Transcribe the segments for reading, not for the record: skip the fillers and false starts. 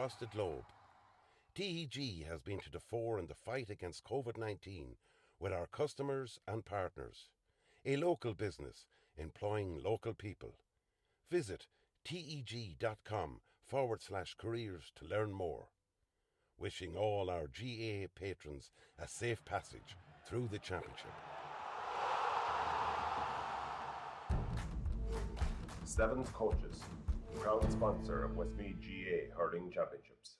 across the globe. TEG has been to the fore in the fight against COVID-19 with our customers and partners. A local business employing local people. Visit teg.com/careers to learn more. Wishing all our GAA patrons a safe passage through the championship. Sevens Coaches, proud sponsor of Westmeath GAA Hurling Championships.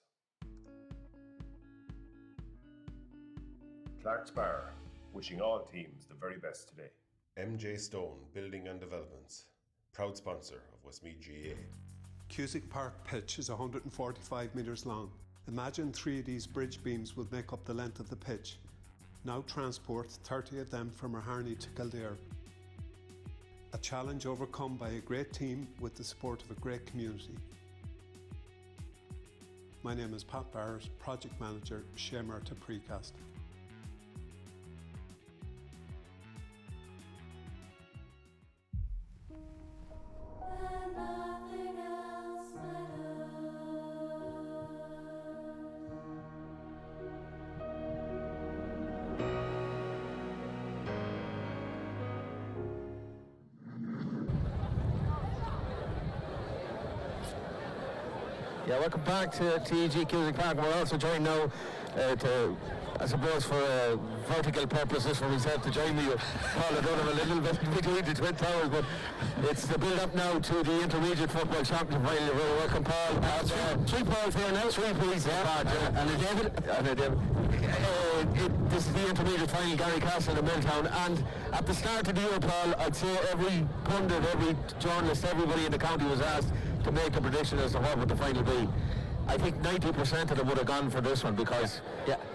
Clark's Bar, wishing all teams the very best today. MJ Stone Building and Developments, proud sponsor of Westmeath GAA. Cusack Park pitch is 145 metres long. Imagine 3 of these bridge beams would make up the length of the pitch. Now transport 30 of them from Harney to Kildare. A challenge overcome by a great team with the support of a great community. My name is Pat Barrett, Project Manager, Shay Murtagh Precast. Yeah, welcome back to TEG Cusack Park. We're also joined now I suppose for vertical purposes for myself to join me. Paul, I don't have a little bit between the Twin Towers, but it's the build-up now to the Intermediate Football Championship final. Welcome, Paul. Three Pauls here now. Three Pauls, yeah. And a David. This is the Intermediate final, Garrycastle and Milltown. And at the start of the year, Paul, I'd say every pundit, every journalist, everybody in the county was asked to make a prediction as to what would the final be. I think 90% of them would have gone for this one because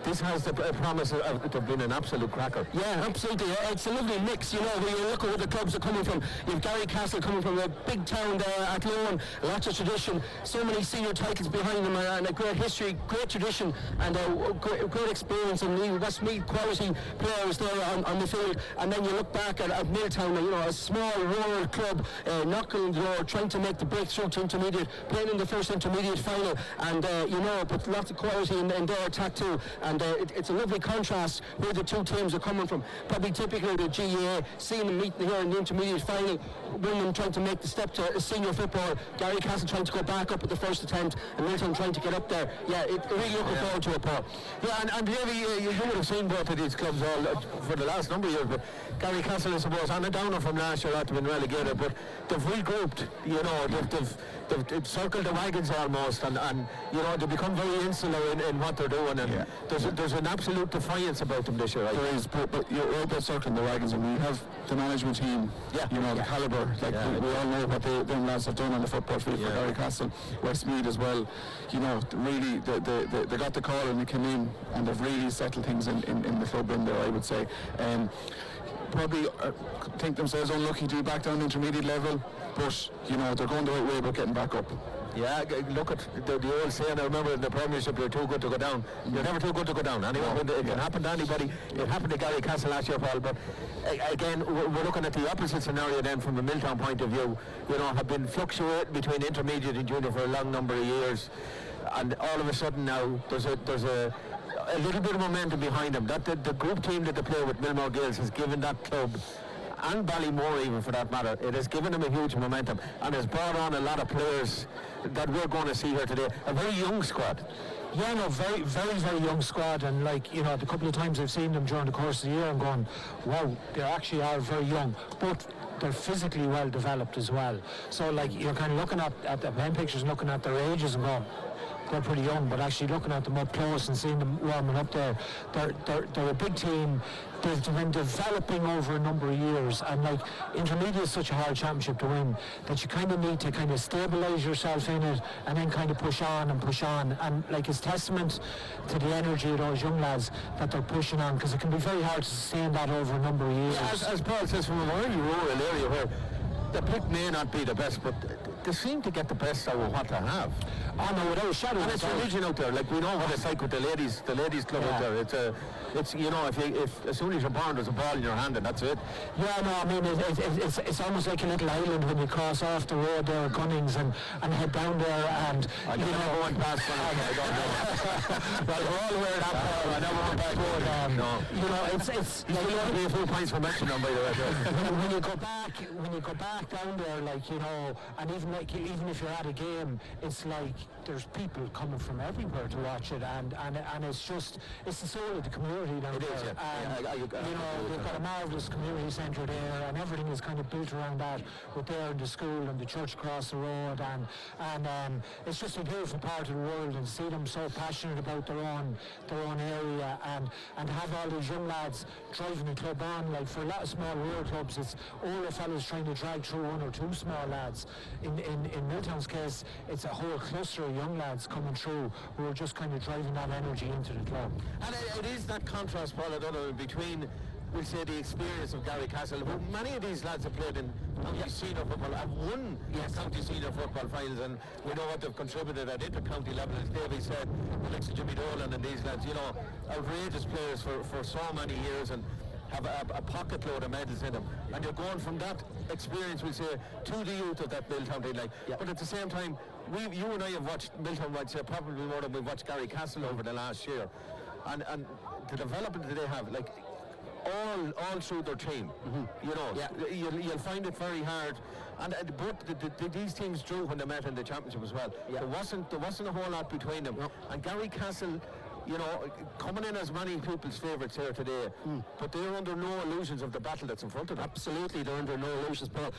this has the promise of being an absolute cracker. Yeah, absolutely. It's a lovely mix, you know, when you look at where the clubs are coming from. You've Garrycastle coming from a big town there at Loan, lots of tradition, so many senior titles behind them, and a great history, great tradition, and great experience, and Westmeath quality players there on the field. And then you look back at Milltown, you know, a small rural club, knocking the door, trying to make the breakthrough to intermediate, playing in the first intermediate final. And you know, but lots of quality in their attack too, and it's a lovely contrast where the two teams are coming from. Probably typical the GAA, seeing them meeting here in the intermediate final, women trying to make the step to senior football, Garrycastle trying to go back up at the first attempt, and Milltown trying to get up there. Yeah, really looking forward to it, Paul. Yeah, and Davy, you would have seen both of these clubs all for the last number of years, but Garrycastle, I suppose, on a downer from last year after being relegated, but they've regrouped, you know, they've circled the wagons almost, and you know, they become very insular in what they're doing, and there's an absolute defiance about them this year. Right? There is, but you're about circling the wagons, and we have the management team, you know, the calibre, like we all know what them lads have done on the football field for Garrycastle, Westmeath as well. You know, really, they got the call and they came in, and they've really settled things in the club in there, I would say. Probably think themselves unlucky to be back down intermediate level, but you know, they're going the right way about getting back up. Yeah, look at the old saying, I remember in the Premiership, you're too good to go down. You're never too good to go down. Anyway, it can happen to anybody. It happened to Garrycastle last year, Paul, but again, we're looking at the opposite scenario then from a Milltown point of view. You know, have been fluctuating between intermediate and junior for a long number of years, and all of a sudden now there's a little bit of momentum behind them. That the group team that they play with, Millmore Gales, has given that club, and Ballymore even for that matter, it has given them a huge momentum and has brought on a lot of players that we're going to see here today. A very young squad. Yeah, no, very, very, very young squad, and like, you know, the couple of times I've seen them during the course of the year, I'm going, wow, they actually are very young, but they're physically well developed as well. So like, you're kind of looking at the pen pictures, looking at their ages and going, they're pretty young, but actually looking at them up close and seeing them warming up there, they're a big team. They've been developing over a number of years, and like, intermediate is such a hard championship to win that you kind of need to kind of stabilise yourself in it and then kind of push on, and like, it's testament to the energy of those young lads that they're pushing on, because it can be very hard to sustain that over a number of years. Yeah, as Paul says, from a very rural area where the pick may not be the best, but they seem to get the best out of what they have. Oh no, without a shadow. And it's religion out there. Like we know what it's like with the ladies club out there. It's you know, if as soon as you're born, there's a ball in your hand and that's it. Yeah, no, I mean it's almost like a little island when you cross off the road there, Gunnings, and head down there, and I never went past Gunnings. I don't know. Well, we're all aware of that. I never went past Gunnings. No. You know, it's you know, be a few points for mentioning them, by the way. when you go back down there, like, you know, and even if you're at a game, it's like there's people coming from everywhere to watch it, and it's the soul of the community down there. Is, yeah. You know, they've got a marvellous community centre there, and everything is kind of built around that, with there and the school and the church across the road, and it's just a beautiful part of the world, and see them so passionate about their own area, and have all these young lads driving the club on. Like, for a lot of small rural clubs, it's older fellas trying to drag through one or two small lads. In Milltown's case, it's a whole cluster of young lads coming through who are just kind of driving that energy into the club. And it is that contrast, Paul, I don't know, between, we'll say, the experience of Garrycastle, who many of these lads have played in county senior football, have won county senior football finals, and we know what they've contributed at inter-county level, as Davey said, Alex and Jimmy Dolan and these lads, you know, outrageous players for so many years, and have a pocket load of medals in them, and you're going from that experience, we'll say, to the youth of that Milltown team. But at the same time, you and I have watched Milltown, I'd say, probably more than we've watched Garrycastle over the last year, and the development that they have, like, all through their team, you know, you'll find it very hard. And these teams drew when they met in the championship as well. There wasn't a whole lot between them. And Garrycastle, you know, coming in as many people's favourites here today, but they're under no illusions of the battle that's in front of them. Absolutely, they're under no illusions, Paul.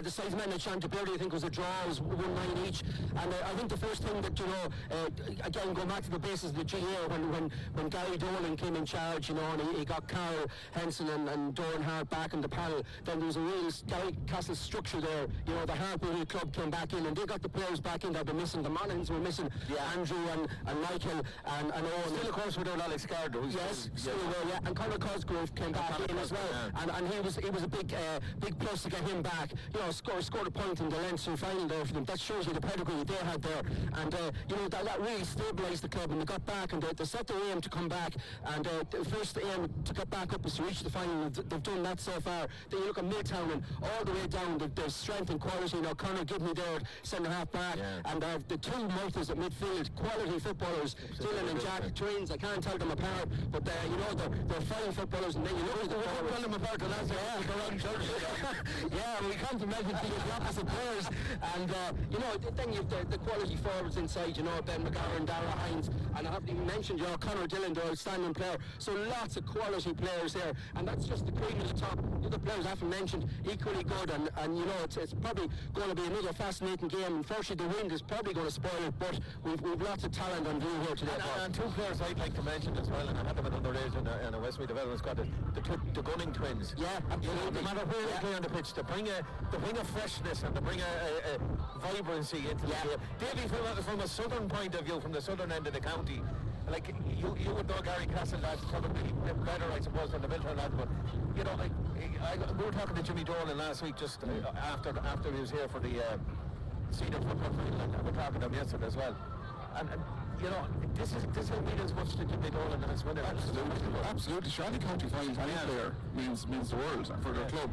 The size men at Chantabirdy, I think, was a draw, it was 1-9 each, and I think the first thing that, you know, again, going back to the basis of the GA, when Gary Dolan came in charge, you know, and he got Carl Henson and Doran Hart back in the panel, then there was a real Garrycastle structure there. You know, the Hartbury club came back in, and they got the players back in that were missing. The Monagans were missing, Andrew and Michael and Owen. Still, of course, without Alex Gardo. And Conor Cosgrove came back in as well, and he was a big plus to get him back. You know, scored a point in the Leinster final there for them. That shows you the pedigree they had there, and you know, that really stabilised the club, and they got back, and they set their aim to come back, and the first aim to get back up is to reach the final. They've done that so far. Then you look at Milltown, and all the way down, there's strength and quality. You know, Conor Gibney there, centre half back, and the two Murtaghs at midfield, quality footballers, Dylan and Jack, twins. I can't tell them apart, but you know, they're fine footballers, and then you look at tell them apart the last we complimented the opposite players, and you know, then you've the quality forwards inside, you know, Ben McGarren, Dara Hines, and I haven't even mentioned, you know, Conor Dillon, the outstanding player. So lots of quality players there, and that's just the cream of the top. The other players I haven't mentioned, equally good, and you know, it's probably going to be another fascinating game. Unfortunately, the wind is probably going to spoil it, but we've lots of talent on view here today. And two players I'd like to mention as well, and I had them at underage in a Westmeath development squad, the Gunning twins. Yeah, absolutely. You know, no matter where they play on the pitch, they bring a freshness, and they bring a vibrancy into the game. Davey, from a southern point of view, from the southern end of the county, like, you would know Garrycastle lads probably better, I suppose, than the Milltown lads, but, you know, like, we were talking to Jimmy Dolan last week, just after he was here for the senior football final, and we were talking to him yesterday as well. And you know, this will mean as much to Jimmy Dolan as winning. Absolutely. Sure, any county finals, any player means the world for their club.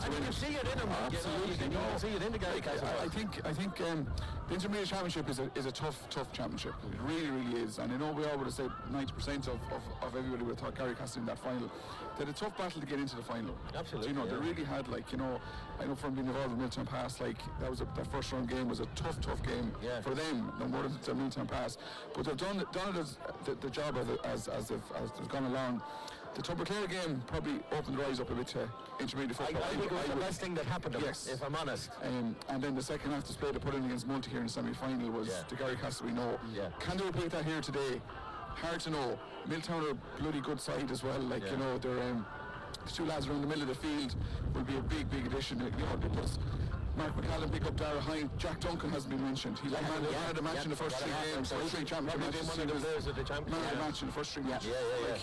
And you can see it in them. Absolutely. You can see it in the Garrycastle. I think the Intermediate Championship is a tough championship. It really, really is. And I know we all would have said 90% of everybody would have thought Garrycastle in that final. They had a tough battle to get into the final. Absolutely. So, you know, they really had, like, you know, I know from being involved in Milltown Pass, like, that first round game was a tough game for them, no more than the Milltown Pass. But they've done it as the job as they've gone along. The Tubberclare game probably opened their eyes up a bit to intermediate football. I think it was the best thing that happened to them, if I'm honest. And then the second half display they put in against Murtagh here in the semi-final was the Garrycastle we know. Can they repeat that here today? Hard to know. Milltown are a bloody good side as well. Like, you know, they're the two lads around the middle of the field will be a big addition. You know, because Mark McCallum pick up Dara Hine. Jack Duncan hasn't been mentioned. He won man of the match in the first 3 games. So 3 championship matches. One of the players at the championship. Man of the match in the first 3 matches. Like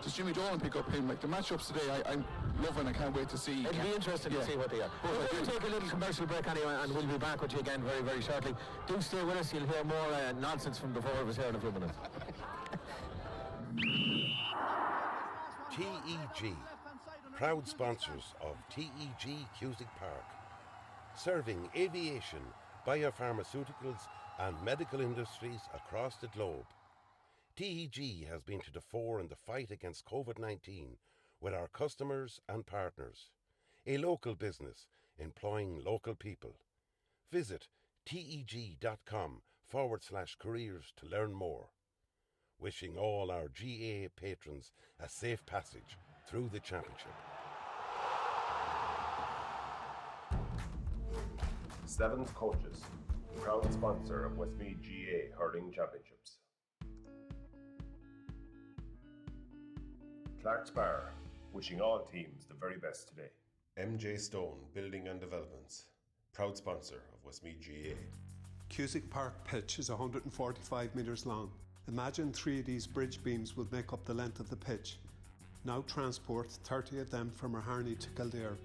does Jimmy Dolan pick up him? Like the matchups today, I'm loving. I can't wait to see. It'll be interesting to see what they are. We'll take a little commercial break anyway, and we'll be back with you again very, very shortly. Do stay with us. You'll hear more nonsense from the four of us here in a few minutes. TEG, proud sponsors of TEG Cusack Park, serving aviation, biopharmaceuticals and medical industries across the globe. TEG has been to the fore in the fight against COVID-19 with our customers and partners. A local business employing local people. Visit teg.com/careers to learn more. Wishing all our GA patrons a safe passage through the championship. Sevens Coaches, proud sponsor of Westmeath GA Hurling Championships. Clark's Bar, wishing all teams the very best today. MJ Stone Building and Developments, proud sponsor of Westmeath GA. Cusack Park pitch is 145 metres long. Imagine 3 of these bridge beams would make up the length of the pitch. Now transport 30 of them from Harney to Kildare.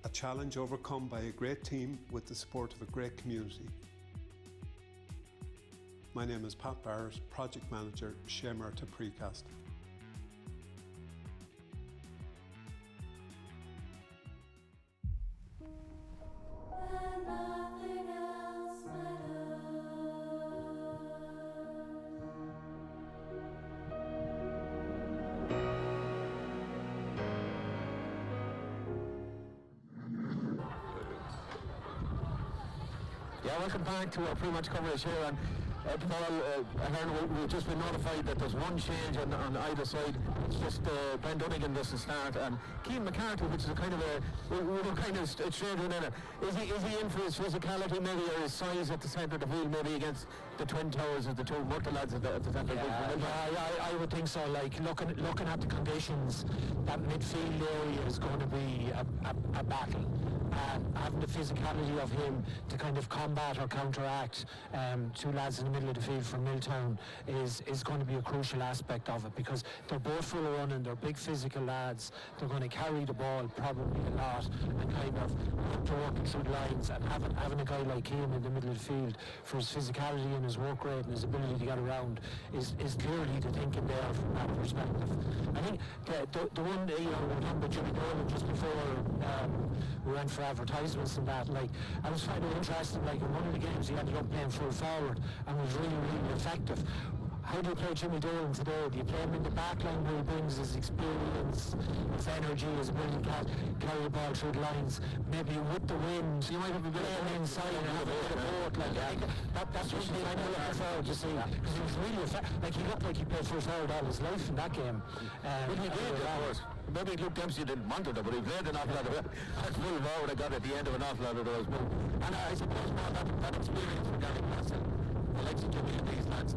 A challenge overcome by a great team with the support of a great community. My name is Pat Barrett, Project Manager, Shay Murtagh Precast. Welcome back to our pre-match coverage here, and Paul, we've just been notified that there's one change on either side. It's just Ben Dunnigan doesn't start, and Keane McCarthy, which is a kind of we're kind of straight in it. Is he in for his physicality maybe, or his size at the centre of the field, maybe against the Twin Towers of the two Murtagh lads at the centre of the field? I would think so. Like looking at the conditions, that midfield area is going to be a battle. Having the physicality of him to kind of combat or counteract two lads in the middle of the field from Milltown is going to be a crucial aspect of it, because they're both full of running, they're big physical lads, they're going to carry the ball probably a lot, and kind of working through the lines, and having a guy like him in the middle of the field for his physicality and his work rate and his ability to get around is clearly the thinking there from that perspective. I think the one, we were talking about Jimmy Dolan just before we went for advertisements and that, like, I was finding it interesting, like in one of the games he ended up playing full forward and was really, really effective. How do you play Jimmy Dolan today? Do you play him in the back line where he brings his experience, his energy, his ability to carry the ball through the lines? Maybe with the wind, you might have a bit inside and have a bit of both. Like, that's what I'm looking forward to see, because he was really effective. Like, he looked like he played full forward all his life in that game. Well, he did, of course. Maybe Luke Dempsey didn't want it, but he played an awful lot of it. That's full forward I got at the end of an awful lot of those moves. And I suppose more that experience for Garrycastle, the likes of Jimmy and these lads,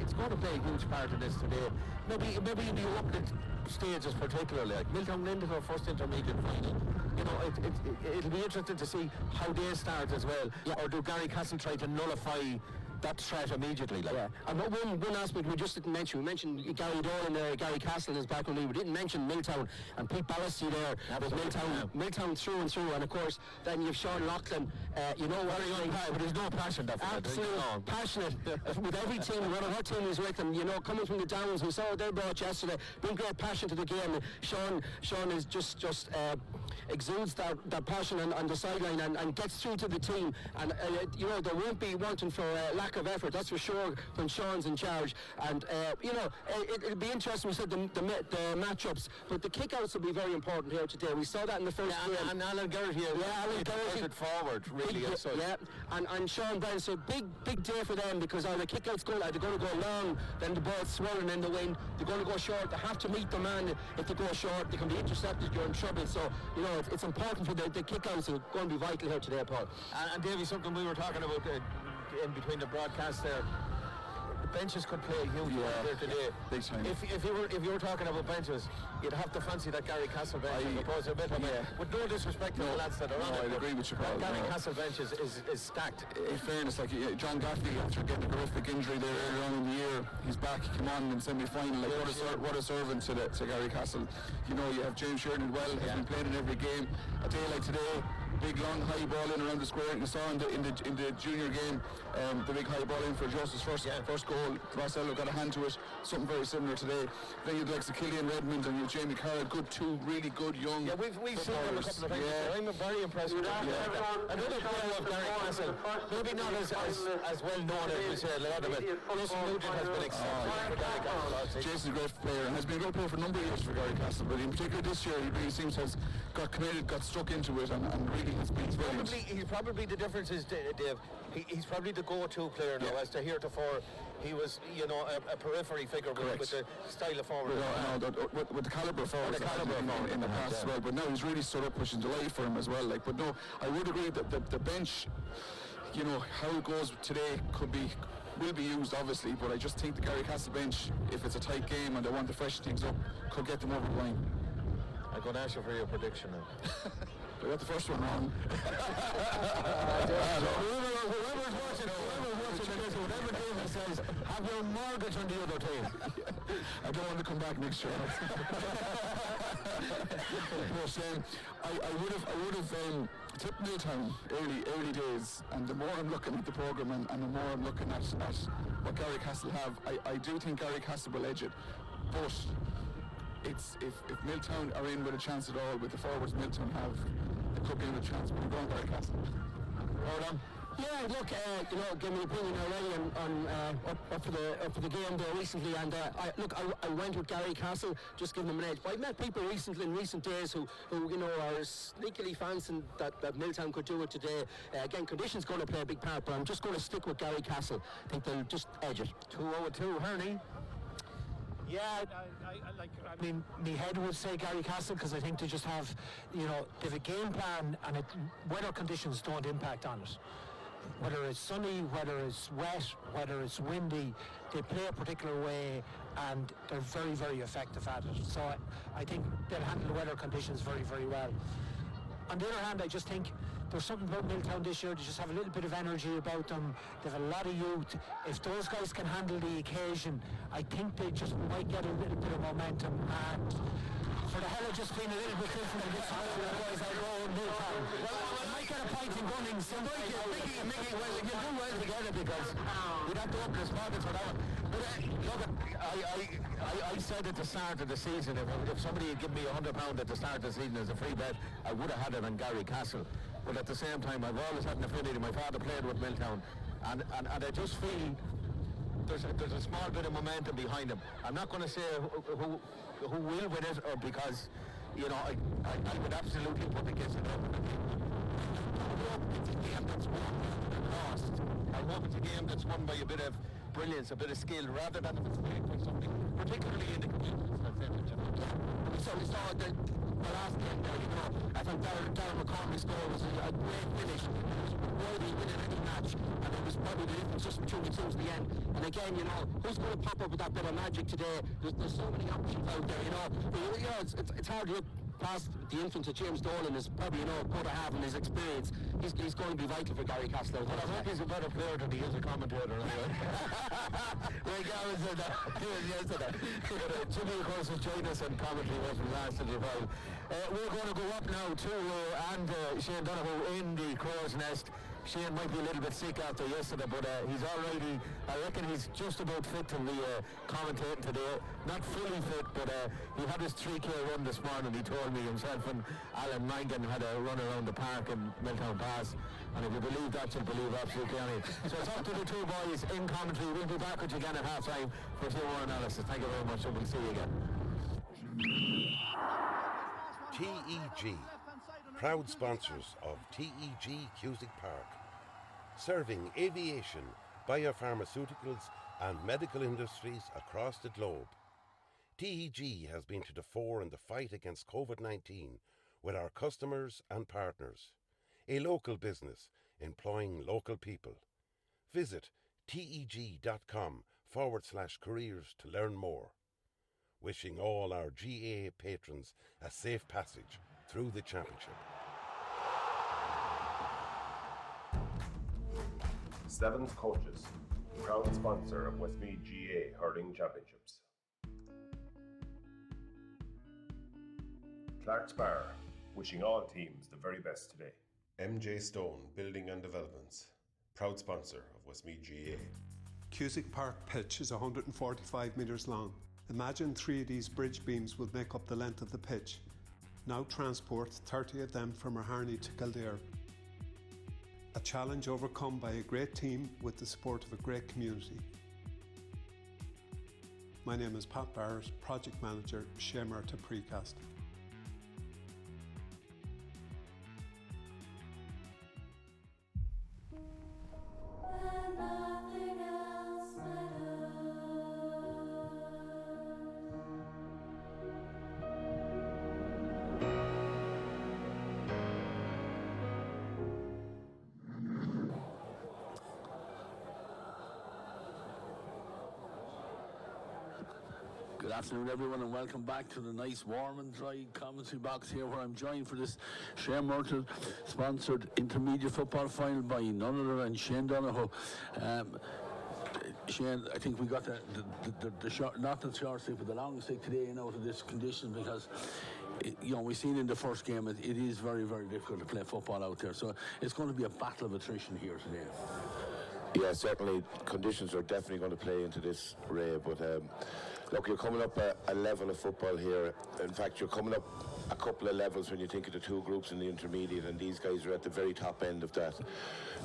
it's going to play a huge part in this today. Maybe in the opening stages particularly, like Milltown into their first intermediate final. You know, it'll be interesting to see how they start as well. Yeah. Or do Garrycastle try to nullify that threat immediately? Like. Yeah, and one aspect we just didn't mention, we mentioned Gary Dolan, Garrycastle in his background league. We didn't mention Milltown and Pete Ballasty there. Milltown through and through, and of course then you've Sean Loughlin. You know what? But there's no passion. Absolutely passionate with every team, whatever team he's with them. You know, coming from the Downs, we saw what they brought yesterday. Bring great passion to the game. Sean is just exudes that passion on the sideline and gets through to the team. And you know, there won't be wanting for lack of effort, that's for sure, when Sean's in charge. And you know, it'll be interesting. We said the matchups, but the kickouts will be very important here today. We saw that in the first game. And Alan Garrett here. Yeah, Alan Garrett it forward really. Yeah, and Sean Brown. So big day for them, because either kickouts they're going to go long, then the ball's swirling in the wind. They're going to go short. They have to meet the man. If they go short, they can be intercepted. You're in trouble. So you know, it's important for the kickouts are going to be vital here today, Paul. And Davey, something we were talking about in between the broadcasts there. benches could play a huge role here today. Big time. If you were talking about benches, you'd have to fancy that Garrycastle bench as opposed to Milltown. With no disrespect to the lads that are on it. I agree with you, Paul. Garrycastle bench is stacked. In fairness, like John Gaffney, after getting a horrific injury there earlier on in the year, he's back, come on in semi-final. Like what a servant to Garrycastle. You know, you have James Sheridan well, has been playing in every game. A day like today, big long high ball in around the square. You saw in the junior game, the big high ball in for Joseph's first goal. Marcelo got a hand to it. Something very similar today. Then you'd like Killian Redmond and you Jamie Carroll, two really good young. Yeah, we've seen them a couple of times. Yeah. I'm very impressed with them. Another player of Garrycastle, maybe not as well known as we say a lot of it. Jason Nugent has been exceptional for Garrycastle. Jason's a great player and has been a great player for a number of years for Garrycastle, but in particular this year he really seems to have got committed, got stuck into it and really has been brilliant. He's probably the difference is, Dave, he's probably the go-to player now. As to heretofore, he was, a periphery figure with the style of forward. With the calibre of forwards in the past as well, but now he's really stood up, pushing the light for him as well. But no, I would agree that the bench, how it goes today will be used obviously, but I just think the Garrycastle bench, if it's a tight game and they want to freshen things up, could get them over the line. I'm going to ask you for your prediction now. I got the first one wrong. Whoever's watching, whatever David says, have your mortgage on the other team. I don't want to come back next year. But I would have tipped Milltown early days, and the more I'm looking at the programme and the more I'm looking at what Garrycastle have, I do think Garrycastle will edge it, but if Milltown are in with a chance at all with the forwards Milltown have, they could be in with a chance, but we're going Garrycastle. Hold on. Yeah, look, gave me an opinion already on up for the game there recently, and I went with Garrycastle, just giving them an edge. But I've met people in recent days who are sneakily fancying that Milltown could do it today. Again, conditions going to play a big part, but I'm just going to stick with Garrycastle. I think they'll just edge it. 2-2, Herney. Yeah, I mean, my head would say Garrycastle because I think they just have, they have a game plan and weather conditions don't impact on it. Whether it's sunny, whether it's wet, whether it's windy, they play a particular way and they're very, very effective at it. So I think they'll handle the weather conditions very, very well. On the other hand, I just think there's something about Milltown this year. They just have a little bit of energy about them. They have a lot of youth. If those guys can handle the occasion, I think they just might get a little bit of momentum. And for the hell of just being a little bit different in this otherwise I roll Milltown. Well, I might get a point in gunning sometime. Mickey, well, you do well together because we'd have to open his pockets for that one. But I said at the start of the season, if somebody had given me £100 at the start of the season as a free bet, I would have had it on Garrycastle. But at the same time, I've always had an affinity. My father played with Milltown, and I just feel there's a small bit of momentum behind him. I'm not going to say who will win it, or because I would absolutely put the case in there. It's a game that's won at a cost. I hope it's a game that's won by a bit of brilliance, a bit of skill, rather than if it's played by something, particularly in the communities. So we saw the last game there, I thought Darren McCormick's goal was a great finish. It was worthy winning any match, and it was probably the difference just between the two at the end. And again, who's going to pop up with that bit of magic today? There's so many options out there, it's hard to look past the influence of James Dolan is probably good to have in his experience. He's going to be vital for Garrycastle. Well, I hope he's a better player than he is a commentator anyway. Ray Garrett said that yesterday. Jimmy, of course, has joined us on commentary from last little while. We're going to go up now to Shane Donoghue in the Crow's Nest. Shane might be a little bit sick after yesterday, but he's already, I reckon he's just about fit to be commentating today. Not fully fit, but he had his 3K run this morning. He told me himself and Alan Mangan had a run around the park in Milltown Pass. And if you believe that, you'll believe absolutely anything. So it's up to the two boys in commentary. We'll be back with you again at half time for a few more analysis. Thank you very much, and we'll see you again. TEG, proud sponsors of TEG Cusack Park, serving aviation, biopharmaceuticals and medical industries across the globe. TEG has been to the fore in the fight against COVID-19 with our customers and partners. A local business employing local people. Visit teg.com garrycastle.ie/careers to learn more. Wishing all our GAA patrons a safe passage through the championship. Sevens Coaches, proud sponsor of Westmeath GAA Hurling Championships. Clark's Bar, wishing all teams the very best today. MJ Stone Building and Developments, proud sponsor of Westmeath GAA. Cusack Park pitch is 145 metres long. Imagine 3 of these bridge beams would make up the length of the pitch. Now transport 30 of them from Harney to Kildare. A challenge overcome by a great team with the support of a great community. My name is Pat Barrett, Project Manager, Shay, Murtagh, Precast. Good afternoon, everyone, and welcome back to the nice, warm and dry commentary box here, where I'm joined for this Shay Murtagh sponsored intermediate football final by none other than Shane Donoghue. Shane, I think we got the short, not the short stick, but the long stick today out of this condition, because we've seen in the first game it is very, very difficult to play football out there. So it's going to be a battle of attrition here today. Yeah, certainly conditions are definitely going to play into this, Ray, but look, you're coming up a level of football here. In fact, you're coming up a couple of levels when you think of the two groups in the intermediate, and these guys are at the very top end of that.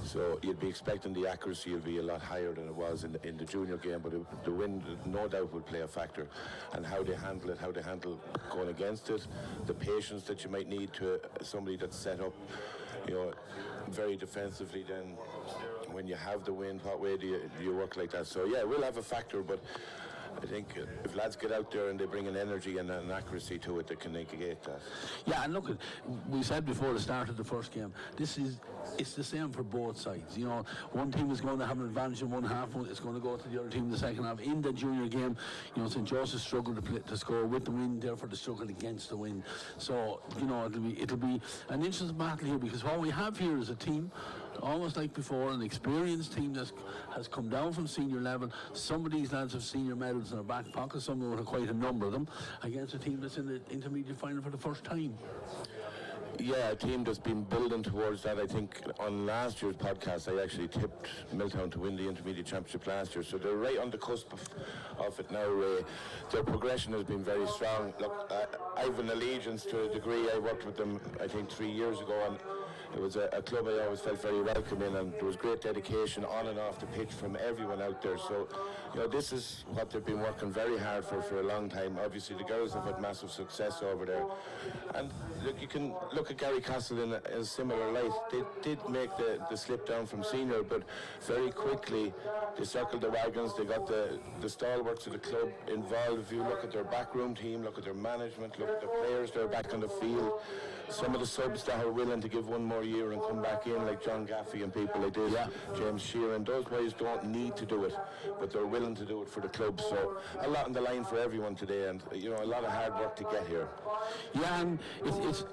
So you'd be expecting the accuracy will be a lot higher than it was in the junior game, but the wind no doubt will play a factor, and how they handle it, how they handle going against it, the patience that you might need to somebody that's set up, very defensively. Then when you have the wind, what way do you work like that? So yeah, we'll have a factor, but I think if lads get out there and they bring an energy and an accuracy to it, they can negate that. Yeah, and look, we said before the start of the first game, it's the same for both sides. One team is going to have an advantage in one half, it's going to go to the other team in the second half. In the junior game, St. Joseph struggled to score with the wind, therefore they struggled against the wind. So, it'll be an interesting battle here, because what we have here is a team, almost like before, an experienced team that has come down from senior level. Some of these lads have senior medals in their back pocket, some of them have quite a number of them, against a team that's in the intermediate final for the first time. Yeah, a team that's been building towards that. I think on last year's podcast, I actually tipped Milltown to win the intermediate championship last year, so they're right on the cusp of it now, Ray. Their progression has been very strong. Look, I have an allegiance to a degree. I worked with them, I think, 3 years ago, and it was a club I always felt very welcome in, and there was great dedication on and off the pitch from everyone out there. So, this is what they've been working very hard for a long time. Obviously, the girls have had massive success over there. And look, you can look at Garrycastle in a similar light. They did make the slip down from senior, but very quickly they circled the wagons. They got the stalwarts of the club involved. If you look at their backroom team, look at their management, look at the players that are back on the field, some of the subs that are willing to give one more year and come back in, like John Gaffey and people like this, James Sheeran, those boys don't need to do it, but they're willing to do it for the club. So a lot on the line for everyone today, and a lot of hard work to get here. Yeah, and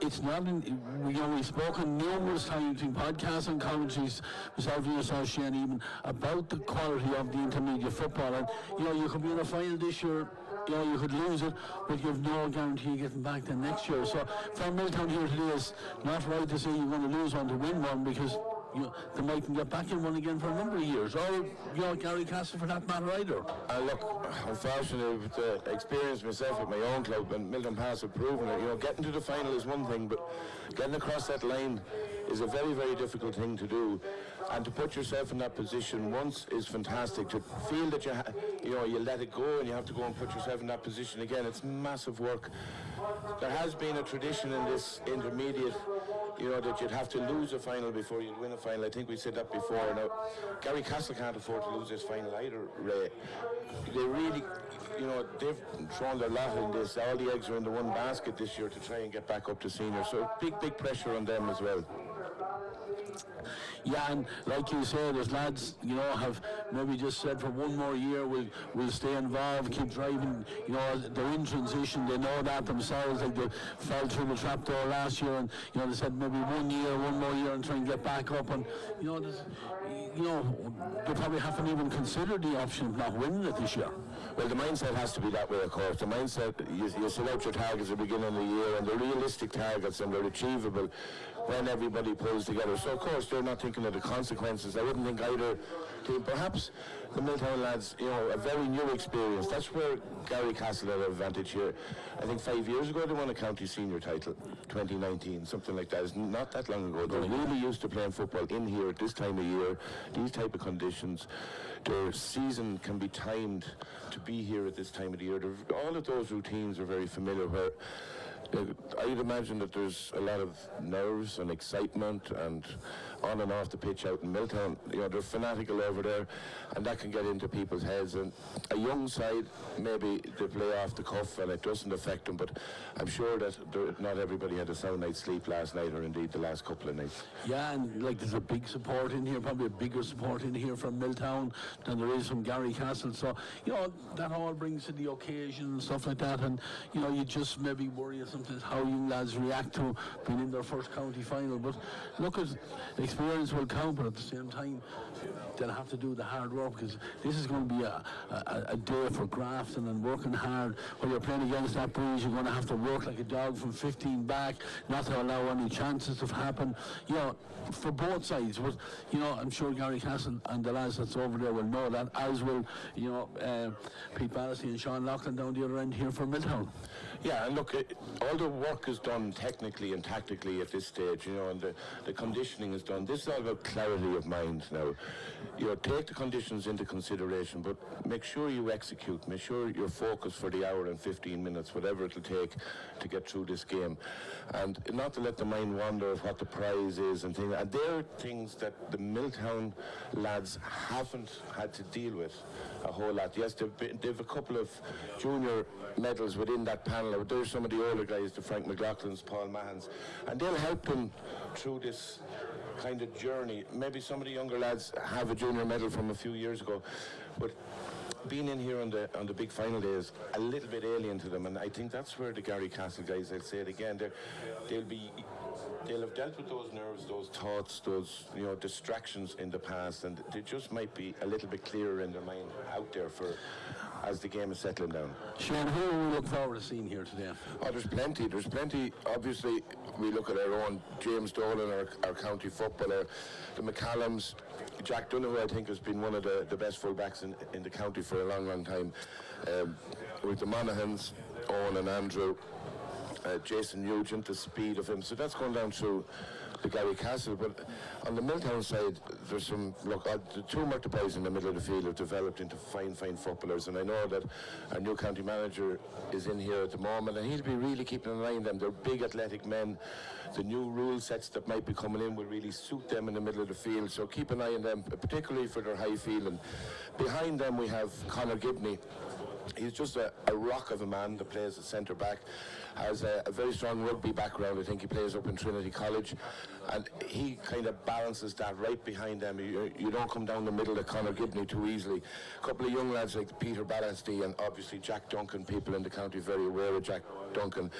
it's not we've spoken numerous times in podcasts and commentaries, myself and yourself, Shane, even about the quality of the intermediate football, and you could be in a final this year, you could lose it, but you have no guarantee of getting back the next year. So for Milltown here today, it's not right to say you're going to lose one to win one, because they mightn't get back in one again for a number of years, or Garrycastle for that matter either. Look, unfortunately, with the experience myself at my own club, and Milltown Pass have proven it, getting to the final is one thing, but getting across that line is a very, very difficult thing to do. And to put yourself in that position once is fantastic. To feel that you let it go and you have to go and put yourself in that position again, it's massive work. There has been a tradition in this intermediate, that you'd have to lose a final before you'd win a final. I think we said that before. Now, Garrycastle can't afford to lose this final either, Ray. They really, they've thrown their lot in this. All the eggs are in the one basket this year to try and get back up to senior. So big, big pressure on them as well. Yeah, and like you say, there's lads, you know, have maybe just said for one more year we'll stay involved, keep driving. You know, they're in transition. They know that themselves. Like they fell through the trapdoor last year, and you know they said maybe one more year, and try and get back up. And you know, they probably haven't even considered the option of not winning it this year. Well, the mindset has to be that way, of course. The mindset, you set out your targets at the beginning of the year, and they're realistic targets, and they're achievable when everybody pulls together. So, of course, they're not thinking of the consequences. I wouldn't think either team. Perhaps the Milltown lads, you know, a very new experience. That's where Garrycastle had an advantage here. I think 5 years ago they won a county senior title, 2019, something like that. It's not that long ago. They're really used to playing football in here at this time of year, these type of conditions. Their season can be timed to be here at this time of the year. All of those routines are very familiar, where I'd imagine that there's a lot of nerves and excitement and on and off the pitch out in Milltown. You know, they're fanatical over there, and that can get into people's heads. And a young side, maybe they play off the cuff and it doesn't affect them, but I'm sure that not everybody had a sound night's sleep last night, or indeed the last couple of nights. Yeah, and like there's a big support in here, probably a bigger support in here from Milltown than there is from Garrycastle. So, you know, that all brings to the occasion and stuff like that. And, you know, you just maybe worry sometimes how young lads react to being in their first county final. But look, at experience will count, but at the same time, they'll have to do the hard work, because this is going to be a day for grafting and working hard. When you're playing against that breeze, you're going to have to work like a dog from 15 back, not to allow any chances to happen, you know, for both sides. But, you know, I'm sure Garrycastle and the lads that's over there will know that, as will, you know, Pete Ballasty and Sean Loughlin down the other end here for Milltown. Yeah, and look, all the work is done technically and tactically at this stage, you know, and the conditioning is done. This is all about clarity of mind now. You know, take the conditions into consideration, but make sure you execute. Make sure you're focused for the hour and 15 minutes, whatever it'll take to get through this game. And not to let the mind wander of what the prize is and things. And there are things that the Milltown lads haven't had to deal with a whole lot. Yes, they've a couple of junior medals within that panel. There's some of the older guys, the Frank McLaughlin's, Paul Mahans, and they'll help them through this kind of journey. Maybe some of the younger lads have a junior medal from a few years ago, but being in here on the big final day is a little bit alien to them, and I think that's where the Garrycastle guys, I'll say it again, they'll have dealt with those nerves, those thoughts, those, you know, distractions in the past, and they just might be a little bit clearer in their mind out there for as the game is settling down. Shane, who do we look forward to seeing here today? Oh, there's plenty. Obviously, we look at our own James Dolan, our county footballer, the McCallums, Jack Donoghue, I think, has been one of the best full-backs in the county for a long time. With the Monaghan's, Owen and Andrew, Jason Nugent, the speed of him. So that's going down through the Garrycastle. But on the Milltown side, there's some, look, the two Murtagh boys in the middle of the field have developed into fine footballers. And I know that our new county manager is in here at the moment, and he'll be really keeping an eye on them. They're big athletic men. The new rule sets that might be coming in will really suit them in the middle of the field. So keep an eye on them, particularly for their high field. And behind them we have Conor Gibney. He's just a rock of a man that plays at centre back, has a very strong rugby background. I think he plays up in Trinity College, and he kind of balances that right behind them. You don't come down the middle of Conor Gibney too easily. A couple of young lads like Peter Ballasty and obviously Jack Duncan, people in the county very aware of Jack Duncan.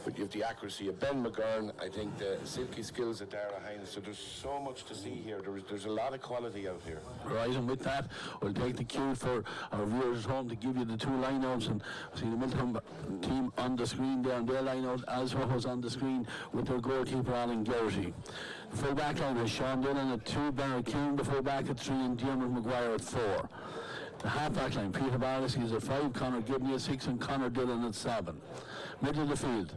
But you have the accuracy of Ben McGurn, I think the silky skills of Dara Hines. So there's so much to see here. There's a lot of quality out here. Right, and with that, we'll take the cue for our viewers at home to give you the two lineouts, and see the Milltown team on the screen there, and their lineout as what was on the screen with their goalkeeper Alan Geraghty. The full back line is Sean Dillon at 2, Barry King, the full back at 3, and Diarmuid Maguire at 4. The half-back line, Peter Ballasty is at 5, Conor Gibney at 6, and Conor Dillon at 7. Middle of the field,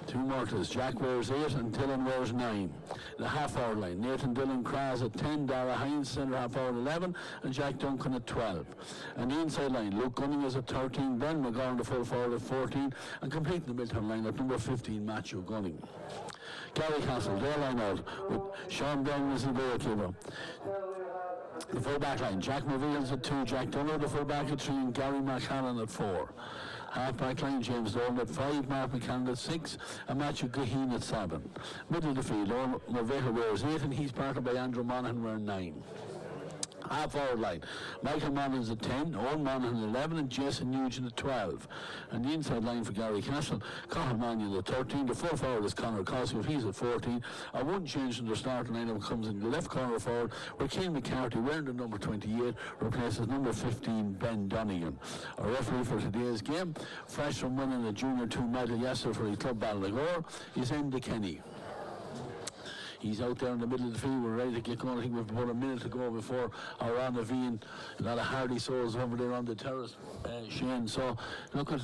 2 Murtaghs, Jack wears 8 and Dillon wears 9. The half-hour line, Nathan Dillon Kras at 10, Dara Hines centre half-hour at 11, and Jack Duncan at 12. And the inside line, Luke Gunning is at 13, Ben McGorn the full forward at 14, and completing the Milltown line at number 15, Matthew Gunning. Garrycastle, their line out with Sean Brennan as the goalkeeper. The full back line, Jack Maviles at 2, Jack Dunner the full back at 3, and Gary McCallan at 4. Half-back line, James Dolan at 5, Mark McCann at 6, and Matthew Gaheen at 7. Middle of the field, Murtagh wears 8, and he's partnered by Andrew Monaghan wearing 9. Half-forward line, Michael Monaghan's at 10, Owen Monaghan at 11, and Jason Nugent at 12. And the inside line for Garrycastle, Cathal Mannion at 13, the full forward is Conor Cosgrove, he's at 14. And one change in their starting lineup comes in the left corner forward, where Keane McCarthy, wearing the number 28, replaces number 15, Ben Donegan. Our referee for today's game, fresh from winning the Junior 2 medal yesterday for the Club Ballagore, is Enda Kenny. He's out there in the middle of the field. We're ready to get going. I think we've about a minute to go before our Anna V and a lot of hardy souls over there on the terrace, Shane. So, look at,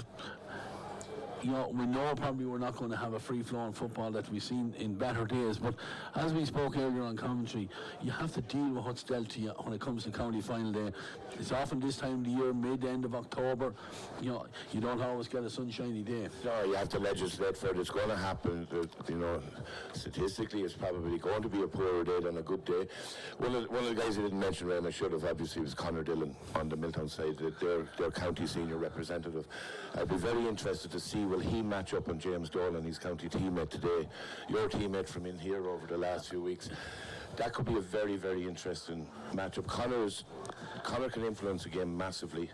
you know, we know probably we're not going to have a free-flowing football that we've seen in better days, but as we spoke earlier on commentary, you have to deal with what's dealt to you when it comes to county final day. It's often this time of the year, mid-end of October, you know, you don't always get a sunshiny day. No, you have to legislate for it. It's going to happen. You know, statistically, it's probably going to be a poorer day than a good day. One of the guys I didn't mention, Ray, I should have, obviously, was Conor Dillon on the Milltown side, their county senior representative. I'd be very interested to see, will he match up on James Dolan, his county teammate today, your teammate from in here over the last few weeks. That could be a very, very interesting matchup. Conor can influence a game massively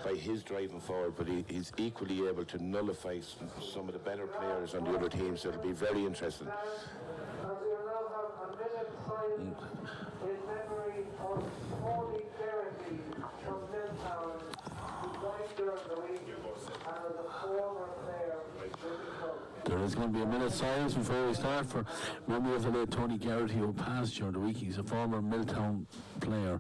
by his driving forward, but he's equally able to nullify some of the better players on the other team, so it'll be very interesting. There is going to be a minute's silence before we start for memory of the late Tony Garrity, who passed during the week. He's a former Milltown player.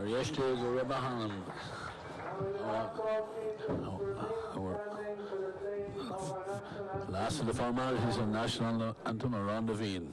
Yesterday, the Rebahan. Last of the formalities of national anthem around the Veen.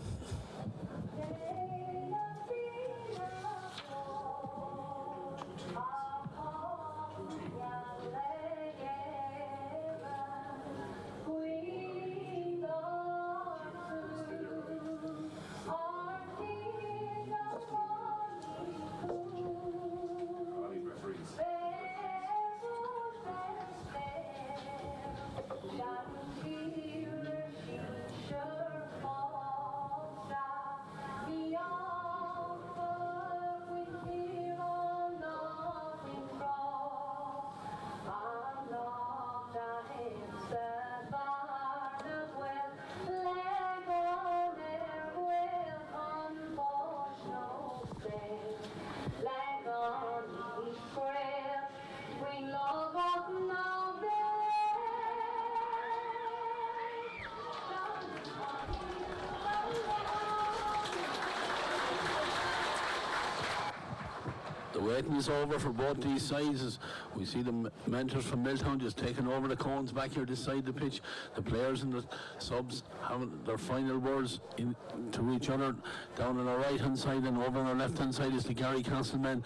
The waiting is over for both these sides as we see the mentors from Milltown just taking over the cones back here this side of the pitch. The players and the subs having their final words to each other. Down on our right hand side and over on our left hand side is the Garrycastle men.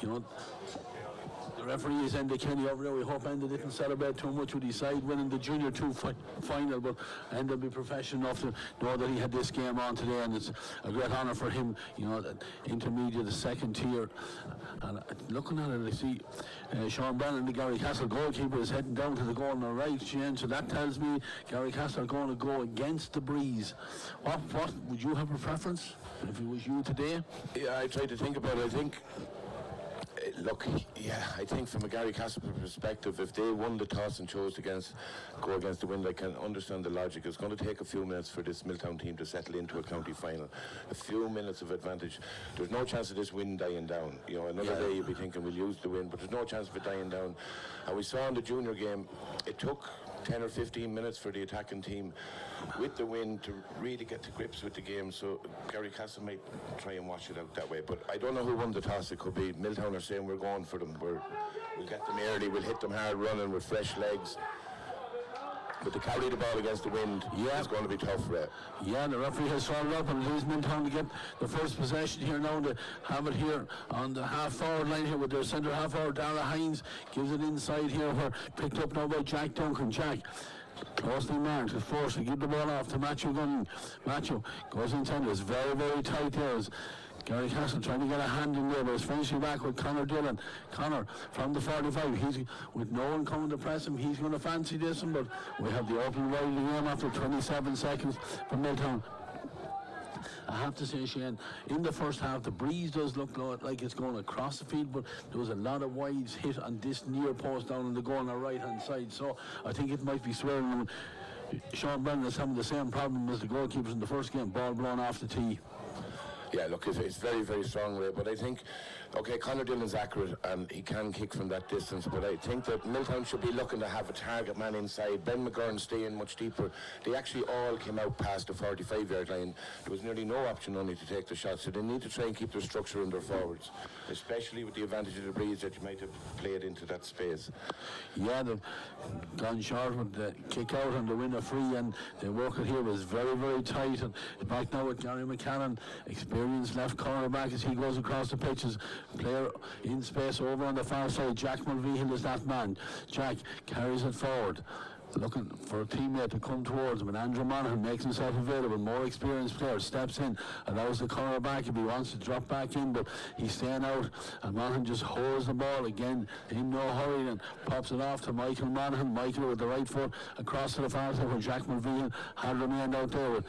You know, the referee is Enda Kenny over there. We hope Enda didn't celebrate too much with his side winning the Junior 2 final, but Enda will be professional enough to know that he had this game on today, and it's a great honour for him, you know, that intermediate, the second tier. And looking at it, I see Sean Brennan, the Garrycastle goalkeeper, is heading down to the goal on the right, Shane, so that tells me Garrycastle are going to go against the breeze. What would you have a preference if it was you today? Yeah, I tried to think about it. I think, look, yeah, I think from a Garrycastle perspective, if they won the toss and chose to go against the wind, I can understand the logic. It's going to take a few minutes for this Milltown team to settle into a county final. A few minutes of advantage. There's no chance of this wind dying down. You know, another day you'll be thinking we'll use the wind, but there's no chance of it dying down. And we saw in the junior game, it took 10 or 15 minutes for the attacking team with the wind to really get to grips with the game. So Garrycastle might try and wash it out that way. But I don't know who won the toss. It could be Milltown are saying we're going for them. We'll get them early. We'll hit them hard running with fresh legs. But to carry the ball against the wind is going to be tough for it. Yeah, the referee has sorted up and leaves Milltown to get the first possession here now. To have it here on the half-forward line here with their centre half-forward, Dara Hines gives it inside here, where picked up now by Jack Duncan. Jack closely marked, is forced to give the ball off to Matthew Gunning. Matthew goes inside. It's very, very tight there. Garrycastle trying to get a hand in there, but it's finishing back with Conor Dillon. Conor from the 45. He's with no one coming to press him. He's going to fancy this one, but we have the open wide game after 27 seconds from Milltown. I have to say, Shane, in the first half, the breeze does look like it's going across the field, but there was a lot of wides hit on this near post down on the goal on our right-hand side. So I think it might be swearing. Sean Brennan has some of the same problem as the goalkeepers in the first game, ball blown off the tee. Yeah, look, it's very, very strong, Ray, but I think, okay, Conor Dillon's accurate and he can kick from that distance, but I think that Milltown should be looking to have a target man inside. Ben McGurn staying much deeper. They actually all came out past the 45-yard line. There was nearly no option only to take the shot, so they need to try and keep their structure in their forwards, especially with the advantage of the breeze that you might have played into that space. Yeah, they've gone short with the kick out and the winner free, and the work here was very, very tight. And back now with Gary McCannon, experienced left cornerback as he goes across the pitches. Player in space over on the far side. Jack Mulvihill is that man. Jack carries it forward, looking for a teammate to come towards him, and Andrew Monaghan makes himself available. More experienced player steps in, allows the cornerback if he wants to drop back in, but he's staying out, and Monaghan just holds the ball again in no hurry and pops it off to Michael Monaghan. Michael with the right foot across to the far side where Jack Mulvihill had remained out there with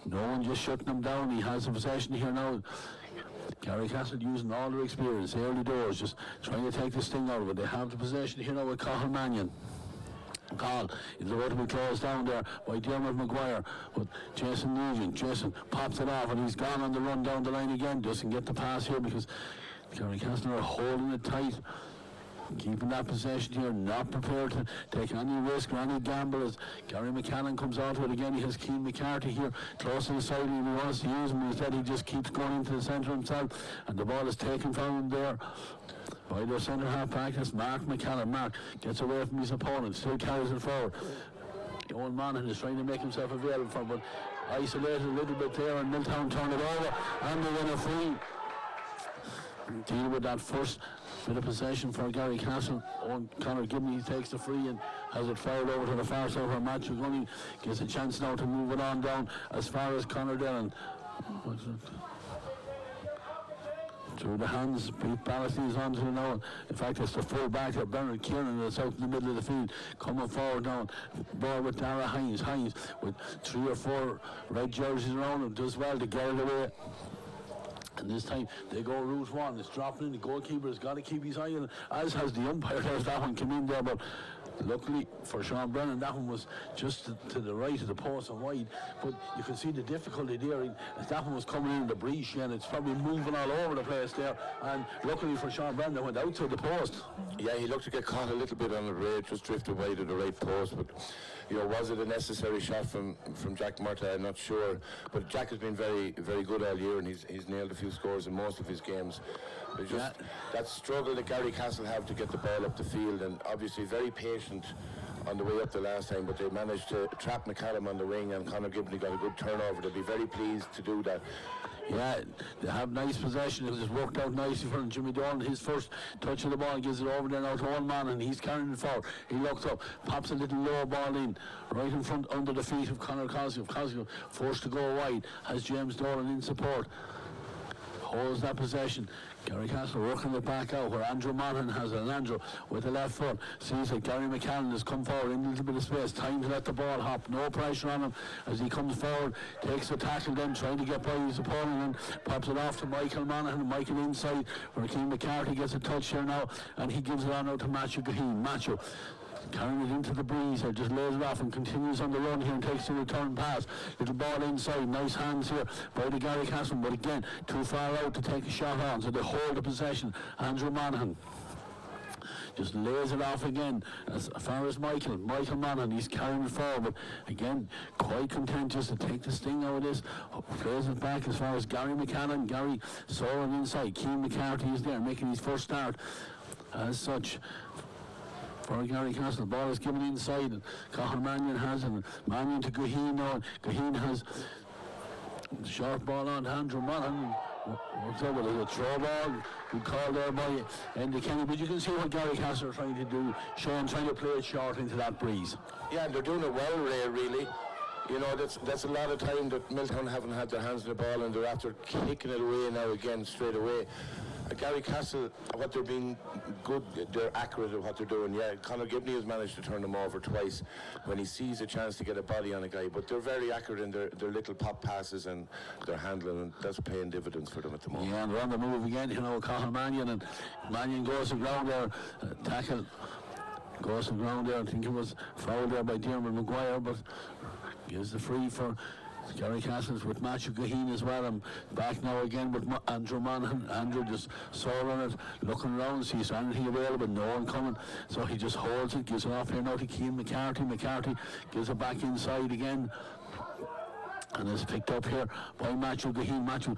no one just shutting him down. He has the possession here now. Garrycastle using all their experience, early doors, just trying to take this thing out of it. They have the possession here now with Cathal Mannion. Call is about to be closed down there by Dermot Maguire, but Jason Nugent. Jason pops it off and he's gone on the run down the line again. Doesn't get the pass here because Garrycastle are holding it tight, keeping that possession here, not prepared to take any risk or any gamble as Gary McCannon comes out to it again. He has Keane McCarthy here close to the side and he wants to use him. Instead he just keeps going into the centre himself, and the ball is taken from him there by their centre half back. That's Mark McCallum. Mark gets away from his opponent, still carries it forward. Owen Monaghan is trying to make himself available for him, but isolated a little bit there, and Milltown turn it over and they win a free. Deal with that first bit of possession for Garrycastle. Conor Gibney takes the free and has it fired over to the far side where Matthew Gunning gets a chance now to move it on down as far as Conor Dillon. Through the hands, Pete Ballesty is onto it now. In fact, it's the full back there, Bernard Kieran, that's out in the middle of the field, coming forward now. Ball with Dara Hines. Hines with 3 or 4 red jerseys around him, does well to get it away. And this time they go route one. It's dropping in. The goalkeeper has got to keep his eye on it, as has the umpire. There's that one came in there, but luckily for Sean Brennan, that one was just to the right of the post and wide. But you can see the difficulty there. As that one was coming in the breeze, and it's probably moving all over the place there. And luckily for Sean Brennan, it went outside the post. Yeah, he looked to get caught a little bit on the braid, just drifted wide of the right post. But you know, was it a necessary shot from Jack Murtagh? I'm not sure. But Jack has been very, very good all year, and he's nailed a few scores in most of his games. But just that struggle that Garrycastle have to get the ball up the field, and obviously very patient on the way up the last time, but they managed to trap McCallum on the wing, and Conor Gibney got a good turnover. They'll be very pleased to do that. Yeah, they have nice possession. It just worked out nicely for Jimmy Dolan. His first touch of the ball gives it over there now to one man, and he's carrying it forward. He looks up, pops a little low ball in, right in front under the feet of Conor Cosgrove. Cosgrove forced to go wide, has James Dolan in support. Holds that possession. Garrycastle working it back out where Andrew Monaghan has it, and Andrew with the left foot sees that Gary McCannon has come forward in a little bit of space. Time to let the ball hop, no pressure on him as he comes forward, takes the tackle, then trying to get by his opponent and pops it off to Michael Monaghan. Michael inside where Keane McCarthy gets a touch here now, and he gives it on out to Matthew Gaheen. Matthew carrying it into the breeze here, just lays it off and continues on the run here and takes the return pass. Little ball inside, nice hands here by the Garrycastle, but again too far out to take a shot on, so they hold the possession. Andrew Monaghan just lays it off again. As far as Michael Monaghan, he's carrying it forward. Again, quite content just to take the sting out of this. Plays it back as far as Gary McCannon. Gary soaring inside. Keane McCarthy is there making his first start as such. For Garrycastle, the ball is given inside, and Cathal Mannion has it. Mannion to Goheen now. Goheen has the short ball on to Andrew Monaghan. What's over there? A throw ball. Good call there by Andy Kenny. But you can see what Garrycastle are trying to do. Sean trying to play it short into that breeze. Yeah, and they're doing it well, Ray, really. You know, that's a lot of time that Milltown haven't had their hands on the ball, and they're after kicking it away now again straight away. Garrycastle, what they're being good, they're accurate at what they're doing. Yeah, Conor Gibney has managed to turn them over twice when he sees a chance to get a body on a guy, but they're very accurate in their little pop passes and their handling, and that's paying dividends for them at the moment. Yeah, and they're on the move again, you know, Cathal Mannion, and Mannion goes to ground there, tackle, goes to ground there. I think it was fouled there by Diarmuid Maguire, but gives the free for Garrycastle's with Matthew Goheen as well. I'm back now again with Andrew Monaghan. Andrew just soaring it, looking around, sees anything available, no one coming. So he just holds it, gives it off here now to Keane McCarthy. McCarthy gives it back inside again. And it's picked up here by Matthew Goheen. Matthew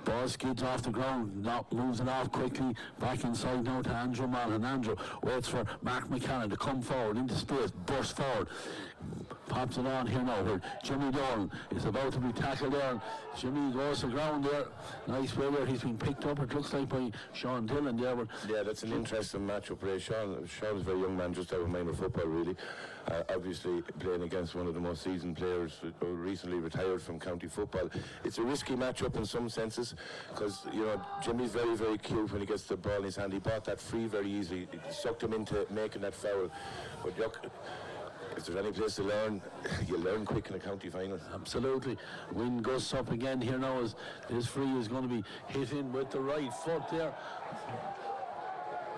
ball skids off the ground, moves it off quickly, back inside now to Andrew Monaghan. Andrew waits for Mark McCannon to come forward into space, burst forward, pops it on here now where Jimmy Doran is about to be tackled there. Jimmy goes to ground there. Nice play there. He's been picked up, it looks like, by Sean Dillon there. But yeah, that's an interesting matchup, Ray. Sean's a very young man, just out of minor football, really. Obviously playing against one of the most seasoned players who recently retired from county football. It's a risky matchup in some senses because, you know, Jimmy's very, very cute when he gets the ball in his hand. He bought that free very easily. It sucked him into making that foul. But look, if there's any place to learn, you learn quick in a county final. Absolutely. Wind gusts up again here now as this free is going to be hit in with the right foot there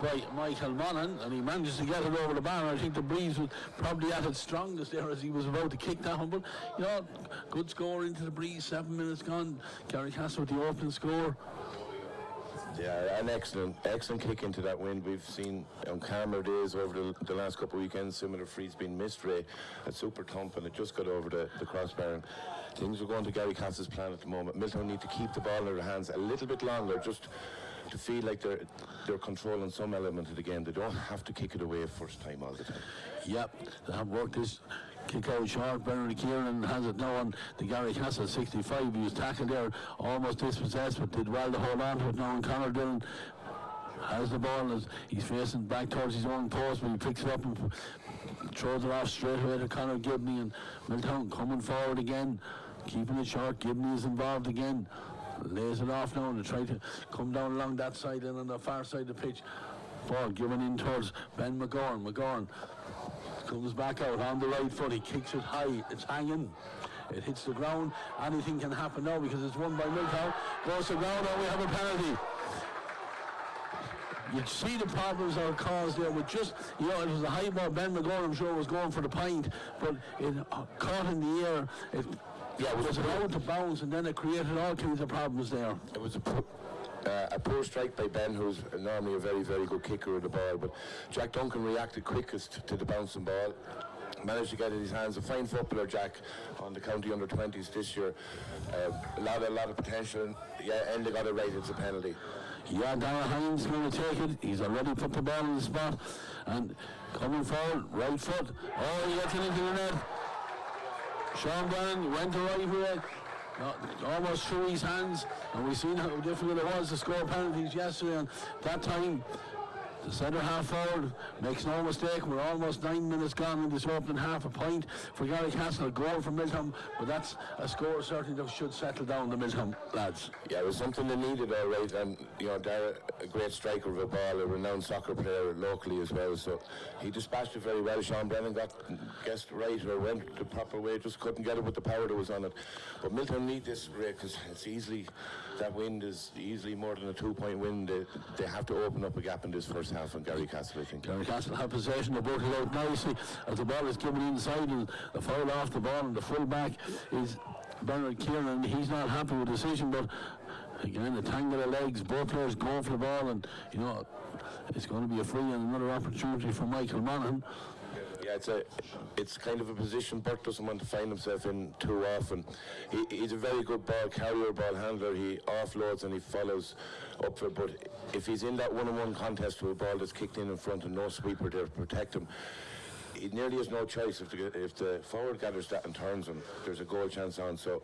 by Michael Monaghan, and he manages to get it over the bar. I think the breeze was probably at its strongest there as he was about to kick that one, but you know, good score into the breeze. 7 minutes gone. Garrycastle with the opening score. Yeah, an excellent kick into that wind. We've seen on calmer days over the last couple of weekends, similar frees being missed, Ray. A super thump, and it just got over the crossbar. And things are going to Garrycastle's plan at the moment. Milltown need to keep the ball in their hands a little bit longer, just to feel like they're controlling some element of the game. They don't have to kick it away first time all the time. Yep, they have worked this kick out short. Bernard Kieran has it now on the Garrycastle 65. He was tackled there, almost dispossessed, but did well to hold on to it now. And Conor Dillon has the ball as he's facing back towards his own post, but he picks it up and throws it off straight away to Conor Gibney. And Milltown coming forward again, keeping it short. Gibney is involved again. Lays it off now and they try to come down along that side and on the far side of the pitch. Ball given in towards Ben McGorn. McGorn comes back out on the right foot. He kicks it high. It's hanging. It hits the ground. Anything can happen now because it's won by Milltown. Goes to ground and we have a penalty. You'd see the problems are caused there with just, you know, it was a high ball. Ben McGorn, I'm sure, was going for the pint, but it caught in the air. It was allowed to bounce, and then it created all kinds of problems there. It was a poor strike by Ben, who's normally a very, very good kicker of the ball, but Jack Duncan reacted quickest to the bouncing ball. Managed to get in his hands. A fine footballer, Jack, on the county under-20s this year. A lot of potential, and Enda got it right. It's a penalty. Yeah, Darragh Hines going to take it. He's already put the ball in the spot, and coming forward, right foot. Oh, he gets it into the net. Sean Brennan went to right here, almost through his hands, and we've seen how difficult it was to score penalties yesterday, and that time the centre half forward makes no mistake. We're almost 9 minutes gone in this opening half. A point for Garrycastle, a goal for Milltown, but that's a score certainly that should settle down the Milltown lads. Yeah, it was something they needed, all right, and you know, Darragh, a great striker of a ball, a renowned soccer player locally as well, so he dispatched it very well. Sean Brennan guessed right, or went the proper way, just couldn't get it with the power that was on it. But Milltown need this, Ray, because it's easily, that wind is easily more than a 2-point win. They have to open up a gap in this first half on Garrycastle, I think. Garrycastle have possession, they work it out nicely as the ball is given inside and the foul off the ball, and the full back is Bernard Kieran. He's not happy with the decision, but Again, the tangle of legs, both players go for the ball, and you know it's going to be a free and another opportunity for Michael Monaghan. Yeah, it's kind of a position Burt doesn't want to find himself in too often. He's a very good ball carrier, ball handler. He offloads and he follows up for it. But if he's in that one-on-one contest with a ball that's kicked in front and no sweeper there to protect him, he nearly has no choice. If the forward gathers that and turns him, there's a goal chance on. So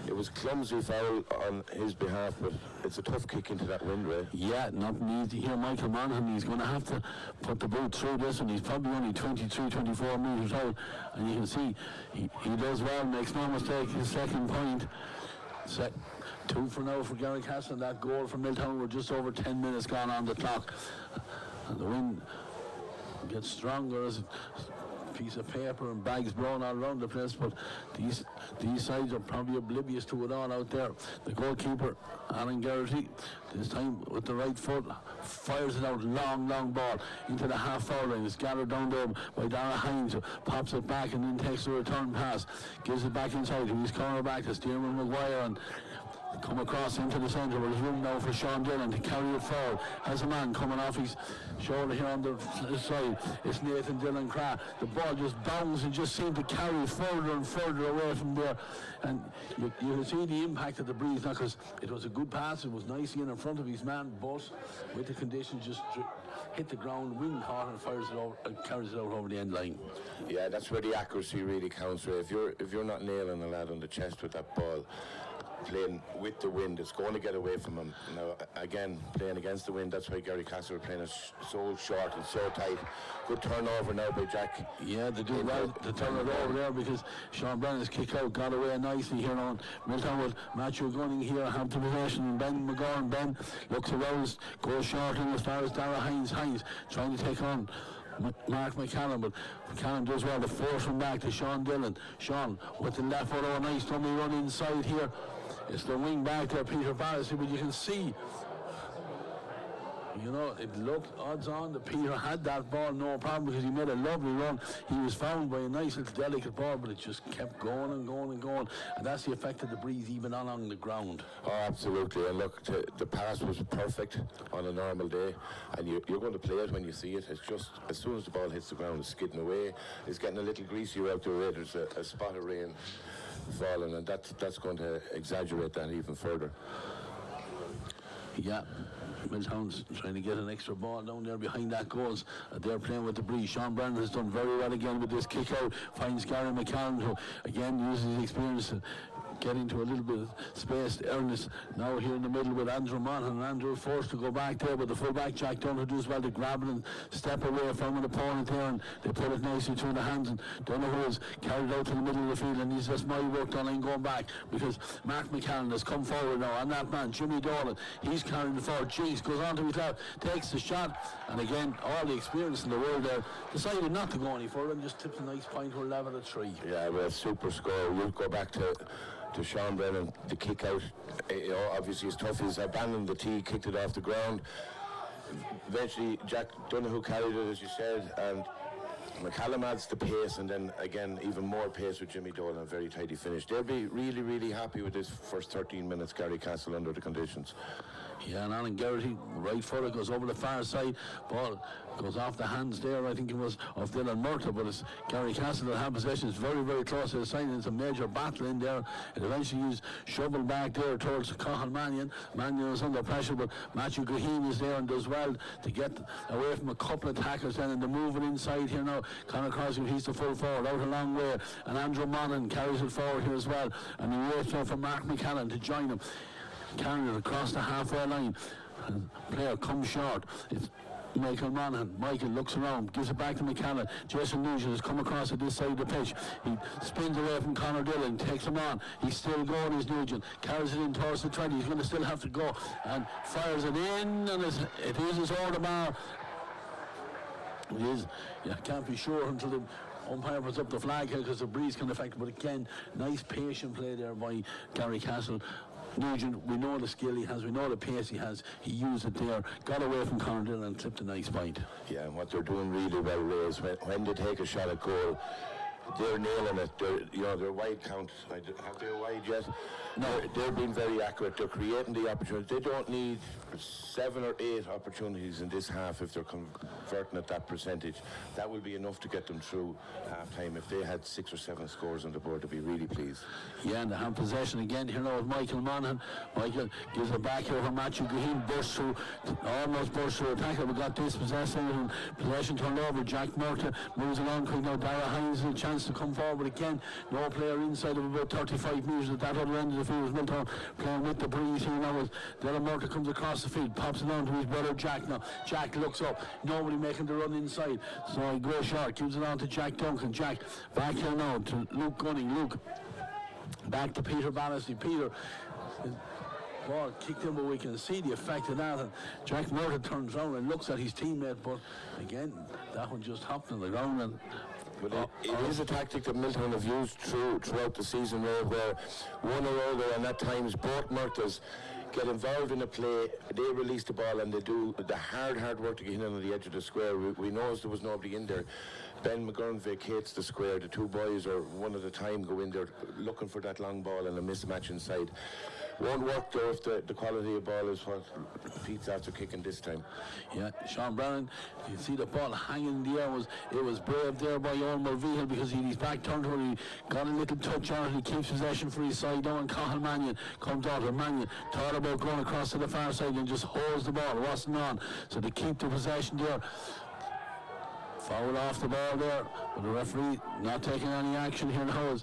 it was clumsy foul on his behalf, but it's a tough kick into that wind, Ray. Yeah, nothing easy here. Michael Monaghan, he's going to have to put the boot through this, and he's probably only 23, 24 metres out. And you can see he does well, makes no mistake. His second point. 2 for now for Garrycastle, and that goal from Milltown. We're just over 10 minutes gone on the clock. And the wind gets stronger as a piece of paper and bags blown all around the place, but these sides are probably oblivious to it all out there. The goalkeeper, Alan Garrity, this time with the right foot, fires it out, long ball into the half-foul line. It's gathered down there by Dara Hines, who pops it back and then takes the return pass, gives it back inside to his cornerback, to Stearman Maguire, and come across into the centre. There's room now for Sean Dillon to carry it forward. Has a man coming off his shoulder here on the side. It's Nathan Dillon Craft. The ball just bounces and just seemed to carry further and further away from there. And you can see the impact of the breeze now, because it was a good pass. It was nicely in front of his man, but with the conditions, just hit the ground, wind caught, and fires it over and carries it out over the end line. Yeah, that's where the accuracy really counts, Ray. If you're not nailing a lad on the chest with that ball, playing with the wind, it's going to get away from him. Now, again, playing against the wind, that's why Garrycastle are playing so short and so tight. Good turnover now by Jack. Yeah, they do well to turn it over there, because Sean Brennan's kick out got away nicely here on Milltown with Matthew Gunning here, have the possession, and Ben McGorn. Ben looks aroused, goes short in as far as Dara Hines trying to take on Mark McCallum, but McCallum does well to force him back to Sean Dillon. Sean with the left foot, a nice dummy run inside here. It's the wing back there, Peter Barris, but you can see, you know, it looked odds on that Peter had that ball, no problem, because he made a lovely run. He was found by a nice little delicate ball, but it just kept going and going and going, and that's the effect of the breeze even along the ground. Oh, absolutely. And look, the pass was perfect on a normal day, and you're going to play it when you see it. It's just, as soon as the ball hits the ground, it's skidding away. It's getting a little greasier out there. There's a spot of rain falling, and that's going to exaggerate that even further. Yeah, Milltown's trying to get an extra ball down there behind that goals. They're playing with the breeze. Sean Brennan has done very well again with this kick out. Finds Gary McCallum, who again uses his experience to get into a little bit of space. Ernest now here in the middle with Andrew Monaghan, and Andrew forced to go back there, but the fullback Jack Donoghue does well to grab it and step away from an opponent there, and they put it nicely through the hands, and Donoghue is carried out to the middle of the field, and he's just my work done and going back, because Mark McCallum has come forward now, and that man Jimmy Dolan, he's carrying the forward. Jinx goes on to his left, takes the shot, and again all the experience in the world there, decided not to go any further and just tipped a nice point to a level of 3. Yeah, well, super score. We'll go back to Sean Brennan, the kick out, obviously it's tough. He's abandoned the tee, kicked it off the ground. Eventually Jack Donoghue carried it, as you said, and McCallum adds the pace, and then again even more pace with Jimmy Dolan, a very tidy finish. They'll be really, really happy with this first 13 minutes, Garrycastle, under the conditions. Yeah, and Alan Garrity, right footer, goes over the far side. Ball goes off the hands there, I think it was, of Dylan Murtagh, but it's Garrycastle that have possession. It's very, very close to the side, and it's a major battle in there. It eventually is shoveled back there towards Cathal Mannion. Mannion is under pressure, but Matthew Goheen is there and does well to get away from a couple of tackles then, and they're moving inside here now. Conor Crosby, he's the full forward, out a long way, and Andrew Monaghan carries it forward here as well, and he waits now for Mark McCallum to join him. Carrying it across the halfway line. Player comes short. It's Michael Monaghan. Michael looks around, gives it back to McCallum. Jason Nugent has come across at this side of the pitch. He spins away from Conor Dillon, takes him on. He's still going, is Nugent. Carries it in towards the 20. He's going to still have to go, and fires it in, and it is his order bar. It is. You can't be sure until the umpire puts up the flag here, because the breeze can affect it. But again, nice patient play there by Garrycastle. Nugent, we know the skill he has, we know the pace he has. He used it there, got away from Conor Dillon and clipped a nice point. Yeah, and what they're doing really well, Ray, is when they take a shot at goal, they're nailing it. They're wide count. Have they a wide yet? No, they're being very accurate. They're creating the opportunity. They don't need 7 or 8 opportunities in this half if they're converting at that percentage. That will be enough to get them through half-time. If they had 6 or 7 scores on the board, they'd be really pleased. Yeah, and they have possession again here now with Michael Monaghan. Michael gives it back here for Matthew Gahin, almost burst through a tackle. We got this possession and possession turned over. Jack Murtagh moves along quick now. Dara Hines has a chance to come forward again. No player inside of about 35 metres at that other end of the field. Milltown playing with the breeze here now as Dylan Murtagh comes across the field, pops it on to his brother Jack now. Jack looks up, nobody making the run inside, so he goes short, gives it on to Jack Duncan. Jack back here now to Luke Gunning. Luke back to Peter Ballasty. Peter ball kicked in, but we can see the effect of that, and Jack Murtagh turns around and looks at his teammate, but again that one just hopped on the ground. And but it is a tactic that Milltown have used throughout the season, where one or other, and at times both Murtaghs get involved in a play, they release the ball and they do the hard work to get in on the edge of the square. We know there was nobody in there. Ben McGurn vacates the square. The two boys, or one at a time, go in there looking for that long ball and a mismatch inside. Won't work though if the quality of ball is what Pete's after kicking this time. Yeah, Sean Brennan, you see the ball hanging in the air. It was brave there by Owen Mulvihill because he's back turned to her. He got a little touch on it. He keeps possession for his side now, and Cathal Mannion comes out. And Mannion thought about going across to the far side and just holds the ball. It wasn't on, so they keep the possession there. Foul off the ball there, but the referee not taking any action here now.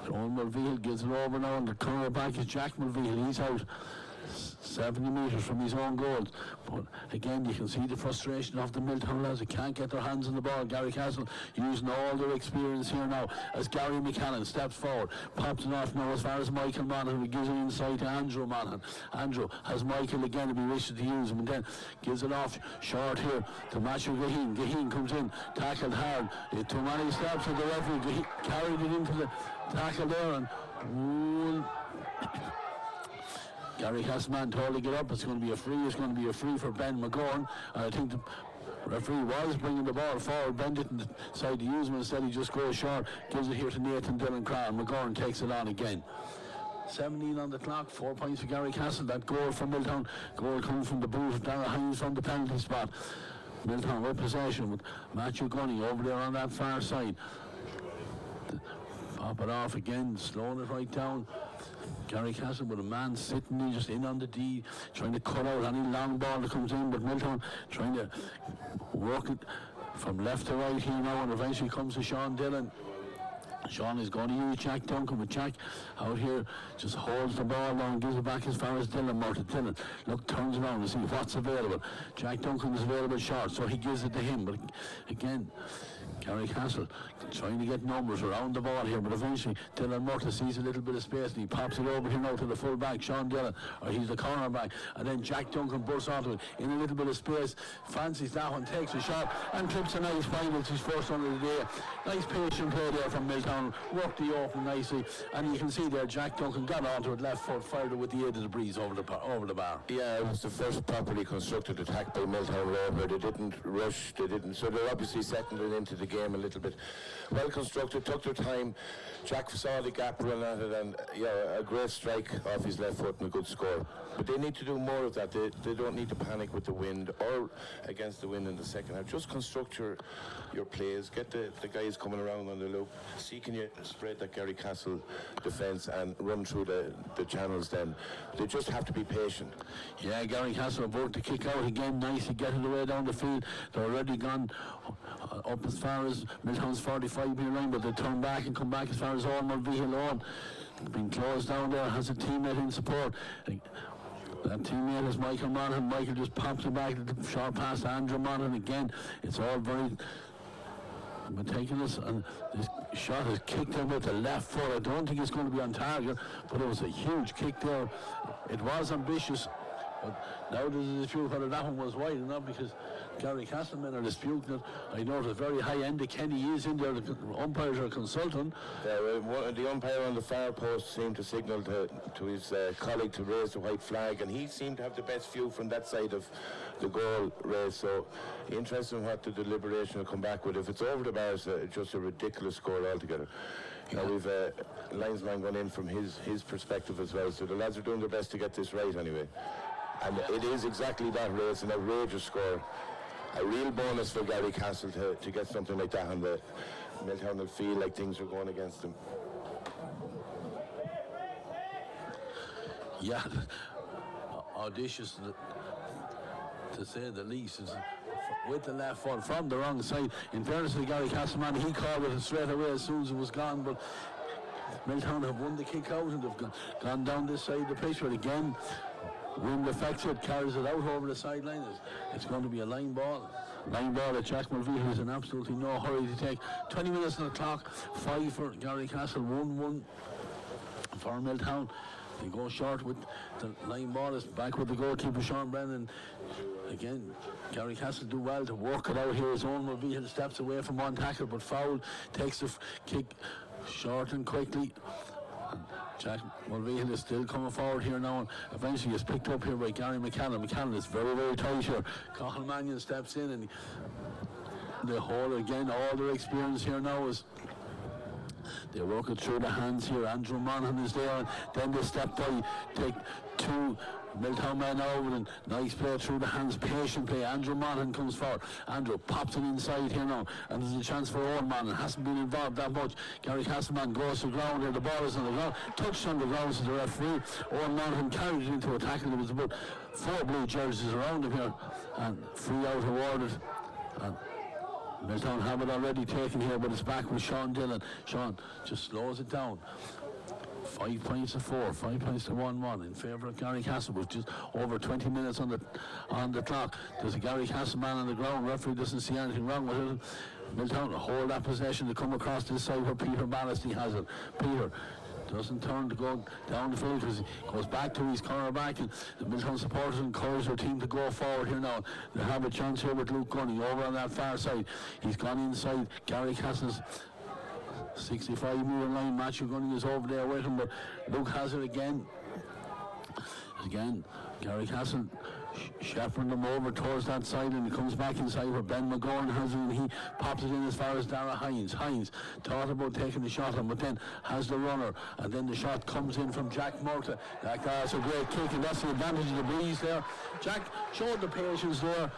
Owen Mulvihill gives it over now, and the corner back is Jack Mulvihill. He's out 70 metres from his own goal. But again, you can see the frustration of the Milltown lads. They can't get their hands on the ball. Garrycastle using all their experience here now as Gary McCallan steps forward, pops it off now as far as Michael Monaghan, who gives it inside to Andrew Monaghan. Andrew has Michael again if he wishes to use him, and then gives it off short here to Matthew Gahin. Gahin comes in, tackled hard. Too many steps of the referee. Gahin carried it into the tackle there, and Garrycastle man told to get up. It's going to be a free. It's going to be a free for Ben McGorn. And I think the referee was bringing the ball forward. Ben didn't decide to use him. Instead, he just goes short, gives it here to Nathan Dillon Crown. McGorn takes it on again. 17 on the clock, 4 points for Garrycastle. That goal from Milltown, goal coming from the boot of Dara Hines from the penalty spot. Milltown with possession with Matthew Gunning over there on that far side. Pop it off again, slowing it right down. Garrycastle with a man sitting just in on the D, trying to cut out any long ball that comes in, but Milltown trying to work it from left to right here now, and eventually comes to Sean Dillon. Sean is going to use Jack Duncan, but Jack out here just holds the ball down and gives it back as far as Dylan Murtagh. Dylan, look, turns around to see what's available. Jack Duncan is available short, so he gives it to him, but again, Garrycastle trying to get numbers around the ball here, but eventually Dylan Murtagh sees a little bit of space and he pops it over here now to the full back, Sean Dillon, or he's the corner back, and then Jack Duncan bursts onto it in a little bit of space, fancies that one, takes a shot and clips a nice final. It's his first one of the day. Nice patient play there from Milltown, worked the open nicely, and you can see there Jack Duncan got onto it, left foot, fired it with the aid of the breeze over the bar. Yeah, it was the first properly constructed attack by Milltown where they didn't rush, so they're obviously settling into the game a little bit. Well constructed, took their time. Jack saw the gap, run at it, and a great strike off his left foot and a good score. But they need to do more of that. They don't need to panic with the wind or against the wind in the second half. Just construct your plays, get the guys coming around on the loop, see can you spread that Garrycastle defence and run through the channels then. They just have to be patient. Yeah, Garrycastle about to kick out again, nicely get it away down the field. They're already gone up as far as Milltown's 45 metre line, but they turn back and come back as far as Owen Mulvihill on. Been closed down there, has a teammate in support. That teammate is Michael Monaghan. Michael just pops it back, the short pass to Andrew Monaghan again. It's all very meticulous, and this shot is kicked in with the left foot. I don't think it's going to be on target, but it was a huge kick there. It was ambitious. But now there's a dispute whether that one was wide or not, because Garrycastle men are disputing it. I know at the very high end of Kenny is in there, the umpires are consulting. The umpire on the far post seemed to signal to his colleague to raise the white flag, and he seemed to have the best view from that side of the goal race. So interesting what the deliberation will come back with. If it's over the bars, just a ridiculous score altogether. Now we've a linesman gone in from his perspective as well, so the lads are doing their best to get this right anyway. And it is exactly that, Ray. It's an outrageous score. A real bonus for Garrycastle to get something like that, and the Milltown will feel like things are going against them. Yeah, audacious to say the least. Is with the left foot from the wrong side. In fairness to the Garrycastle man, he called it straight away as soon as it was gone, but Milltown have won the kick out and they've gone down this side of the pitch, but again, wind affects it, carries it out over the sideline. It's going to be a line ball. Line ball that Jack Mulvey is in absolutely no hurry to take. 20 minutes on the clock, 5 for Garrycastle, 1-1 for Milltown. They go short with the line ball. Is back with the goalkeeper, Sean Brennan. Again, Garrycastle do well to work it out here. His own Mulvey steps away from one tackle, but foul, takes the kick short and quickly. Jack Mulvey is still coming forward here now, and eventually is picked up here by Gary McCann. McCann is very, very tight here. Cathal Mannion steps in, and they hold again. All their experience here now is they work it through the hands here. Andrew Monaghan is there, and then they step by, take 2 Milltown men over, and nice play through the hands, patient play. Andrew Monaghan comes forward. Andrew pops it inside here now, and there's a chance for Owen Monaghan. Hasn't been involved that much. Garrycastle man goes to the ground here. The ball is on the ground, touched on the ground to the referee. Owen Monaghan carried it into a tackle. There was about 4 blue jerseys around him here, and free out awarded. And Milltown have it already taken here, but it's back with Sean Dillon. Sean just slows it down. 5 points to 4, 5 points to 1-1 in favour of Garrycastle, with just over 20 minutes on the clock. There's a Garrycastle man on the ground. Referee doesn't see anything wrong with it. Milltown hold that possession to come across this side where Peter Ballasty has it. Peter doesn't turn to go down the field because he goes back to his corner back, and the Milltown supporters encourage their team to go forward here now. They have a chance here with Luke Gunning over on that far side. He's gone inside Garrycastle's 65-metre line. Matthew Gunning is over there with him, but Luke has it again. Garrycastle shepherding them over towards that side, and he comes back inside where Ben McGorn has it, and he pops it in as far as Dara Hines. Hines thought about taking the shot on, but then has the runner, and then the shot comes in from Jack Murtagh. That's a great kick, and that's the advantage of the breeze there. Jack showed the patience there,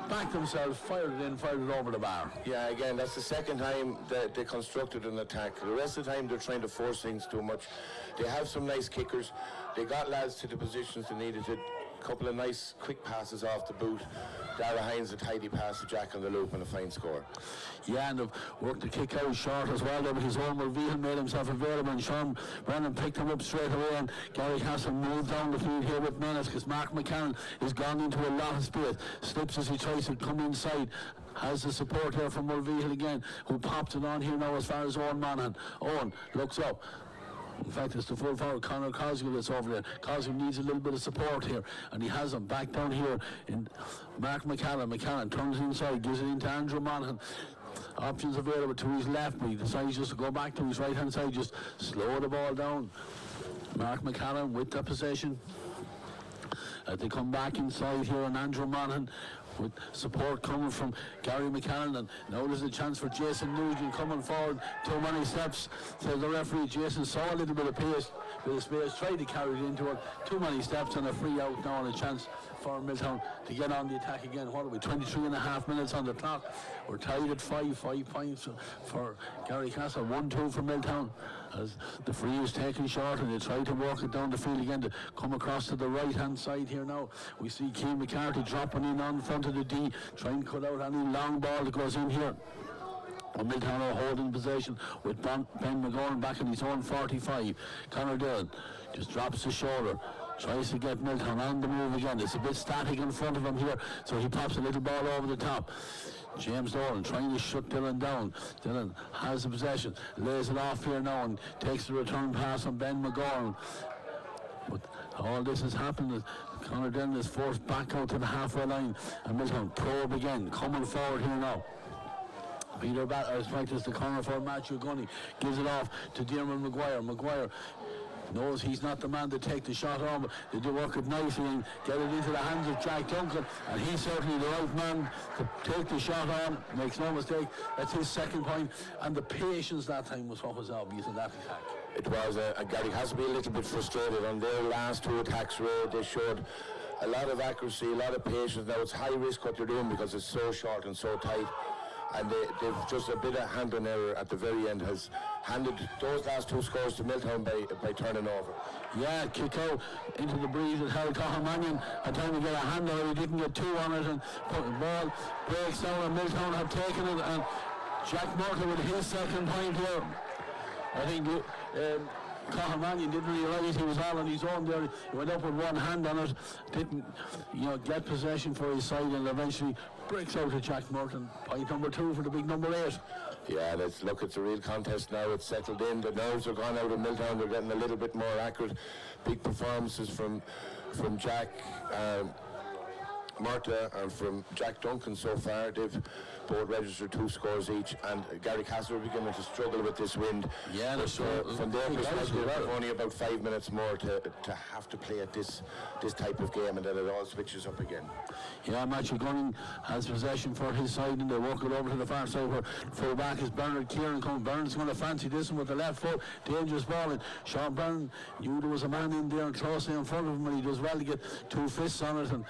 backed themselves, fired it over the bar. Yeah, again, that's the second time that they constructed an attack. The rest of the time they're trying to force things too much. They have some nice kickers. They got lads to the positions they needed to. Couple of nice quick passes off the boot. Dara Hines a tidy pass to Jack on the loop, and a fine score. Yeah, and they've worked the kick out short as well there, but his own Mulvey made himself available, and Sean Brennan picked him up straight away, and Garrycastle moved down the field here with menace because Mark McCann has gone into a lot of space. Slips as he tries to come inside. Has the support here from Mulvey again, who popped it on here now as far as Owen Monaghan. Owen looks up. In fact, it's the full forward Conor Cosgrave that's over there. Cosgrave needs a little bit of support here, and he has him back down here in Mark McCann. McCann turns inside, gives it into Andrew Monaghan. Options available to his left, but he decides just to go back to his right hand side, just slow the ball down. Mark McCann with the possession. They come back inside here, and Andrew Monaghan with support coming from Gary McCann, and now there's a chance for Jason Nugent coming forward. Too many steps, says the referee. Jason saw a little bit of space, tried to carry it into it. Too many steps and a free out now, and a chance for Milltown to get on the attack again. What are we, 23.5 minutes on the clock. We're tied at 5 points for Garrycastle, 1-2 for Milltown. As the free is taken short, and they try to work it down the field again to come across to the right hand side here now. We see Keane McCarthy dropping in on front of the D, trying to cut out any long ball that goes in here. And Milltown are holding possession with Ben McGorn back in his own 45. Conor Dillon just drops the shoulder, tries to get Milltown on the move again. It's a bit static in front of him here, so he pops a little ball over the top. James Doran trying to shut Dillon down. Dillon has the possession, lays it off here now, and takes the return pass on Ben McGorn. But all this has happened. Conor Dillon is forced back out to the halfway line, and Milltown probe again, coming forward here now. Peter Batter has practiced the corner for Matthew Gunny, gives it off to Diarmuid Maguire. Maguire knows he's not the man to take the shot on, but they do work it nicely and get it into the hands of Jack Duncan, and he's certainly the right man to take the shot on, makes no mistake. That's his second point, and the patience that time was what was obvious in that attack. It was Garrycastle be a little bit frustrated on their last two attacks. They showed a lot of accuracy, a lot of patience. Now it's high risk what they're doing because it's so short and so tight, and they've just a bit of handling error at the very end has handed those last two scores to Milltown by turning over. Yeah, kick out into the breeze with Harry Cohan had time to get a hand on it. He didn't get two on it, and the ball breaks down, and Milltown have taken it, and Jack Murtagh with his second point here. I think Cathal Mannion didn't realise he was all on his own there. He went up with one hand on it, didn't get possession for his side, and eventually breaks out to Jack Murtagh. Point number 2 for the big number 8. Yeah, it's a real contest now. It's settled in. The nerves are gone out of Milltown. They're getting a little bit more accurate. Big performances from Jack Murtagh and from Jack Duncan so far. They've both registered 2 scores each, and Garrycastle are beginning to struggle with this wind. Yeah, but, from their perspective, they've only about 5 minutes more to have to play at this type of game, and then it all switches up again. Yeah, Matthew Gunning has possession for his side, and they walk it over to the far side where full back is Bernard Kieran coming. Bernard's going to fancy this one with the left foot. Dangerous ball, and Sean Byrne knew there was a man in there and closely in front of him, and he does well to get 2 fists on it and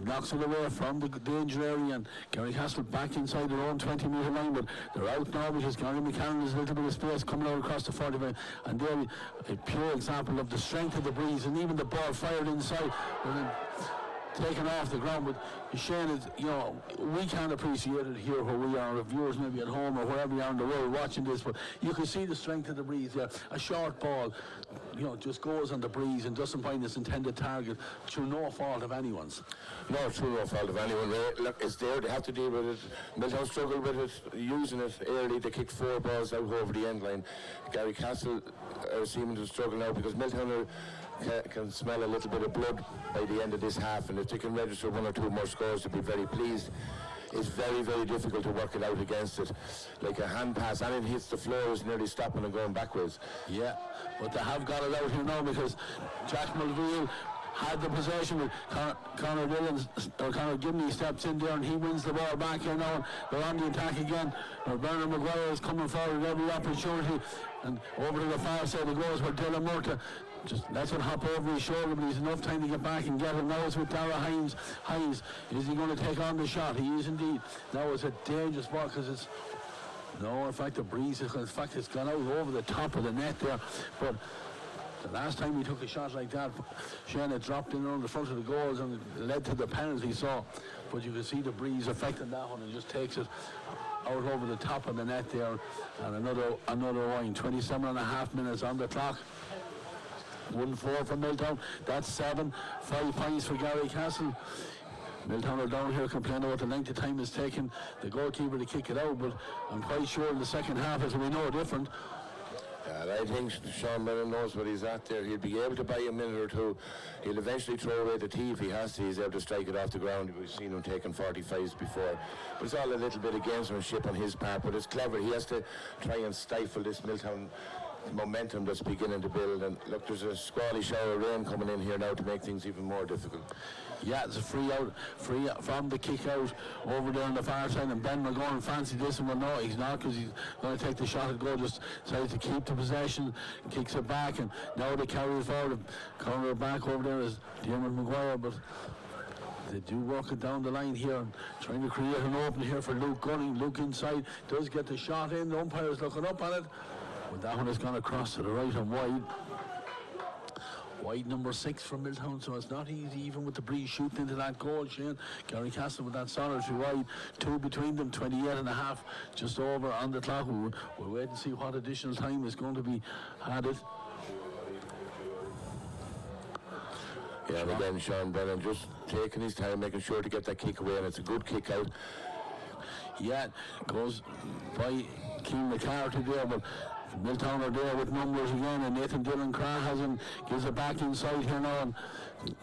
knocks it away from the danger area, and Garrycastle back inside their own 20-metre line, but they're out now because Gary McCann has a little bit of space coming out across the 45, and they're a pure example of the strength of the breeze, and even the ball fired inside and then taken off the ground. But Shane, is, we can't appreciate it here where we are, the viewers maybe at home or wherever you are in the world watching this, but you can see the strength of the breeze there. A short ball, just goes on the breeze and doesn't find its intended target through no fault of anyone's. No, through no fault of anyone. Look, it's there. They have to deal with it. Milltown struggled with it, using it early. They kicked 4 balls out over the end line. Garrycastle are seeming to struggle now because Milltown can smell a little bit of blood by the end of this half, and if they can register 1 or 2 more scores, they'll be very pleased. It's very, very difficult to work it out against it. Like a hand pass, and it hits the floor, is nearly stopping and going backwards. Yeah, but they have got it out here now because Jack Mulville had the possession with Conor Dillon, or Conor Gibney steps in there and he wins the ball back here now. They're on the attack again. Bernard Maguire is coming forward at every opportunity, and over to the far side it goes where Dylan Murtagh just lets it hop over his shoulder, but he's enough time to get back and get it. Now it's with Dara Hines. Is he going to take on the shot? He is indeed. Now it's a dangerous ball because it's in fact the breeze it's gone out over the top of the net there, but the last time we took a shot like that, Shane, it dropped in on the front of the goals and it led to the penalty, but you can see the breeze affecting that one and just takes it out over the top of the net there, and another wine. 27.5 minutes on the clock. 1-4 for Milltown. That's 7. 5 points for Garrycastle. Milltown are down here complaining about the length of time it's taken the goalkeeper to kick it out, but I'm quite sure in the second half it will be no different. I think Sean Brennan knows what he's at there. He'll be able to buy a minute or 2. He'll eventually throw away the tee if he has to. He's able to strike it off the ground. We've seen him taking 45s before. But it's all a little bit of gamesmanship on his part, but it's clever. He has to try and stifle this Milltown momentum that's beginning to build, and look, there's a squally shower of rain coming in here now to make things even more difficult. Yeah, it's a free from the kick out over there on the far side, and Ben McGowan fancy this, and no, he's not, because he's going to take the shot at goal, just decides to keep the possession, kicks it back, and now they carry it forward. Corner back over there is Diarmuid Maguire, but they do walk it down the line here and trying to create an opening here for Luke Gunning. Luke inside does get the shot in. The umpire is looking up at it, but that one has gone across to the right and wide. Wide number 6 from Milltown, so it's not easy even with the breeze shooting into that goal, Shane. Garrycastle with that solitary wide, 2 between them, 28.5 just over on the clock. We'll wait and see what additional time is going to be added. Yeah, and again, Sean Brennan just taking his time, making sure to get that kick away, and it's a good kick out. Yeah, goes by Keane McCarthy there, but Milltown are there with numbers again, and Nathan Dillon Crahasen gives it back inside here now, and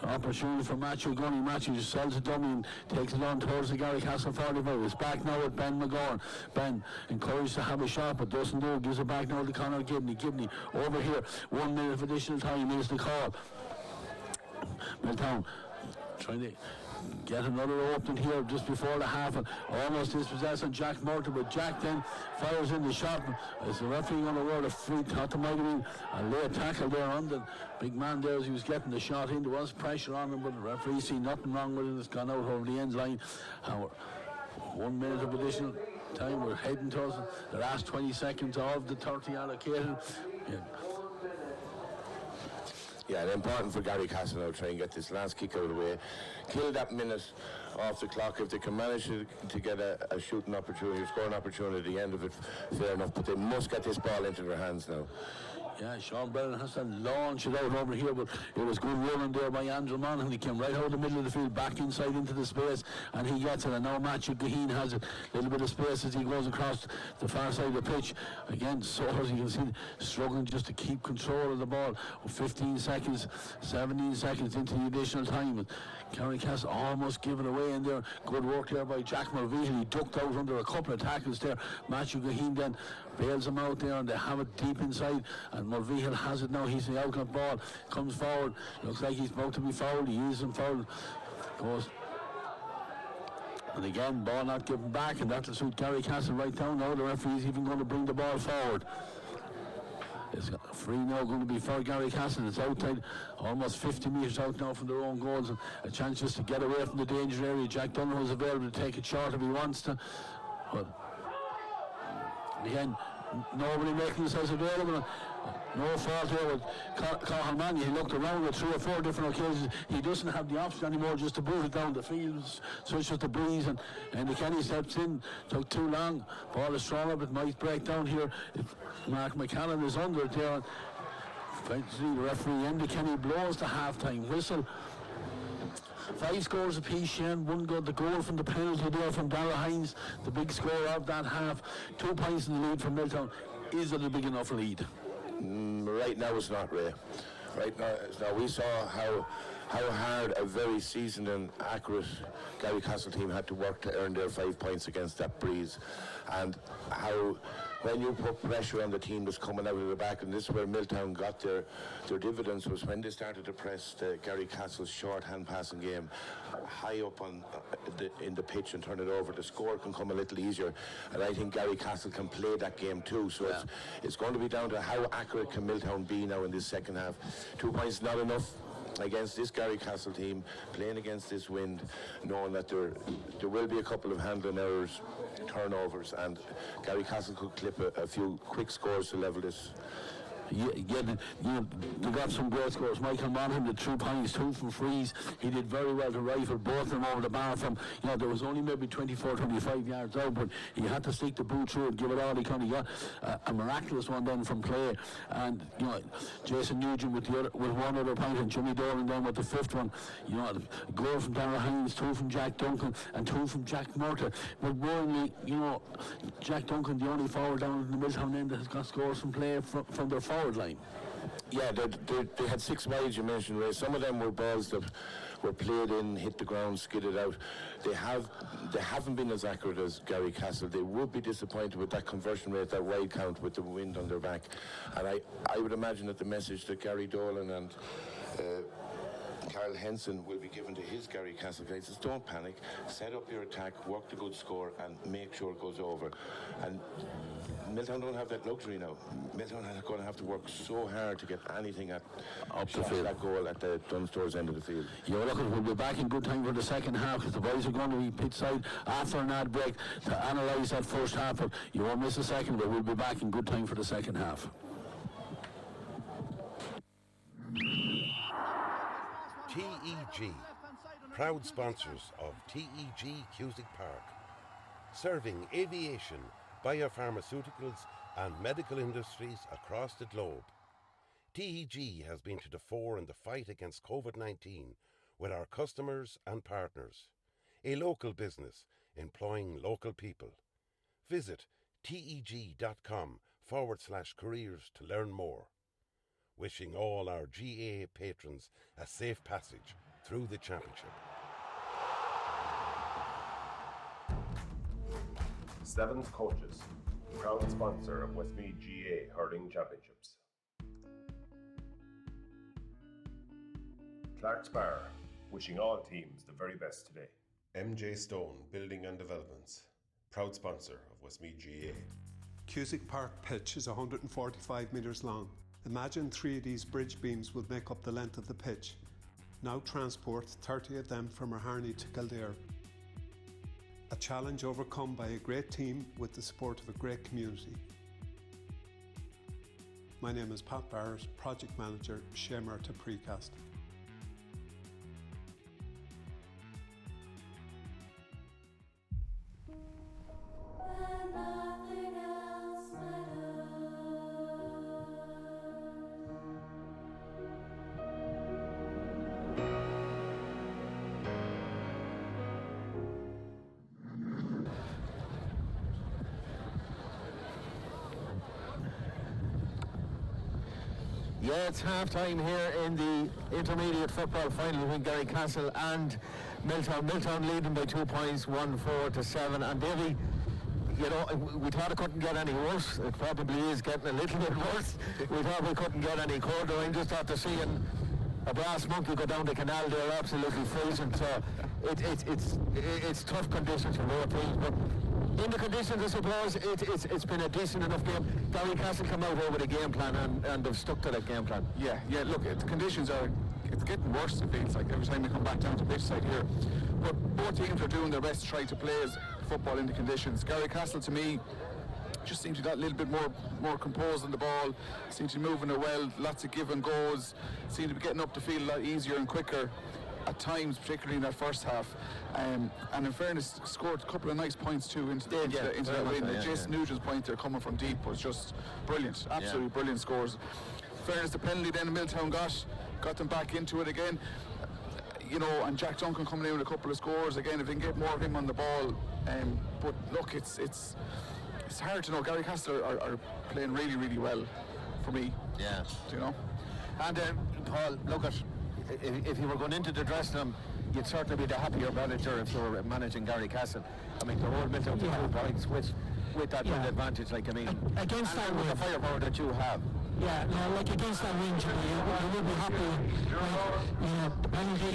Opportunity for Matthew Gunny. Matthew just sells a dummy and takes it on towards the Garrycastle 45. It's back now with Ben McGorn. Ben encouraged to have a shot but doesn't do it. Gives it back now to Conor Gibney. Gibney over here. 1 minute of additional time is the call. Milltown trying to get another opening here just before the half and almost dispossessed on Jack Murtagh, but Jack then fires in the shot. Is the referee going to award a free? Thought there might have been a late tackle there on the big man there as he was getting the shot in. There was pressure on him, but the referee see nothing wrong with it. It's gone out over the end line. 1 minute of additional time. We're heading towards the last 20 seconds of the 30 allocated. Yeah, and important for Garrycastle now to try and get this last kick out of the way. Kill that minute off the clock. If they can manage to get a shooting opportunity, a scoring opportunity at the end of it, fair enough. But they must get this ball into their hands now. Yeah, Sean Brennan has to launch it out over here, but it was good running there by Andrew Monaghan. He came right out of the middle of the field, back inside into the space, and he gets it. And now Matthew Gaheen has a little bit of space as he goes across the far side of the pitch. Again, so as you can see, struggling just to keep control of the ball. 15 seconds, 17 seconds into the additional time. Garrycastle almost give it away in there. Good work there by Jack Mulvehill. He ducked out under a couple of tackles there. Matthew Gaheen then bails him out there, and they have it deep inside, and Mulvehill has it now. He's the outlet ball, comes forward, looks like he's about to be fouled. He is fouled, goes, and again ball not given back, and that'll suit Garrycastle right down now. The referee's even going to bring the ball forward. It's free now, going to be for Garrycastle. It's outside, almost 50 metres out now from their own goals, and a chance just to get away from the danger area. Jack Dunn was available to take it short if he wants to, but again, nobody making themselves available. No fault here with Cathal Manny. He looked around at 3 or 4 different occasions. He doesn't have the option anymore just to boot it down the field, such as the breeze, and Kenny steps in. Took too long. Ball is thrown up. It might break down here. If Mark McCallan is under it there. Eventually the referee, Andy Kenny, blows the half-time whistle. 5 scores apiece, Shane. One got the goal from the penalty there from Darragh Hines, the big score of that half. 2 points in the lead for Milltown. Is it a big enough lead? Right now it's not, Ray. Right now we saw how hard a very seasoned and accurate Garrycastle team had to work to earn their 5 points against that breeze, and how when you put pressure on the team that's coming out of the back, and this is where Milltown got their dividends, was when they started to press the Garrycastle's short hand passing game high up on in the pitch and turn it over. The score can come a little easier, and I think Garrycastle can play that game too. So it's going to be down to how accurate can Milltown be now in this second half. 2 points not enough against this Garrycastle team, playing against this wind, knowing that there will be a couple of handling errors, turnovers, and Garrycastle could clip a few quick scores to level this. They got some great scores. Michael Monaghan did 2 points, 2 from frees. He did very well to rifle both of them over the bar from, there was only maybe 24, 25 yards out, but he had to stick the boot through and give it all he can. He got a miraculous one then from play, and Jason Nugent with one other point, and Jimmy Doran then with the 5th one. A goal from Darragh Hines, 2 from Jack Duncan, and 2 from Jack Murtagh. But worryingly, Jack Duncan, the only forward down in the Milltown end that has got scores from play from their forward line. Yeah, they had 6 wides, you mentioned, Ray. Some of them were balls that were played in, hit the ground, skidded out. They haven't been as accurate as Garrycastle. They would be disappointed with that conversion rate, that wide count with the wind on their back. And I would imagine that the message that Gary Dolan and Carl Henson will be given to his Garrycastle guys is don't panic, set up your attack, work the good score, and make sure it goes over. And Milltown don't have that luxury now. Milltown are going to have to work so hard to get anything up the field, that goal at the Dunstore's end of the field. We'll be back in good time for the second half, because the boys are going to be pitch side after an ad break to analyse that first half. But you won't miss a second, but we'll be back in good time for the second half. TEG, proud sponsors of TEG Cusack Park, serving aviation, biopharmaceuticals and medical industries across the globe. TEG has been to the fore in the fight against COVID-19 with our customers and partners. A local business employing local people. Visit teg.com/careers to learn more. wishing all our GA patrons a safe passage through the championship. Sevens Coaches, proud sponsor of Westmeath GA Hurling Championships. Clark's Bar, wishing all teams the very best today. MJ Stone Building and Developments, proud sponsor of Westmeath GA. Cusack Park pitch is 145 metres long. Imagine 3 of these bridge beams would make up the length of the pitch. Now transport 30 of them from Harney to Kildare. A challenge overcome by a great team with the support of a great community. My name is Pat Barrett, Project Manager, Shay Murtagh Precast. Yeah, it's half-time here in the intermediate football final between Garrycastle and Milltown. Milltown leading by 2 points, 1-4-7. And Davy, you know, we thought it couldn't get any worse. It probably is getting a little bit worse. We thought we couldn't get any colder. I'm just after seeing a brass monkey go down the canal there, absolutely freezing. So it's tough conditions for both teams. But in the conditions, I suppose, it's been a decent enough game. Garrycastle come out over the game plan and they've stuck to that game plan. Yeah, look, the conditions are, it's getting worse, it feels like, every time we come back down to pitch side here. But both teams are doing their best to try to play as football in the conditions. Garrycastle, to me, just seems to be a little bit more composed on the ball, seems to be moving it well, lots of give and goes, seem to be getting up the field a lot easier and quicker at times, particularly in that first half. And in fairness, scored a couple of nice points too into that win. Jason Nugent's point there coming from deep was just brilliant, absolutely brilliant scores. In fairness, the penalty then Milltown got them back into it again. You know, and Jack Duncan coming in with a couple of scores again, if they can get more of him on the ball. But look, it's hard to know. Garrycastle are playing really, really well for me. Yeah. You know? And Paul, look at, if you were going into the dressing room, you'd certainly be the happier manager if you were managing Garrycastle. I mean, the whole Milltown 2 points with that advantage, like, I mean, against that with the firepower that you have. Yeah, no, like against that range, you will be happy. Like, the penalty,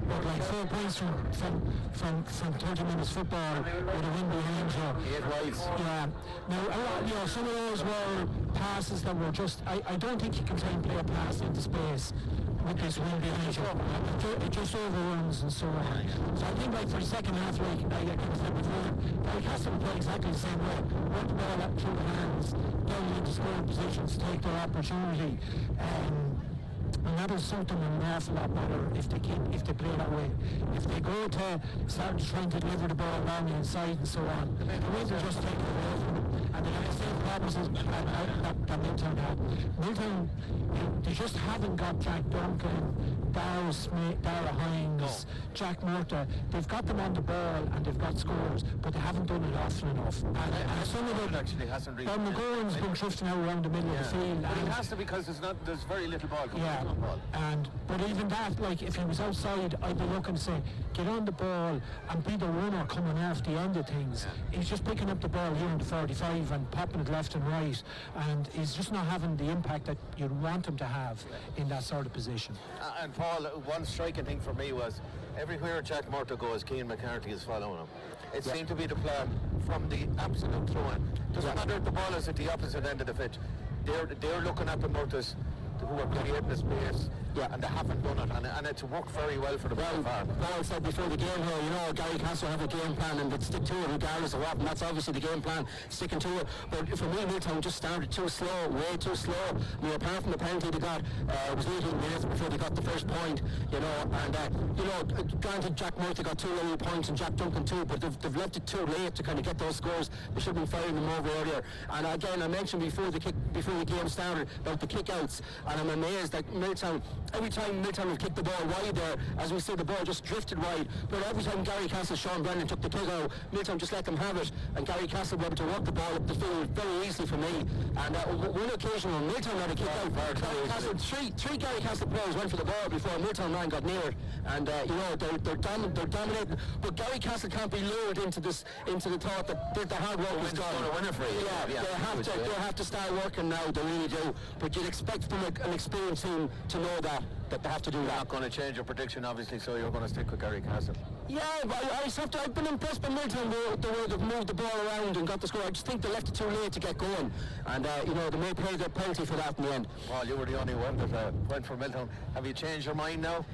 but like 4 points from 30 minutes football with a win behind you. 8 rights. Yeah. Now, some of those were passes that were just. I don't think you can try and play a pass into space with this win behind you. It just overruns and so on. So I think, like, for the second half, like I said before, Garrycastle will play exactly the same way. Want the ball up through the hands, getting into scoring positions, take their opportunity. And that is something an awful lot better if they play that way. If they go to start trying to deliver the ball along the inside and so on, the way they just take it away from them. And they have the same problems that Milltown had. Milltown, they just haven't got Jack Duncan, Darragh Smith, Darragh Hines, Jack Murtagh. They've got them on the ball and they've got scores, but they haven't done it often enough. And some of them actually hasn't really. McGowan's been drifting out around the middle of the field. But it has to, because there's very little ball coming on the ball. But even that, like, if he was outside, I'd be looking to say, get on the ball and be the runner coming off the end of things. Yeah. He's just picking up the ball here in the 45 and popping it left and right, and he's just not having the impact that you'd want him to have in that sort of position. And Paul, one striking thing for me was everywhere Jack Murtagh goes, Cian McCarthy is following him. It seemed to be the plan from the absolute throw-in. Doesn't matter if the ball is at the opposite end of the pitch. They're looking at the Murtaghs who are creating the space, and they haven't done it, and it's worked very well for the ball. Paul said before the game here, you know, Garrycastle have a game plan and they'd stick to it regardless of what, and that's obviously the game plan, sticking to it. But for me, Milltown just started too slow, way too slow. I mean, apart from the penalty they got, it was 18 minutes before they got the first point, you know, and granted Jack Murtagh got 2 early points and Jack Duncan too, but they've left it too late to kind of get those scores. They should have been firing them over earlier. And again, I mentioned before the game started about the kick-outs, and I'm amazed that Milltown, every time Milltown would kick the ball wide there, as we see the ball just drifted wide, but every time Garrycastle, Sean Brennan took the kick out, Milltown just let them have it, and Garrycastle were able to work the ball up the field very easily for me. And one occasion when Milltown had a kick out, three Garrycastle players went for the ball before Milltown man got near it, and they're dominating, but Garrycastle can't be lured into the thought that the hard work is done. They have to start working now, they really do, but you'd expect from an experienced team to know that they have to do that. You're not going to change your prediction, obviously, so you're going to stick with Garrycastle. Yeah, I've been impressed by Milltown the way they've moved the ball around and got the score. I just think they left it too late to get going, and they may pay the penalty for that in the end. Paul, you were the only one that went for Milltown. Have you changed your mind now?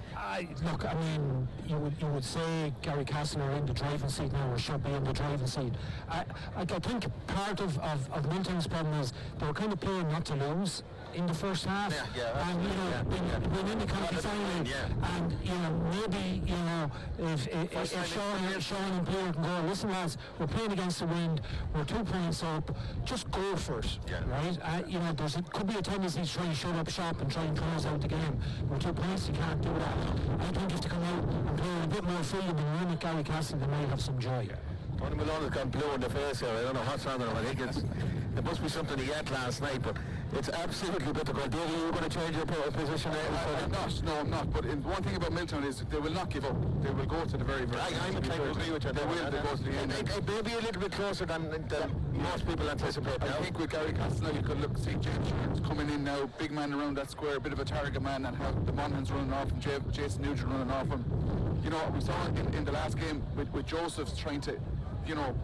Look, I mean, you would say Garrycastle are in the driving seat now, or should be in the driving seat. I think part of Milltown's problem is they were kind of playing not to lose in the first half, and when in the county final, and maybe if Sean and Peter can go, listen lads, we're playing against the wind, we're 2 points up, just go for it, right? Could be a tendency to try and shut up shop and try and close out the game. We're 2 points, you can't do that. I think if they come out and play a bit more freedom and win at Garrycastle, they might have some joy. Tony Malone has gone blue in the face here. I don't know what's wrong with him. I think there must be something he ate last night, but it's absolutely difficult. David, are you going to change your position? No, I'm not. But one thing about Milltown is they will not give up. They will go to the very, very I'm inclined to agree with you. They will go to the end. It may be a little bit closer than most people anticipate. I think with Garrycastle now you could see James Shearns coming in now, big man around that square, a bit of a target man, and have the Monaghan's running off him, Jason Nugent running off him. We saw in the last game with Joseph's trying to,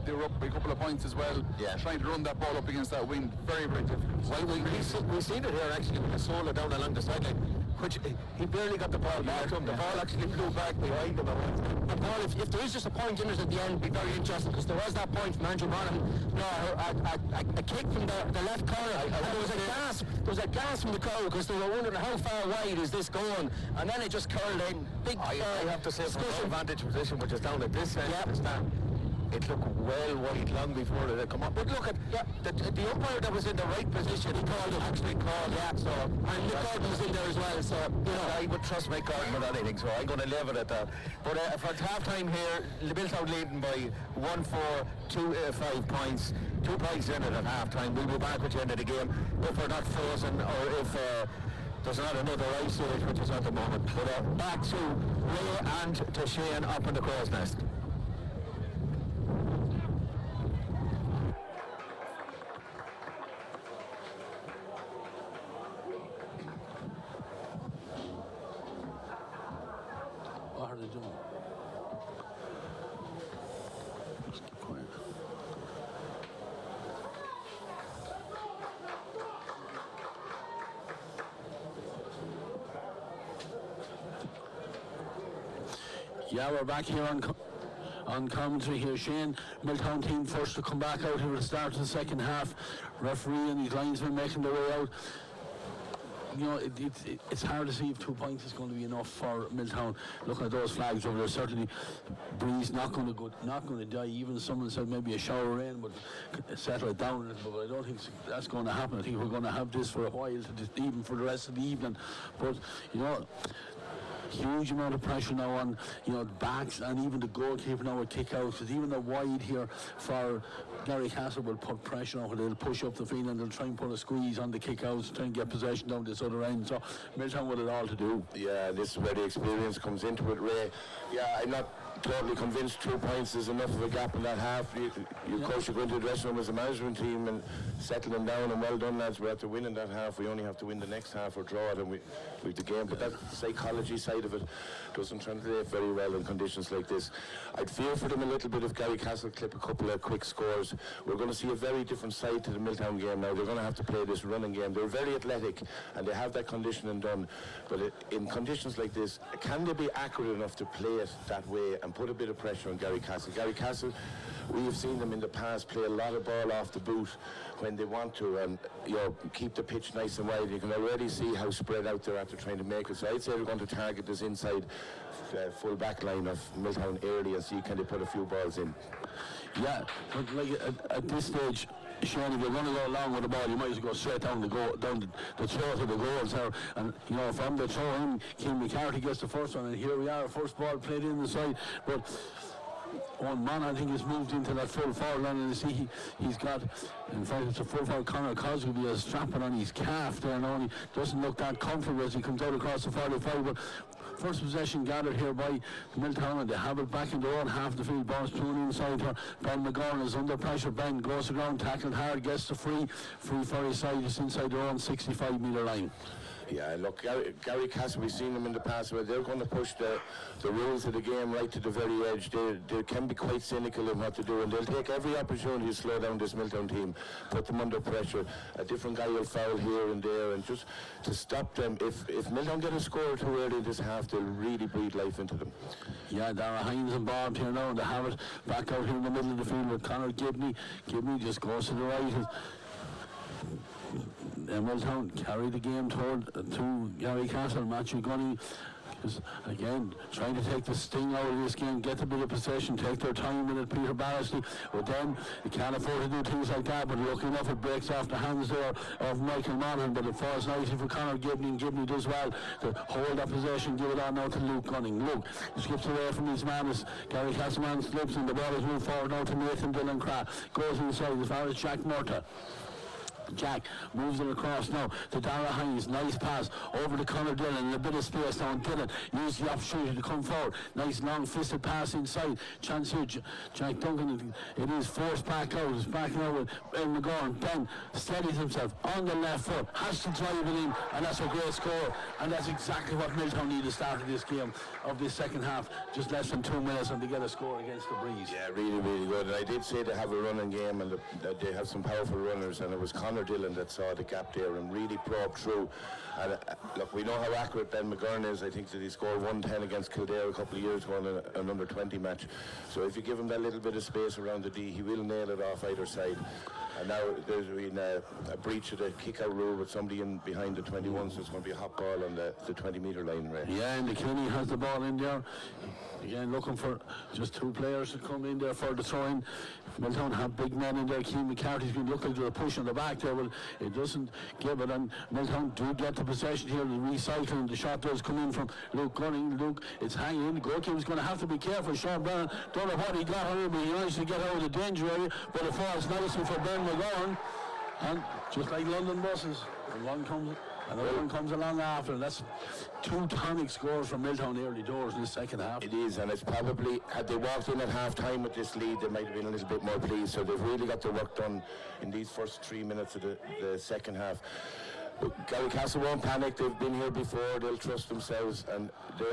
they were up by a couple of points as well, trying to run that ball up against that wind. Very, very difficult. Well, we've seen it here actually with the Sola down along the sideline, which he barely got the ball back to him. The ball actually flew back behind him. And Paul, if there is just a point in it at the end, it'd be very interesting, because there was that point from Andrew Monaghan, a kick from the left corner, and there was a gasp from the crowd, because they were wondering how far wide is this going, and then it just curled in. I have to say, from an advantage position, which is down at this end of the stand, it looked well wide long before it had come up. But look at the umpire that was in the right position, he called it, actually called it. So, and Mick Gordon was in there as well, so I would trust Mick Gordon with anything, so I'm going to leave it at that. But for half-time here, Milltown leading by 1-4, 5 points, 2 points in it at half-time. We'll be back at the end of the game if we're not frozen, or if there's not another ice age, which is at the moment. But back to Ray and to Shane up in the Crow's Nest. What are they doing? Just keep quiet. Yeah, we're back here on commentary here. Shane, Milltown team first to come back out here at the start of the second half. Referee and his linesmen making their way out. It's hard to see if 2 points is going to be enough for Milltown. Looking at those flags over there, certainly breeze not going to die. Even someone said maybe a shower of rain would settle it down a little bit, but I don't think that's going to happen. I think we're going to have this for a while, even for the rest of the evening. But huge amount of pressure now on the backs, and even the goalkeeper now with kick outs. Because even the wide here for Garrycastle will put pressure on, they'll push up the field and they'll try and put a squeeze on the kick outs, try and get possession down this other end. So Milltown with it all to do. Yeah, this is where the experience comes into it, Ray. Yeah, I'm not totally convinced 2 points is enough of a gap in that half. Of course, you go into the dressing room as a management team and settle them down, and well done lads, we're after winning that half. We only have to win the next half or draw it, and we've the game. But that psychology side of it doesn't translate very well in conditions like this. I'd fear for them a little bit if Garrycastle clip a couple of quick scores. We're going to see a very different side to the Milltown game now. They're going to have to play this running game. They're very athletic and they have that conditioning done, but in conditions like this, can they be accurate enough to play it that way and put a bit of pressure on Garrycastle? Garrycastle, we have seen them in the past play a lot of ball off the boot when they want to, and keep the pitch nice and wide. You can already see how spread out they're after trying to make it. So I'd say they're going to target this inside full back line of Milltown early and see can they put a few balls in. Yeah, but like at this stage, Shane, if you're going to go along with the ball, you might as well go straight down the throat of the goals there. And, from the throw in, Keane McCarthy gets the first one, and here we are, first ball played in the side. But Owen Mann, I think, has moved into that full forward line, and you see he's got, in fact, it's a full forward. Conor Cosgrove has strapping on his calf there, and he doesn't look that comfortable as he comes out across the 45. But first possession gathered here by Milltown, and they have it back in their own half of the field. Ball's thrown inside her. Ben McGorn is under pressure. Ben goes to ground, tackled hard, gets the free for his side. It's inside their own 65-metre line. Yeah, look, Garrycastle, we've seen them in the past, where they're going to push the rules of the game right to the very edge. They can be quite cynical in what they do, and they'll take every opportunity to slow down this Milltown team, put them under pressure. A different guy will foul here and there, and just to stop them. If Milltown get a score too early this half, they'll really breathe life into them. Yeah, Dara Hines and Bob here now, and they have it back out here in the middle of the field with Conor Gibney. Gibney just goes to the right. Milltown carry the game to Garrycastle. Matthew Gunny is again trying to take the sting out of this game, get a bit of possession, take their time with it. Peter Barrisley, but then they can't afford to do things like that. But lucky enough, it breaks off the hands there of Michael Monaghan, but it falls nicely for Conor Gibney, and Gibney does well to hold that possession, give it on now to Luke Gunning. Luke skips away from his man as Garrycastle man slips, and the ball is moved forward now to Nathan Dillon Craft. Goes inside as far as Jack Murtagh. Jack moves it across now to Dara Hines. Nice pass over to Conor Dillon in a bit of space now, and Dillon used the opportunity to come forward. Nice long fisted pass inside. Chance here, Jack Duncan. It is forced back out. It's back now with Ben McGorn. Ben steadies himself on the left foot, has to drive it in, and that's a great score. And that's exactly what Milltown need to start of this game, of this second half. Just less than 2 minutes and to get a score against the Breeze. Yeah, really, really good. And I did say they have a running game, and that they have some powerful runners, and it was Conor Dillon that saw the gap there and really probed through. And look, we know how accurate Ben McGurn is. I think that he scored 110 against Kildare a couple of years ago in an under-20 match. So if you give him that little bit of space around the D, he will nail it off either side. And now there's been a breach of the kick-out rule with somebody in behind the 21, so it's going to be a hot ball on the 20-metre line, Ray. Yeah, and McKinney has the ball in there. Again, looking for just two players to come in there for the throw-in. Milltown have big men in there. Keane McCarthy's been looking to the push on the back there, but it doesn't give it. And Milltown do get the possession here, the recycling. The shot does come in from Luke Gunning. Luke, it's hanging in. The goalkeeper's going to have to be careful. Sean Brennan, don't know what he got on him, but he managed to get out of the danger area. But it falls nicely for Ben McGorn. And just like London buses, another one comes along after, and that's two tonic scores from Milltown early doors in the second half. It is, and it's probably, had they walked in at half-time with this lead, they might have been a little bit more pleased. So they've really got their work done in these first 3 minutes of the second half. But Garrycastle won't panic. They've been here before. They'll trust themselves, and they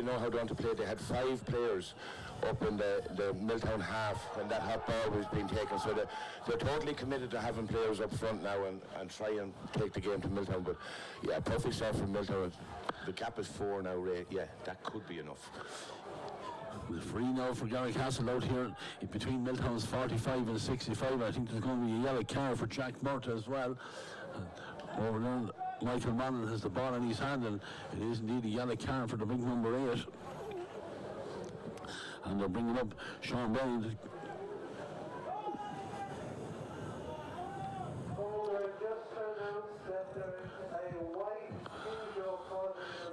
know how they want to play. They had 5 players up in the Milltown half when that hot ball was being taken, so they're totally committed to having players up front now and try and take the game to Milltown. But yeah, perfect start from Milltown. The gap is 4 now, Ray. Yeah, that could be enough. The free now for Garrycastle out here between Milltown's 45 and 65. I think there's going to be a yellow card for Jack Murtagh as well. Over there, Michael Manning has the ball in his hand, and it is indeed a yellow card for the big number 8. And they're bringing up Sean Brennan.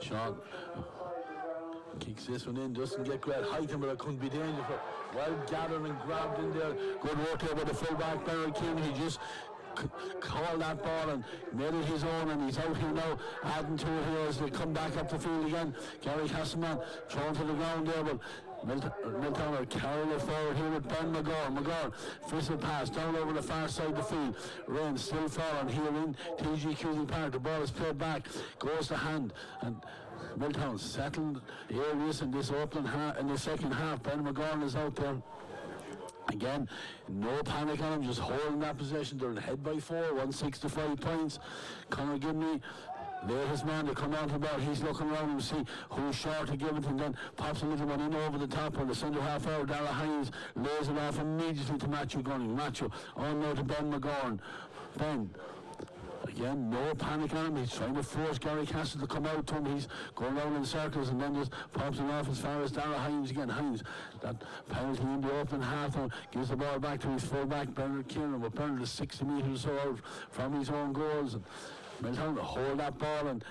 Sean kicks this one in, doesn't get great height, but it couldn't be dangerous. Well gathered and grabbed in there. Good work there by the fullback, Barry King. He just called that ball and made it his own, and he's out here now adding to it here as they come back up the field again. Garrycastle man thrown to the ground there, but Milltown are carrying it forward here with Ben McGorn. McGorn, fiscal pass down over the far side of the field. Rain still falling here in TEG Cusack Park. The ball is played back, goes to hand, and Milltown settled areas in this opening in the second half. Ben McGorn is out there. Again, no panic on him, just holding that possession. They're ahead by 4, 165 points. Conor Gibney, latest man to come onto the ball. He's looking around and see who's short to give it, and then pops a little one in over the top on the centre half hour. Dara Hines lays it off immediately to Matthew Gunning. Matthew on now to Ben McGorn. Ben Again, no panic on him. He's trying to force Garrycastle to come out to him. He's going around in circles and then just pops it off as far as Dara Hines again. Hines, that penalty in the open half, gives the ball back to his full-back, Bernard Kieran, but Bernard is 60 metres or so out from his own goals. And Milltown to hold that ball, and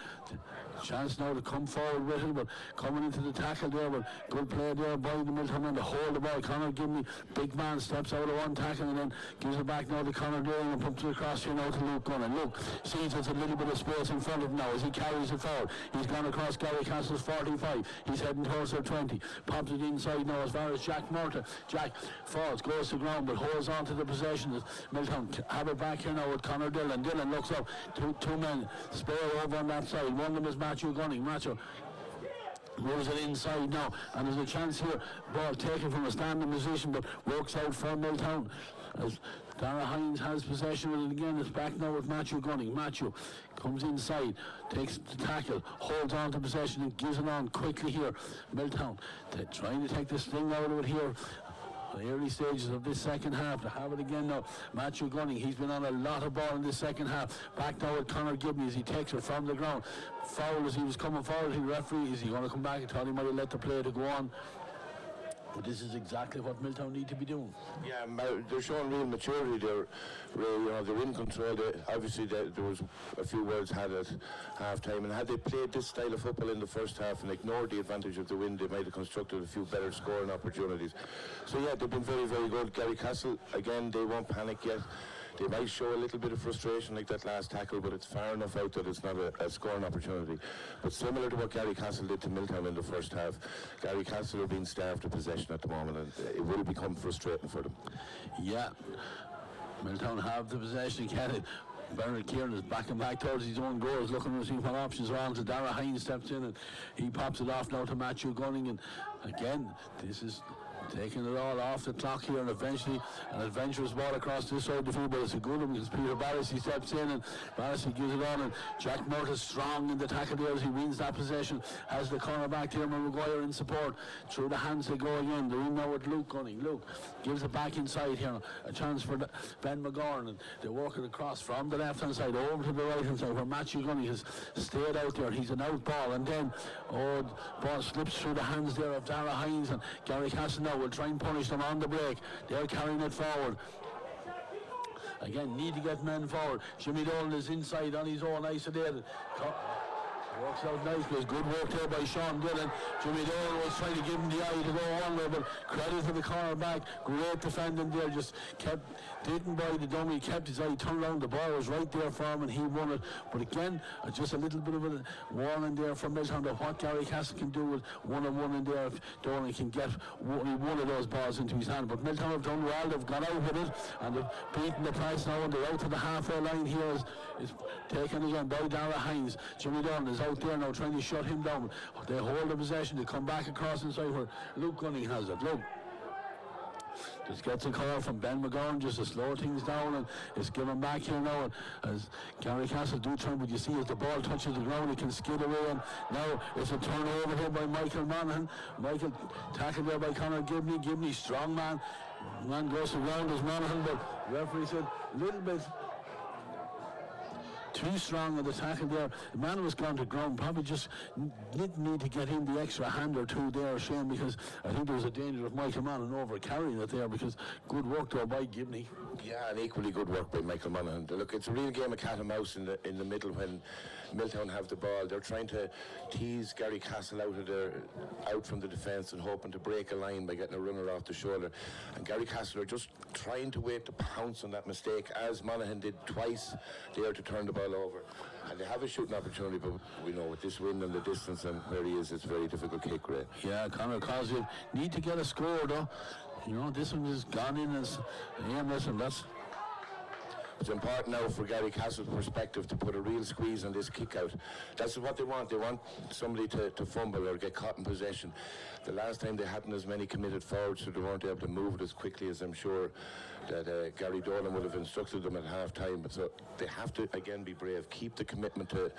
chance now to come forward with it, but coming into the tackle there, but good play there by the Milltown man to hold the ball. Conor Gibney, big man, steps out of one tackle and then gives it back now to Conor Doyle and pumps it across here now to Luke Gunn. Luke sees there's a little bit of space in front of him now as he carries it forward. He's gone across Garrycastle's 45. He's heading towards their 20. Pops it inside now as far as Jack Murtagh. Jack falls, goes to ground, but holds on to the possession as Milltown have it back here now with Conor Dillon. Dillon looks up, two men spare over on that side. One of them is Matthew Gunning. Matthew moves it inside now, and there's a chance here. Ball taken from a standing position, but works out for Milltown as Dara Hines has possession with it again. It's back now with Matthew Gunning. Matthew comes inside, takes the tackle, holds on to possession and gives it on quickly here. Milltown trying to take the sting out of it here. The early stages of this second half to have it again now. Matthew Gunning, he's been on a lot of ball in this second half. Back now with Conor Gibney as he takes it from the ground. Foul as he was coming forward to the referee. Is he going to come back? I thought he might have let the play to go on. But this is exactly what Milltown need to be doing. Yeah, they're showing real maturity there. They're in control. Obviously, there was a few words had at half-time, and had they played this style of football in the first half and ignored the advantage of the win, they might have constructed a few better scoring opportunities. So yeah, they've been very, very good. Garrycastle, again, they won't panic yet. They might show a little bit of frustration like that last tackle, but it's far enough out that it's not a scoring opportunity. But similar to what Garrycastle did to Milltown in the first half, Garrycastle are being starved of possession at the moment, and it will become frustrating for them. Yeah, Milltown have the possession, get it. Bernard Kieran is backing back towards his own goals, looking to see what options are on. So Dara Hines steps in and he pops it off now to Matthew Gunning, and again, this is taking it all off the clock here, and eventually an adventurous ball across this side of the field, but it's a good one because Peter Barrissey steps in and Barrissey gives it on, and Jack Murtagh strong in the tackle there as he wins that possession, has the corner back here, Maguire in support, through the hands they go again. They're in now with Luke Gunning. Luke gives it back inside here, a chance for Ben McGorn, and they work it across from the left hand side over to the right hand side where Matthew Gunning has stayed out there. He's an out ball, and then ball slips through the hands there of Dara Hines, and Garrycastle now will try and punish them on the break. They're carrying it forward. Again, need to get men forward. Jimmy Dolan is inside on his own, isolated. Works out nice, because good work there by Sean Dillon. Jimmy Dolan was trying to give him the eye to go on there, but credit to the cornerback. Great defending there, just didn't buy the dummy, kept his eye, turned around, the ball was right there for him and he won it. But again, just a little bit of a warning there from Milltown that what Garrycastle can do with one-on-one in there if Dolan can get one of those balls into his hand. But Milltown have done well, they've got out with it and they've beaten the price now, and they're out to the halfway line here. Is taken again by Dara Hines. Jimmy Dolan is out there now trying to shut him down. They hold the possession, they come back across inside where Luke Gunning has it. Luke just gets a call from Ben McGorn just to slow things down, and it's given back here now as Garrycastle do turn, but you see as the ball touches the ground it can skid away, and now it's a turnover here by Michael Monaghan. Michael tackled there by Conor Gibney. Gibney strong man goes to ground as Monaghan, but referee said a little bit too strong on the tackle there. The man was gone to ground, probably just didn't need to get in the extra hand or two there, Shane, because I think there was a danger of Michael Monaghan over carrying it there, because good work there by Gibney. Yeah, and equally good work by Michael Monaghan. Look, it's a real game of cat and mouse in the middle when Milltown have the ball. They're trying to tease Garrycastle out from the defence and hoping to break a line by getting a runner off the shoulder. And Garrycastle are just trying to wait to pounce on that mistake, as Monaghan did twice there to turn the ball over. And they have a shooting opportunity, but we know with this wind and the distance and where he is, it's a very difficult kick, Ray. Yeah, Conor Cosgrave need to get a score though. You know, this one has gone in as aimless, and that's... It's important now for Garrycastle's perspective to put a real squeeze on this kick out. That's what they want. They want somebody to fumble or get caught in possession. The last time they hadn't as many committed forwards, so they weren't able to move it as quickly as I'm sure that Gary Dolan would have instructed them at half-time. But so they have to, again, be brave. Keep the commitment to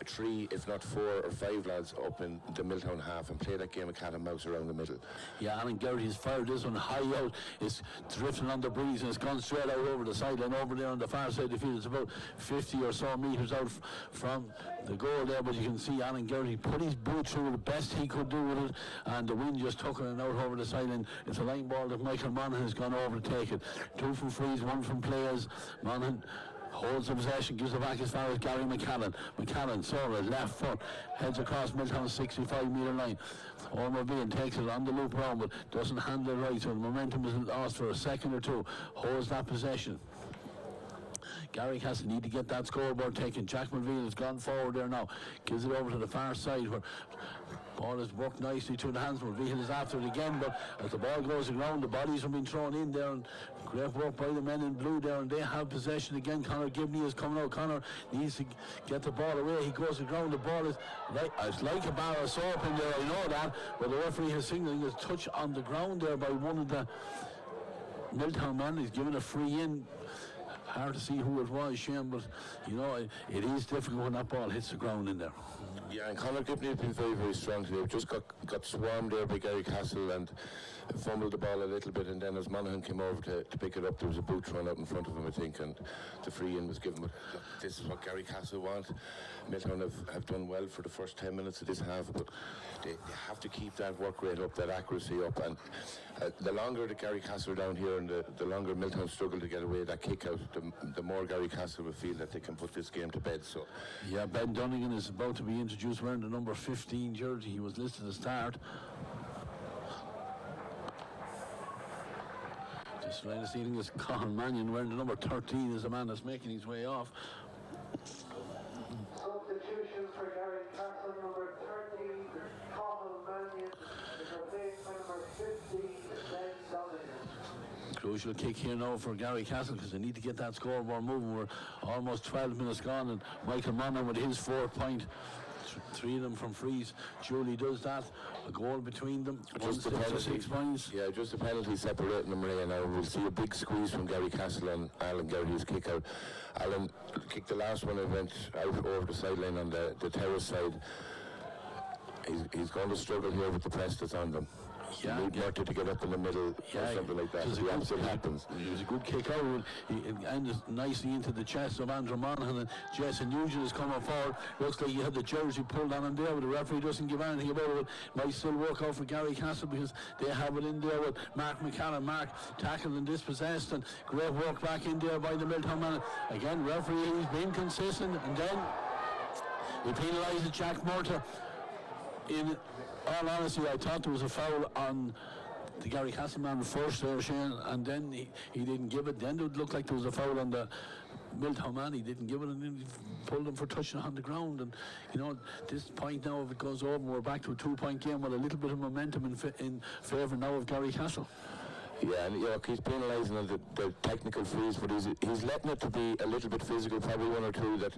3, if not 4 or 5 lads up in the Milltown half and play that game of cat and mouse around the middle. Yeah, Alan Garrity's fired this one high out. It's drifting on the breeze and it's gone straight out over the sideline over there on the far side of the field. It's about 50 or so metres out from the goal there, but you can see Alan Garrity put his boot through the best he could do with it, and the wind just took it and out over the sideline. It's a line ball that Michael Monaghan has gone over to take it. 2 from frees, 1 from players. Monaghan holds the possession, gives it back as far as Gary McCallan. McCallan, Sora, left foot, heads across Milltown's 65-metre line. Ormobile takes it on the loop round, but doesn't handle it right, so the momentum is lost for a second or two. Holds that possession. Garrycastle need to get that scoreboard taken. Jack Mulville has gone forward there now. Gives it over to the far side where ball is worked nicely to the hands. Mulville is after it again, but as the ball goes around, the bodies have been thrown in there, and great work by the men in blue there, and they have possession again. Conor Gibney is coming out. Conor needs to get the ball away. He goes around. The ball is it's like a bar of soap in there, I know that, but the referee has signalling a touch on the ground there by one of the Milltown men. He's given a free in. Hard to see who it was, Shane, but you know, it is difficult when that ball hits the ground in there. Yeah, and Conor Gibney has been very, very strong today. Just got swarmed there by Garrycastle and fumbled the ball a little bit, and then as Monaghan came over to pick it up, there was a boot thrown out in front of him, I think, and the free in was given. But look, this is what Garrycastle want. Milltown have done well for the first 10 minutes of this half, but they have to keep that work rate up, that accuracy up, and the longer the Garrycastle are down here and the longer Milltown struggle to get away that kick out, the more Garrycastle will feel that they can put this game to bed. So yeah, Ben Dunnigan is about to be introduced wearing the number 15 jersey. He was listed to start. Just right this evening is Colin Mannion wearing the number 13 is the man that's making his way off. Substitution for Garrycastle, number 13, Colin Mannion, is replaced by number 15, Ben Donegan. Crucial kick here now for Garrycastle because they need to get that scoreboard moving. We're almost 12 minutes gone, and Michael Monaghan with his 4th point. 3 of them from frees. Julie does that. A goal between them. Just the penalty. 6 points. Yeah, just a penalty separating them right now. We'll see a big squeeze from Garrycastle and Alan Garrity's kick out. Alan kicked the last one and went out over the sideline on the terrace side. He's going to struggle here with the press that's on them. Yeah, need Murtagh to get up in the middle or something like that. The opposite happens. It was a good kick out. He ended nicely into the chest of Andrew Monaghan, and Jason Nugent is coming forward. Looks like he had the jersey pulled on him there, but the referee doesn't give anything about it. Might still work out for Garrycastle because they have it in there with Mark McCallan. Mark tackled and dispossessed, and great work back in there by the Milltown man. Again, referee, he's been consistent, and then he penalised Jack Murtagh. In all honesty, I thought there was a foul on the Garrycastle man first there, Shane, and then he didn't give it. Then it looked like there was a foul on the Milltown man. He didn't give it, and then he pulled him for touching on the ground. And you know, this point now, if it goes over, we're back to a 2-point game with a little bit of momentum in favour now of Garrycastle. Yeah, and he's penalising on the technical frees, but he's letting it to be a little bit physical, probably 1 or 2 that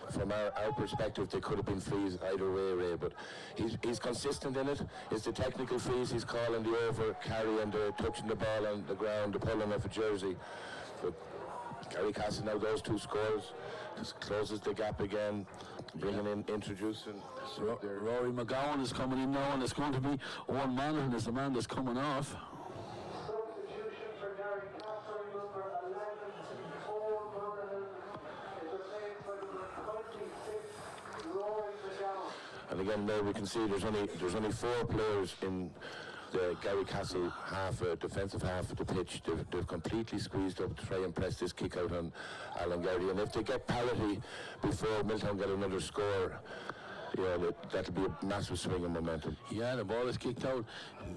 from our perspective they could have been frees either way, Ray, but he's consistent in it. It's the technical frees he's calling, the over carry and the touching the ball on the ground, the pulling off a jersey. But Garrycastle now, those 2 scores, just closes the gap again, bringing in, introducing. Rory McGowan is coming in now, and it's going to be Owen Monaghan is the man that's coming off. And again, there we can see there's only 4 players in the Garrycastle half, defensive half of the pitch. They've completely squeezed up to try and press this kick out on Alan Garrity. And if they get parity before Milltown get another score, yeah, that'll be a massive swing in momentum. Yeah, the ball is kicked out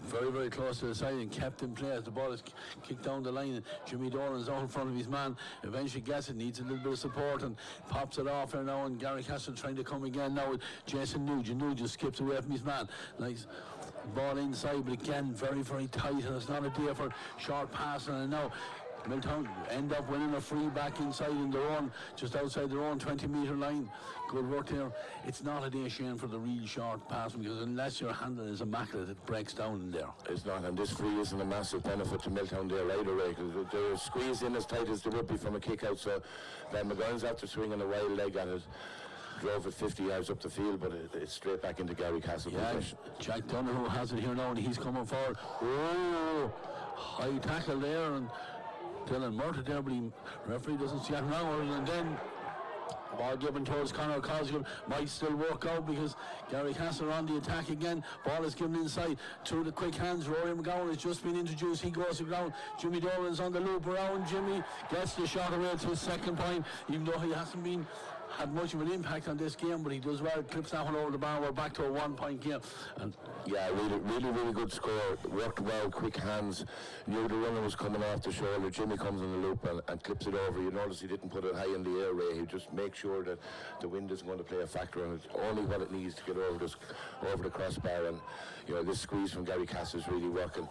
very, very close to the side and kept in play as the ball is kicked down the line. And Jimmy Doran's out in front of his man. Eventually gets it, needs a little bit of support and pops it off there now. And Garrycastle trying to come again now with Jason Nugent. Nugent skips away from his man. Nice ball inside, but again, very, very tight. And it's not a day for short passing. And now Milltown end up winning a free back inside in their own, just outside their own 20-metre line. Good work there. It's not a day, Shane, for the real short pass, because unless your handle is immaculate, it breaks down in there. It's not, and this free isn't a massive benefit to Milltown there either way, because they're squeezed in as tight as they would be from a kick out. So Ben McGurn's after swinging a wild leg at it. Drove it 50 yards up the field, but it's straight back into Garrycastle possession. Jack Donoghue has it here now, and he's coming forward. Oh, high tackle there, and Dylan Murtagh there, but the referee doesn't see it now, and then ball given towards Conor Cosgrove. Might still work out because Garrycastle on the attack again. Ball is given inside through the quick hands. Rory McGowan has just been introduced. He goes to ground. Jimmy Dolan's on the loop around. Jimmy gets the shot away to his second point, even though he hasn't had much of an impact on this game, but he does well, clips that one over the bar. We're back to a 1-point game. And yeah, really good score. Worked well, quick hands. Knew the runner was coming off the shoulder. Jimmy comes on the loop and clips it over. You notice he didn't put it high in the air, Ray. He just makes sure that the wind isn't going to play a factor, and it's only what it needs to get over the crossbar. And you know, this squeeze from Garrycastle is really working.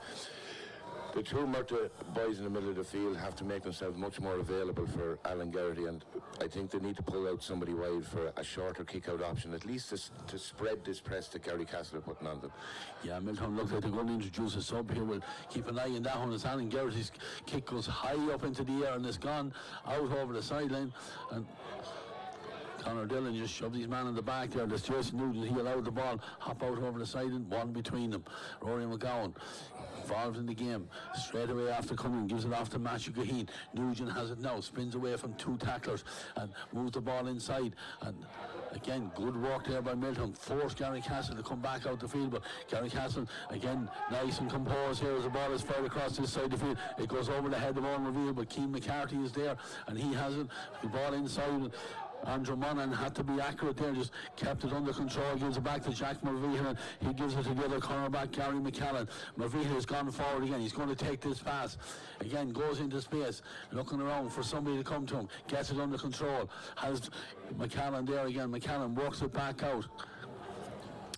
The two Murtagh boys in the middle of the field have to make themselves much more available for Alan Garrity, and I think they need to pull out somebody wide for a shorter kick-out option, at least to spread this press that Garrycastle are putting on them. Yeah, Milltown looks like they're going to introduce a sub here. We'll keep an eye on that one as Alan Garrity's kick goes high up into the air and it's gone out over the sideline. And Conor Dillon just shoved his man in the back there. There's Jason Nugent. He allowed the ball hop out over the side and one between them. Rory McGowan involved in the game. Straight away after coming, gives it off to Matthew Gaheen. Nugent has it now. Spins away from two tacklers and moves the ball inside. And again, good work there by Milltown. Forced Garrycastle to come back out the field, but Garrycastle again nice and composed here as the ball is fired across this side of the field. It goes over the head of Owen Reveal, but Keane McCarthy is there and he has it. The ball inside. Andrew Monaghan had to be accurate there, just kept it under control, gives it back to Jack Murtagh, and he gives it to the other cornerback, Gary McCallan. Murtagh has gone forward again. He's going to take this pass. Again, goes into space, looking around for somebody to come to him, gets it under control, has McCallan there again. McCallan works it back out.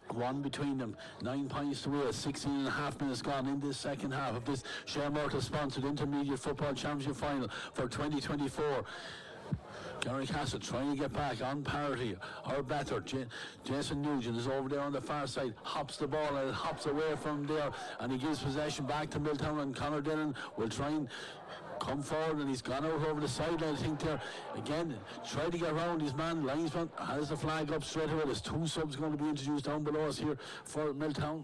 One between them, 9 points to win, 16 and a half minutes gone in this second half of this Shay Murtagh sponsored Intermediate Football Championship Final for 2024. Garrycastle trying to get back on parity or better. Jason Nugent is over there on the far side, hops the ball and it hops away from there, and he gives possession back to Milltown, and Conor Dillon will try and come forward, and he's gone out over the sideline. I think there again, try to get around his man. Linesman has the flag up straight away. There's two subs going to be introduced down below us here for Milltown.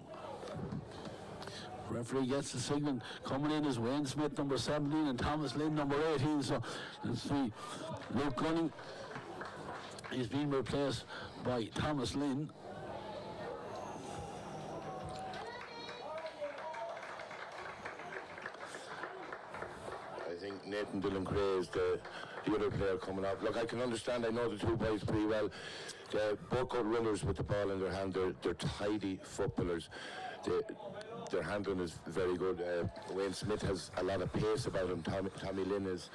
Referee gets the signal. Coming in is Wayne Smith, number 17, and Thomas Lynn, number 18. So let's see. Luke Gunning is being replaced by Thomas Lynn. I think Nathan Dillon Cray is the other player coming up. Look, I can understand. I know the two boys pretty well. They're both good runners with the ball in their hand. They're tidy footballers. Their handling is very good. Wayne Smith has a lot of pace about him. Tommy Lynn is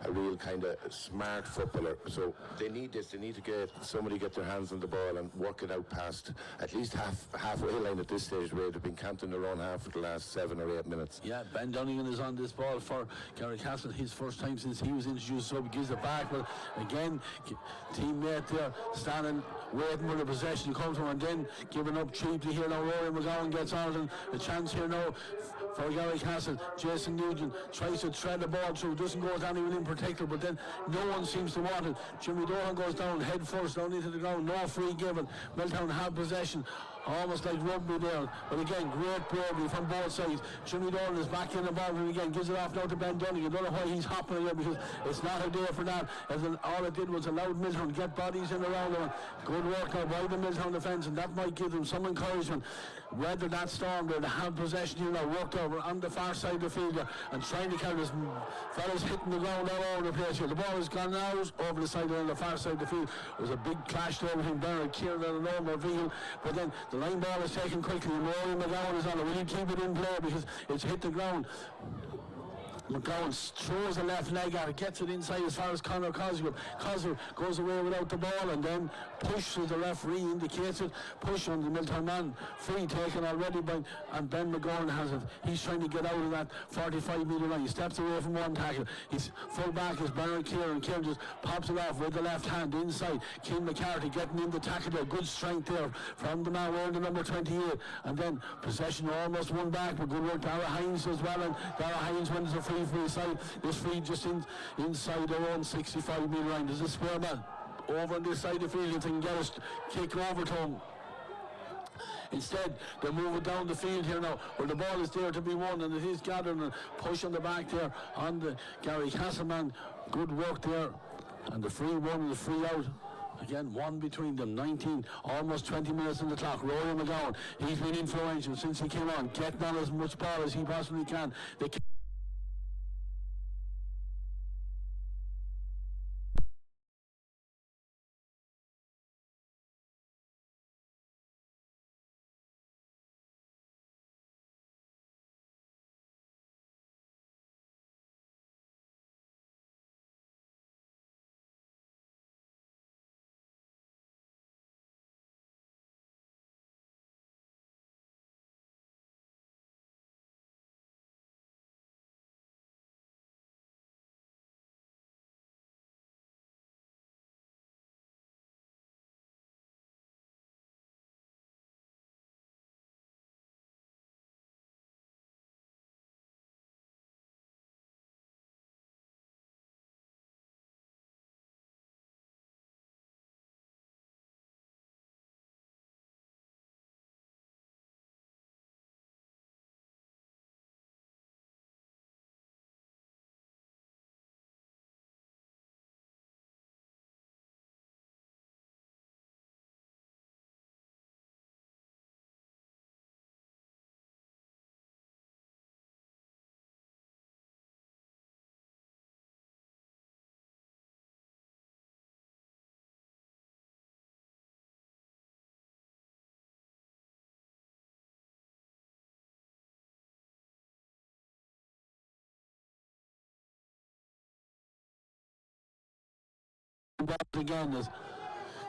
a real kind of smart footballer. So they need this. They need to get somebody get their hands on the ball and work it out past at least halfway line at this stage, where they've been camping their own half for the last 7 or 8 minutes. Yeah, Ben Dunnigan is on this ball for Garrycastle. His first time since he was introduced, so he gives it back. But again, teammate there standing, waiting for the possession to come to him, and then giving up cheaply here now. Rory McGowan gets on it, and a chance here now for Garrycastle. Jason Nugent tries to thread the ball through, doesn't go with anyone in particular, but then no one seems to want it. Jimmy Doran goes down head first down into the ground, no free given. Milltown have possession, almost like rugby there, but again, great bravery from both sides. Jimmy Doran is back in the ball and again gives it off now to Ben Dunning. I don't know why he's hopping again, because it's not a day for that, as all it did was allow Milltown to get bodies in around them. Good work now by the Milltown defence, and that might give them some encouragement. Weather that storm there, to have possession here now, worked over on the far side of the field there, and trying to carry this fellas hitting the ground all over the place here. The ball has gone out over the side on the far side of the field. There was a big clash there between Barry Kieran and Omar Veal, but then the line ball is taken quickly, and Rory McGowan is on it. Will he keep it in play because it's hit the ground? McGowan throws the left leg at it, gets it inside as far as Conor Cosgrove. Cosgrove goes away without the ball and then pushes, the referee indicates it, push on the Milltown man, free taken already by, and Ben McGowan has it. He's trying to get out of that 45-metre line. He steps away from one tackle. His full back is Baron Kieran. Kieran just pops it off with the left hand inside. Keane McCarthy getting in the tackle there. Good strength there from the man wearing the number 28. And then possession almost won back, but good work Dara Hines as well, and Dara Hines wins the free side. This free just inside their own 65-metre line. There's a spare man over on this side of the field if they can get a kick over to him. Instead, they move it down the field here now, where the ball is there to be won, and it is gathering and push on the back there on the Garrycastle man. Good work there, and the free one and the free out. Again, one between them, 19, almost 20 minutes on the clock. Rory McGowan, he's been influential since he came on, getting on as much ball as he possibly can. They again as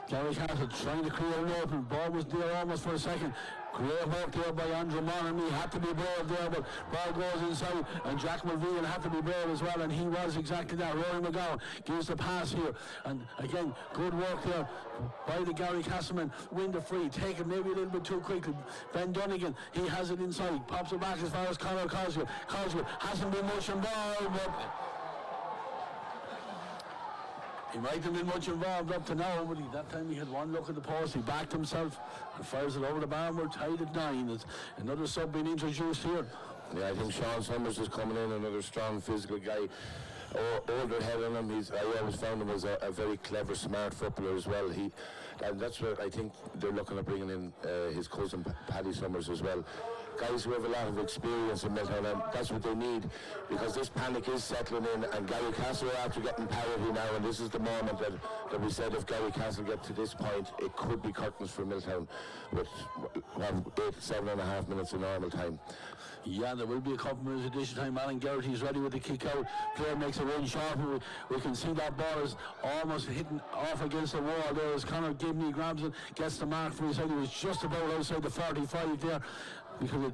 Garrycastle trying to clear an open. Ball was there almost for a second. Great work there by Andrew Monaghan. He had to be brave there, but ball goes inside, and Jack Mulvean had to be brave as well, and he was exactly that. Rory McGowan gives the pass here, and again, good work there by the Garrycastle men. Win the free, take it maybe a little bit too quickly. Ben Dunnigan, he has it inside, pops it back as far as Conor Cosgrove. Cosgrove hasn't been much involved, but he might have been much involved up to now, but that time he had one look at the post, he backed himself and fires it over the bar. We're tied at 9. There's another sub being introduced here. Yeah, I think Sean Summers is coming in, another strong physical guy. Older head on him. I always found him as a very clever, smart footballer as well. And that's what I think they're looking at bringing in his cousin Paddy Summers as well. Guys who have a lot of experience in Milltown, and that's what they need, because this panic is settling in, and Garrycastle are after getting parity now, and this is the moment that we said if Garrycastle get to this point, it could be curtains for Milltown with 7.5 minutes of normal time. Yeah, there will be a couple minutes additional time. Alan Geraghty's ready with the kick out. Player makes a run sharp. We can see that ball is almost hitting off against the wall there as Conor Gibney grabs it, gets the mark for his head. He was just about outside the 45 there, because it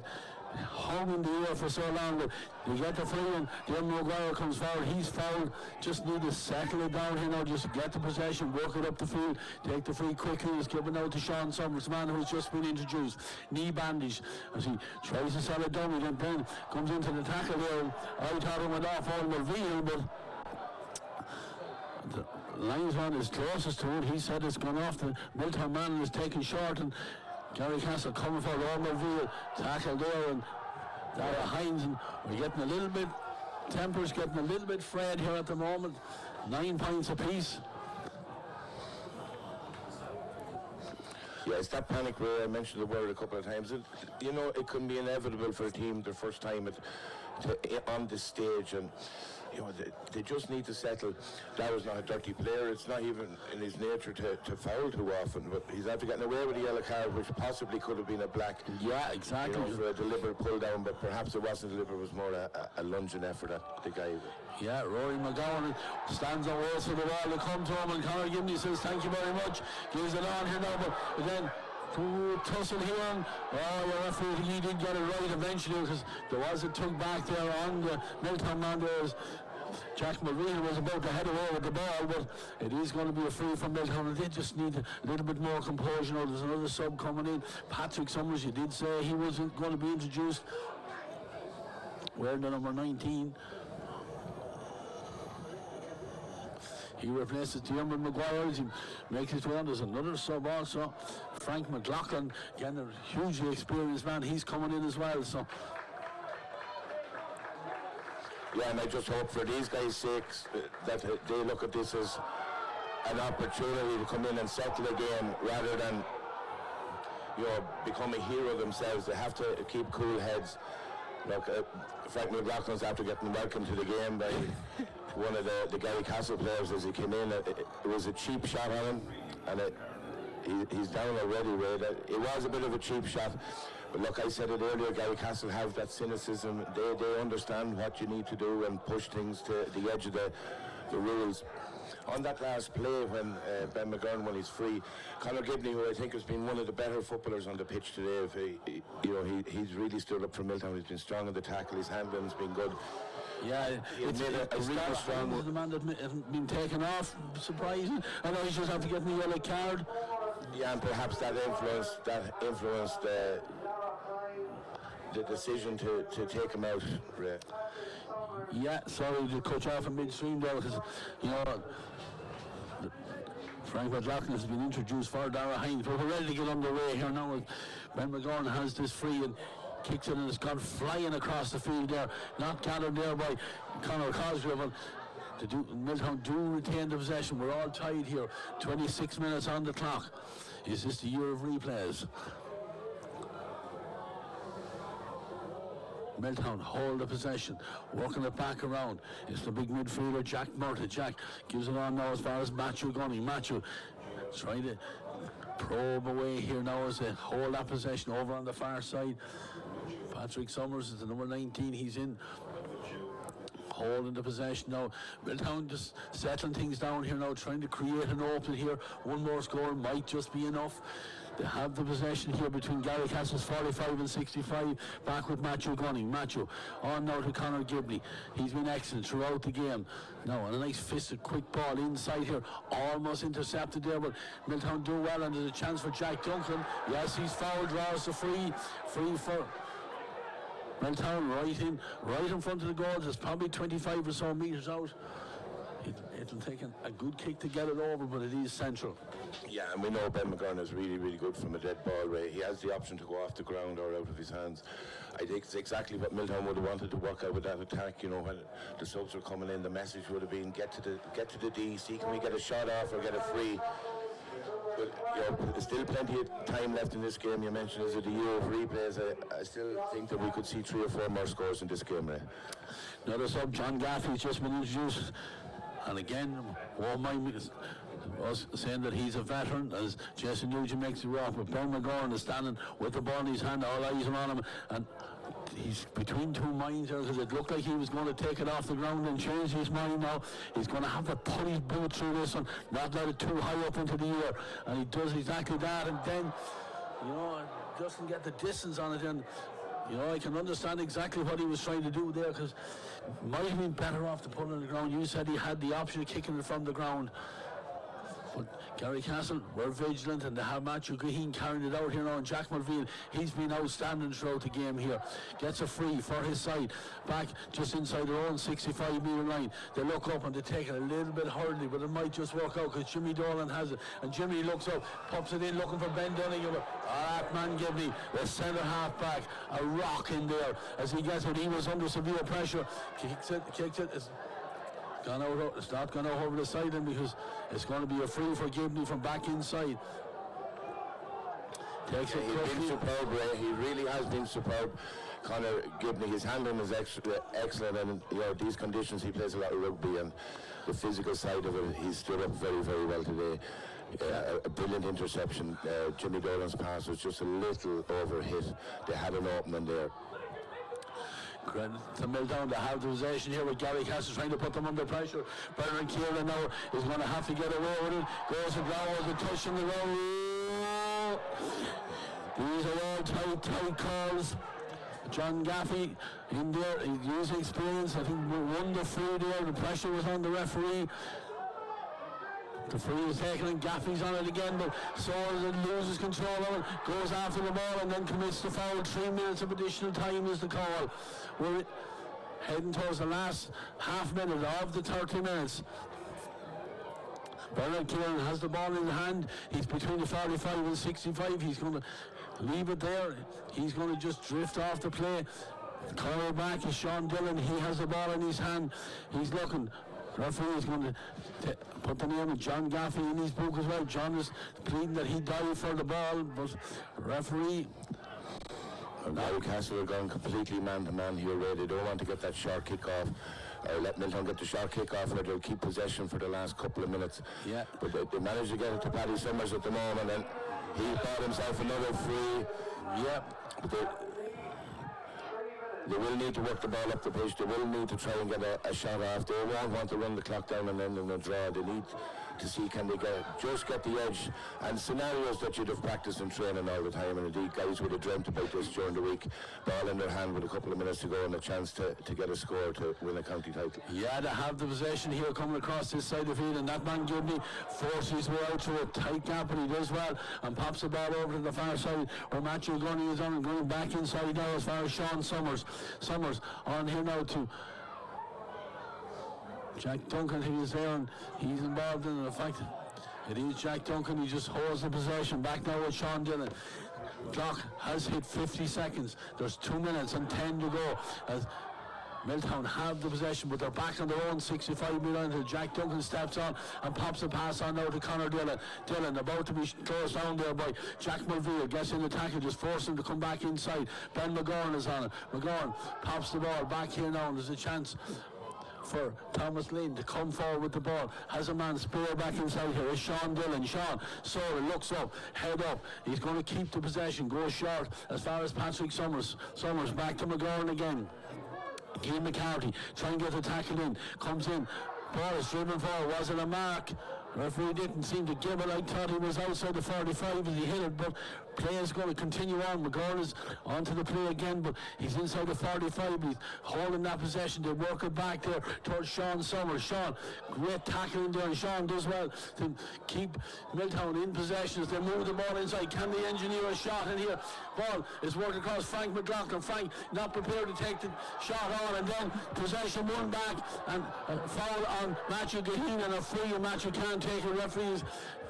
hung in the air for so long. But you get the free and then Maguire comes forward. He's fouled. Just need to settle it down here now. Just get the possession, work it up the field, take the free quickly. It's given out to Sean Summers, man who's just been introduced. Knee bandage as he tries to sell it down again. Then comes into the tackle there. I thought it went off all Mulvean, but the linesman is closest to it. He said it's gone off. The Milltown man is taken short, and Garrycastle coming for Mulvean. Tackle there, and Dara Hines, and we're getting a little bit, tempers getting a little bit frayed here at the moment. 9 points apiece. Yeah, it's that panic where I mentioned the word a couple of times. It can be inevitable for a team their first time on this stage, and you know, they just need to settle. Darrow's not a dirty player. It's not even in his nature to foul too often, but he's after getting away with a yellow card, which possibly could have been a black. Yeah, exactly. You know, for a deliberate pull down, but perhaps it wasn't deliberate. It was more a lunging effort at the guy. Yeah, Rory McGowan stands away for the ball to come to him, and Conor Gibney says thank you very much. Gives it on here now, but again, tussle here, and the referee, he did get it right eventually, because there was a tug back there on the Milltown man there. Jack Mulvey was about to head away with the ball, but it is going to be a free from Milltown. They just need a little bit more composure. You know, there's another sub coming in. Patrick Summers, you did say he wasn't going to be introduced. Wearing the number 19. He replaces Diarmuid Maguire. He makes his way on. There's another sub also. Frank McLaughlin, again a hugely experienced man. He's coming in as well. So. Yeah, and I just hope for these guys' sakes that they look at this as an opportunity to come in and settle the game rather than, you know, become a hero themselves. They have to keep cool heads. Look, Frank McLaughlin's after getting welcomed to the game by one of the Garrycastle players as he came in. It was a cheap shot on him, and he's down already, Ray. It was a bit of a cheap shot. But look, I said it earlier, Garrycastle have that cynicism. They understand what you need to do and push things to the edge of the rules. On that last play when Ben McGurn, when he's free, Conor Gibney, who I think has been one of the better footballers on the pitch today, he's really stood up for Milltown. He's been strong on the tackle, his handling's been good. Yeah, it's really strong. Was the man that hasn't been taken off, surprising. I know he just have to get me a yellow card. Yeah, and perhaps that influenced the decision to take him out, Ray. Yeah, sorry to cut you off in midstream there, because, you know, Frank McLaughlin has been introduced for Dara Hines, but we're ready to get underway here now. Ben McGorn has this free and kicks it, and it's gone flying across the field there, not gathered there by Conor Cosgrave. Milltown do retain the possession. We're all tied here, 26 minutes on the clock. Is this the year of replays? Milltown hold the possession, working it back around. It's the big midfielder, Jack Murtagh. Jack gives it on now as far as Matthew Gunning. Matthew trying to probe away here now as they hold that possession over on the far side. Patrick Summers is the number 19. He's in, holding the possession now. Milltown just settling things down here now, trying to create an opening here. One more score might just be enough. They have the possession here between Garrycastle's 45 and 65. Back with Matthew Gunning. Matthew on now to Conor Gibney. He's been excellent throughout the game. Now, and a nice fisted quick ball inside here. Almost intercepted there, but Milltown do well, and there's a chance for Jack Duncan. Yes, he's foul, draws the free for Milltown right in front of the goals. It's probably 25 or so meters out. It'll take a good kick to get it over, but it is central. Yeah, and we know Ben McGurn is really, really good from a dead ball, Ray. He has the option to go off the ground or out of his hands. I think it's exactly what Milltown would have wanted to work out with that attack. You know, when the subs were coming in, the message would have been get to the D, see can we get a shot off or get a free. But you know, there's still plenty of time left in this game. You mentioned is it a year of replays. I still think that we could see 3 or 4 more scores in this game, Ray. Another sub, John Gaffey's just been introduced. And again, won't mind me us saying that he's a veteran, as Jason Nugent makes it rough, but Ben McGorn is standing with the ball in his hand, all eyes are on him, and he's between two minds there, because it looked like he was going to take it off the ground and change his mind now. He's going to have to pull his boot through this one, not let it too high up into the air, and he does exactly that, and then, you know, doesn't get the distance on it, and you know, I can understand exactly what he was trying to do there, because might have been better off to put it on the ground. You said he had the option of kicking it from the ground. But Garrycastle were vigilant, and they have Matthew Gaheen carrying it out here now, and Jack Mulvey, he's been outstanding throughout the game here. Gets a free for his side, back just inside their own 65-metre line. They look up and they take it a little bit hurriedly, but it might just work out, because Jimmy Dolan has it, and Jimmy looks up, pops it in, looking for Ben Donegan. That man Gibney, the centre half back, a rock in there as he gets it. He was under severe pressure, kicks it. It's not gone out over the side, then, because it's going to be a free for Gibney from back inside. Takes it. He's been superb, Ray. He really has been superb. Conor Gibney, his handling is excellent, and these conditions he plays a lot of rugby, and the physical side of it, he stood up very, very well today. A brilliant interception. Jimmy Dolan's pass was just a little overhit. They had an opening there. Credit to Milltown to have the possession here with Garrycastle trying to put them under pressure. Bernard Kieran now is going to have to get away with it. Goes to ground with a touch in the road. These are all tight calls. John Gaffey in there, he's using experience. I think we won the free there. The pressure was on the referee. The free is taken and Gaffey's on it again, but Soares loses control of it, goes after the ball and then commits the foul. 3 minutes of additional time is the call. We're heading towards the last half minute of the 30 minutes. Bernard Kieran has the ball in hand. He's between the 45 and 65. He's going to leave it there. He's going to just drift off the play. Corner back is Sean Dillon. He has the ball in his hand. He's looking. Referee is going to put the name of John Gaffey in his book as well. John is pleading that he died for the ball, but referee. Garrycastle are going completely man-to-man here, Ray. They don't want to get that short kick-off, or let Milltown get the short kick-off, or they'll keep possession for the last couple of minutes. Yeah. But they managed to get it to Paddy Summers at the moment, and he bought himself another free. Yeah. But they will need to work the ball up the pitch. They will need to try and get a shot off. They won't want to run the clock down and end in a draw. They need to see can they just get the edge, and scenarios that you'd have practiced and training all the time, and indeed guys would have dreamt about this during the week. Ball in their hand with a couple of minutes to go and a chance to get a score to win a county title. Yeah, they have the possession here coming across this side of the field, and that man Gibney forces his way out to a tight gap, and he does well and pops the ball over to the far side where Matthew Gunning is on and going back inside now as far as Sean Summers on here now to Jack Duncan. He is there and he's involved in it. In fact, it is Jack Duncan. He just holds the possession back now with Sean Dillon. Clock has hit 50 seconds. There's 2 minutes and 10 to go as Milltown have the possession, but they're back on their own 65-metre line until Jack Duncan steps on and pops a pass on now to Conor Dillon. Dillon about to be closed down there by Jack Mulveer. Gets in the tackle, just forcing him to come back inside. Ben McGorn is on it. McGorn pops the ball back here now, and there's a chance for Thomas Lane to come forward with the ball. Has a man spear back inside here. It's Sean Dillon. Sean Sora looks up, head up. He's going to keep the possession, goes short as far as Patrick Summers. Summers back to McGorn again. Keane McCarthy trying to get the tackle in, comes in, ball is driven forward. Was it a mark? Referee didn't seem to give it. I thought he was outside the 45 as he hit it, but play is going to continue on. McGorn is onto the play again, but he's inside the 45. He's holding that possession. They work it back there towards Sean Summers. Sean, great tackling there, and Sean does well to keep Milltown in possession as they move the ball inside. Can they engineer a shot in here? Ball is worked across Frank McLaughlin. Frank not prepared to take the shot on, and then possession won back, and a foul on Matthew Gaheen and a free, and Matthew can't take it. Referees,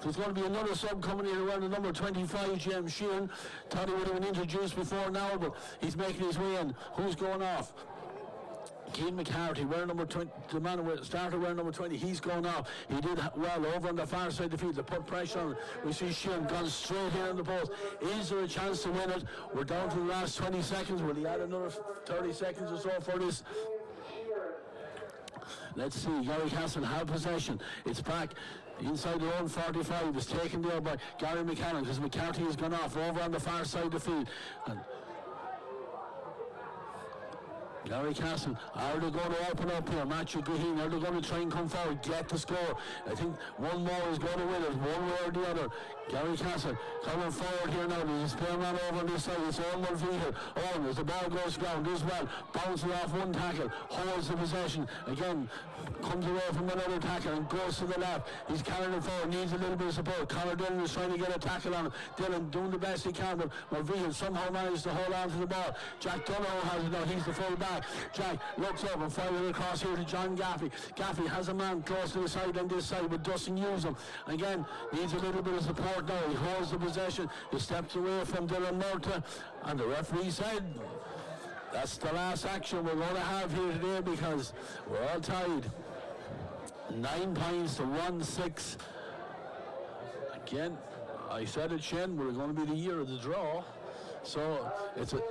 there's going to be another sub coming in around the number 25, James Sheehan. Thought he would have been introduced before now, but he's making his way in. Who's going off? Keane McCarthy, wearing number 20, the man who started wearing number 20, he's going off. He did well over on the far side of the field. They put pressure on. We see Sheehan gone straight in on the post. Is there a chance to win it? We're down to the last 20 seconds. Will he add another 30 seconds or so for this? Let's see. Garrycastle have possession. It's back inside their own 45. It's taken there by Gary McCannon because McCarthy has gone off over on the far side of the field. And Garrycastle, are they going to open up here? Matthew Green, are they going to try and come forward, get the score? I think one more is going to win it, one way or the other. Garrycastle coming forward here now. There's a spare man over on this side. It's Owen Mulveer. Owen, as the ball goes down, does well. Bouncing off one tackle, holds the possession. Again, comes away from another tackle and goes to the left. He's carrying it forward, needs a little bit of support. Conor Dillon is trying to get a tackle on him. Dillon doing the best he can, but Mulveer somehow managed to hold on to the ball. Jack Donoghue has it now. He's the full back. Jack looks up and fires it across here to John Gaffey. Gaffey has a man close to the side on this side, but doesn't use him. Again, needs a little bit of support now. He holds the possession. He steps away from Dylan Murtagh, and the referee said that's the last action we're going to have here today because we're all tied. 9 points to 1-6. Again, I said it, Shane, we're going to be the year of the draw. So it's a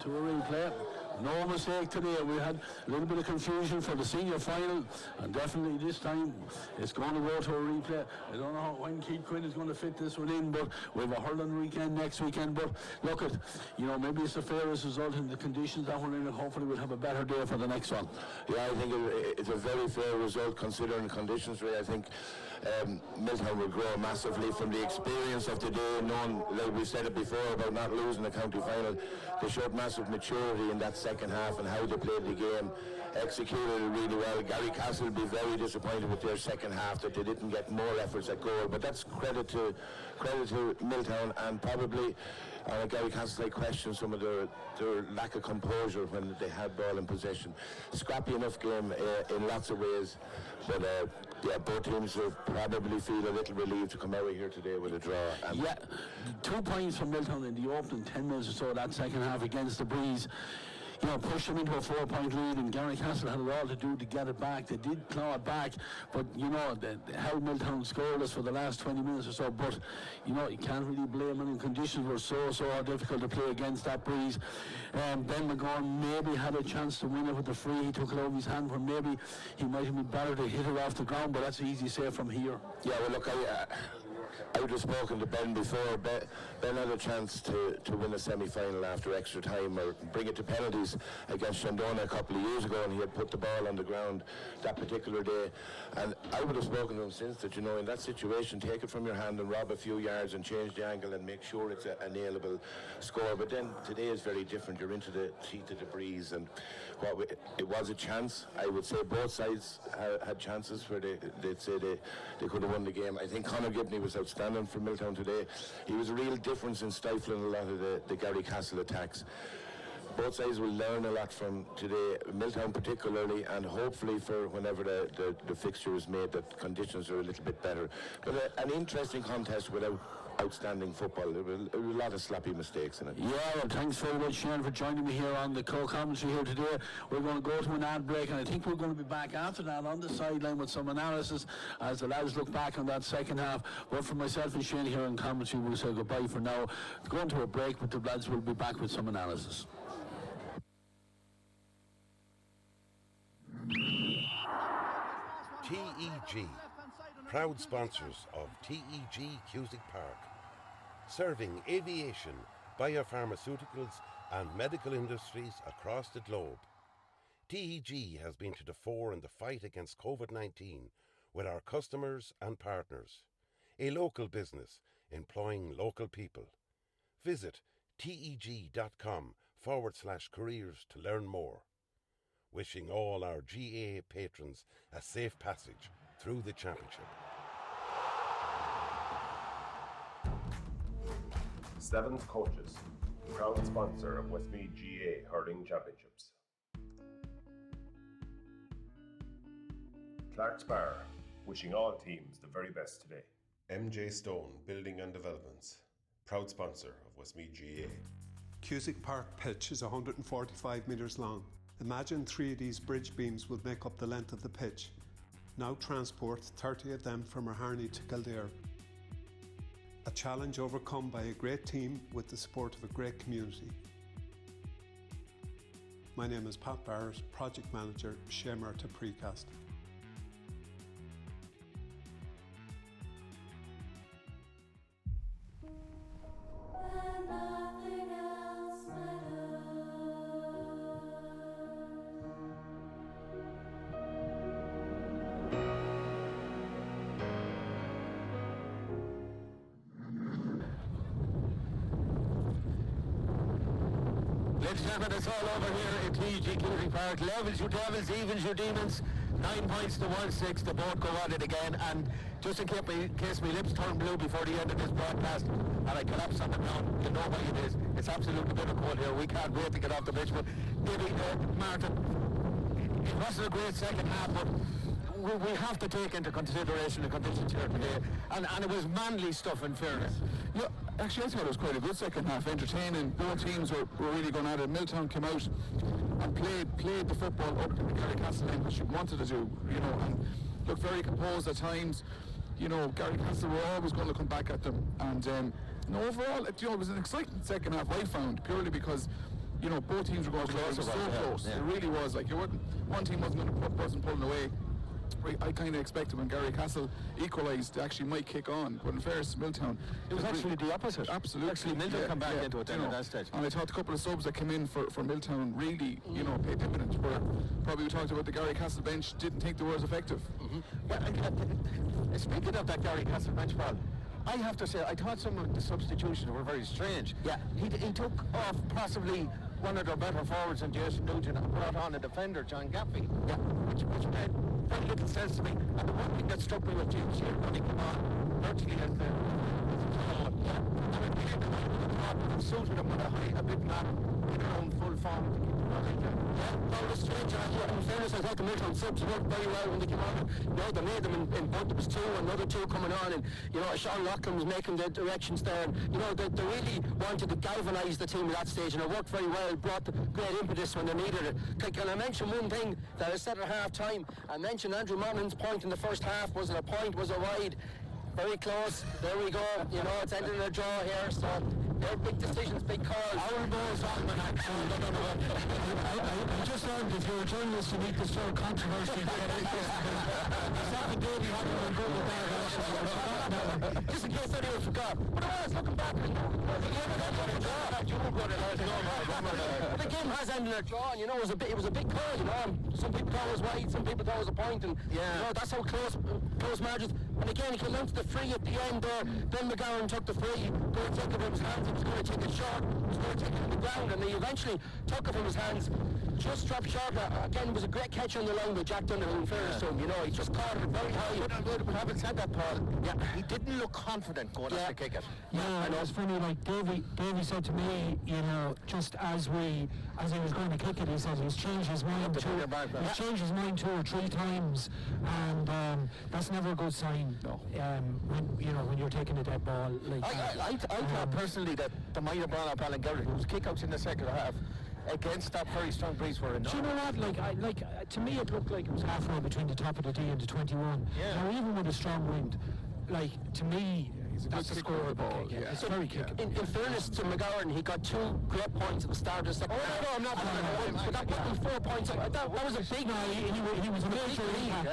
to a replay. No mistake today. We had a little bit of confusion for the senior final, and definitely this time it's going to go to a replay. I don't know when Keith Quinn is going to fit this one in, but we have a hurling weekend next weekend. But look at, maybe it's the fairest result in the conditions that we're in, and hopefully we'll have a better day for the next one. Yeah, I think it's a very fair result considering the conditions. Really, I think Milltown will grow massively from the experience of the day, knowing, like we said it before, about not losing the county final. They showed massive maturity in that second half and how they played the game, executed it really well. Garrycastle will be very disappointed with their second half that they didn't get more efforts at goal, but that's credit to Milltown, and probably Garrycastle, I question some of their lack of composure when they had ball in possession. Scrappy enough game in lots of ways, but both teams will probably feel a little relieved to come out of here today with a draw. 2 points from Milltown in the opening 10 minutes or so that second half against the Breeze. Pushed them into a 4-point lead, and Garrycastle had it all to do to get it back. They did claw it back, but they held Milltown scoreless for the last 20 minutes or so. But you can't really blame them. Conditions were so difficult to play against that Breeze. Ben McGorn maybe had a chance to win it with the free. He took it over his hand, where maybe he might have been better to hit it off the ground, but that's easy to say from here. Yeah, well, look, I would have spoken to Ben before. Ben had a chance to win a semi-final after extra time, or bring it to penalties against Shandona a couple of years ago, and he had put the ball on the ground that particular day. And I would have spoken to him since that, in that situation, take it from your hand and rob a few yards and change the angle and make sure it's a nailable score. But then today is very different. You're into the teeth of the Breeze, and it was a chance. I would say both sides had chances where they'd say they could have won the game. I think Conor Gibney was outstanding for Milltown today. He was a real difference in stifling a lot of the Garrycastle attacks. Both sides will learn a lot from today, Milltown particularly, and hopefully for whenever the fixture is made, that conditions are a little bit better. But an interesting contest without outstanding football. There were a lot of sloppy mistakes in it. Yeah, well, thanks very much, Shane, for joining me here on the co-commentary here today. We're going to go to an ad break, and I think we're going to be back after that on the sideline with some analysis as the lads look back on that second half. But for myself and Shane here on commentary, we'll say goodbye for now. Going to a break, but the lads will be back with some analysis. TEG, proud sponsors of TEG Cusack Park, serving aviation, biopharmaceuticals and medical industries across the globe. TEG has been to the fore in the fight against COVID-19 with our customers and partners, a local business employing local people. Visit teg.com/careers to learn more. Wishing all our GA patrons a safe passage through the championship. Seventh Coaches, proud sponsor of Westmeath GA Hurling Championships. Clark's Bar, wishing all teams the very best today. MJ Stone Building and Developments, proud sponsor of Westmeath GA. Cusack Park pitch is 145 metres long. Imagine 3 of these bridge beams would make up the length of the pitch. Now transport 30 of them from Harney to Kildare. A challenge overcome by a great team with the support of a great community. My name is Pat Barrett, Project Manager, Shay Murtagh Precast. Ladies and gentlemen, it's all over here in TEG Cusack Park. Levels you devils, evens you demons. 9 points to 1-6. The boat go at it again. And just in case my lips turn blue before the end of this broadcast and I collapse on the ground, you know why it is. It's absolutely bitter cold here. We can't wait to get off the pitch. But maybe, Martin, it wasn't a great second half, but we have to take into consideration the conditions here today. And it was manly stuff, in fairness. Yeah, actually I thought it was quite a good second half, entertaining. Both teams were really going at it. Milltown came out and played the football up to the Garrycastle end, which you wanted to do, and looked very composed at times. Garrycastle were always going to come back at them, and overall, it was an exciting second half, I found, purely because you know, both teams were going close. It was so close. It really was. Like, one team wasn't pulling away. I kind of expected when Garrycastle equalised, they actually might kick on, but in fairness to Milltown, it was actually the opposite. Absolutely. Actually, Milltown come back into it then at that stage. And I thought a couple of subs that came in for Milltown really, you know, paid dividends. Where probably we talked about the Garrycastle bench didn't think they were as effective. Speaking of that Garrycastle bench, Paul, I have to say, I thought some of the substitutions were very strange. Yeah. He took off possibly one of their better forwards in Jason Nugent and brought on a defender, John Gaffey. Yeah. Which made very little sense to me. And the one thing that struck me with James here when he came on, virtually as the and it came and suited him with a big man in their own full form to keep them running. That was strange. In fairness, I thought the Milltown subs worked very well when they came on. You know, they made them in both. There was two, another two coming on, and you know, Sean Loughlin was making the directions there. And, you know, they really wanted to galvanise the team at that stage, and it worked very well. Brought the great impetus when they needed it. Can I mention one thing that I said at half time? I mentioned Andrew Monaghan's point in the first half. Was it a point? Was it wide? Very close. There we go. You know, it's ended in a draw here, so they're big decisions, big calls. Our balls on the next one. I just learned if you're a journalist, you need to stir controversy. Just in case anyone forgot. But I was looking back and the game has ended in a draw, and you know, it was a big call, you know. Some people thought it was wide, some people thought it was a point, and you know, that's how close margins. And again, he came down to the free at the end there. Ben McGowan took the free, going to take it from his hands. He was going to take it short, he was going to take it to the ground, and he eventually took it from his hands. Just dropped short. Again, it was a great catch on the line by Jack Dunn, in fairness to him. You know, he just caught it very high. But having said that, Paul, he didn't look confident going up to kick it. Yeah, and it was funny, like Davey said to me, you know, just as he was going to kick it, he said he's changed his mind two or three times, and that's never a good sign. No. When you're taking a dead ball. Like I thought personally that they might have brought up Alan Garrett, whose kickouts in the second half against that very strong breeze were enough. Do you know what? To me, it looked like it was halfway between the top of the D and the 21. Yeah. Now, even with a strong wind, to me, that's a score ball. Yeah. It's very kickable. In fairness to McGowan, he got two great points at the start of the second half. I'm not. But that put him 4 points. That was a big. He was a major impact.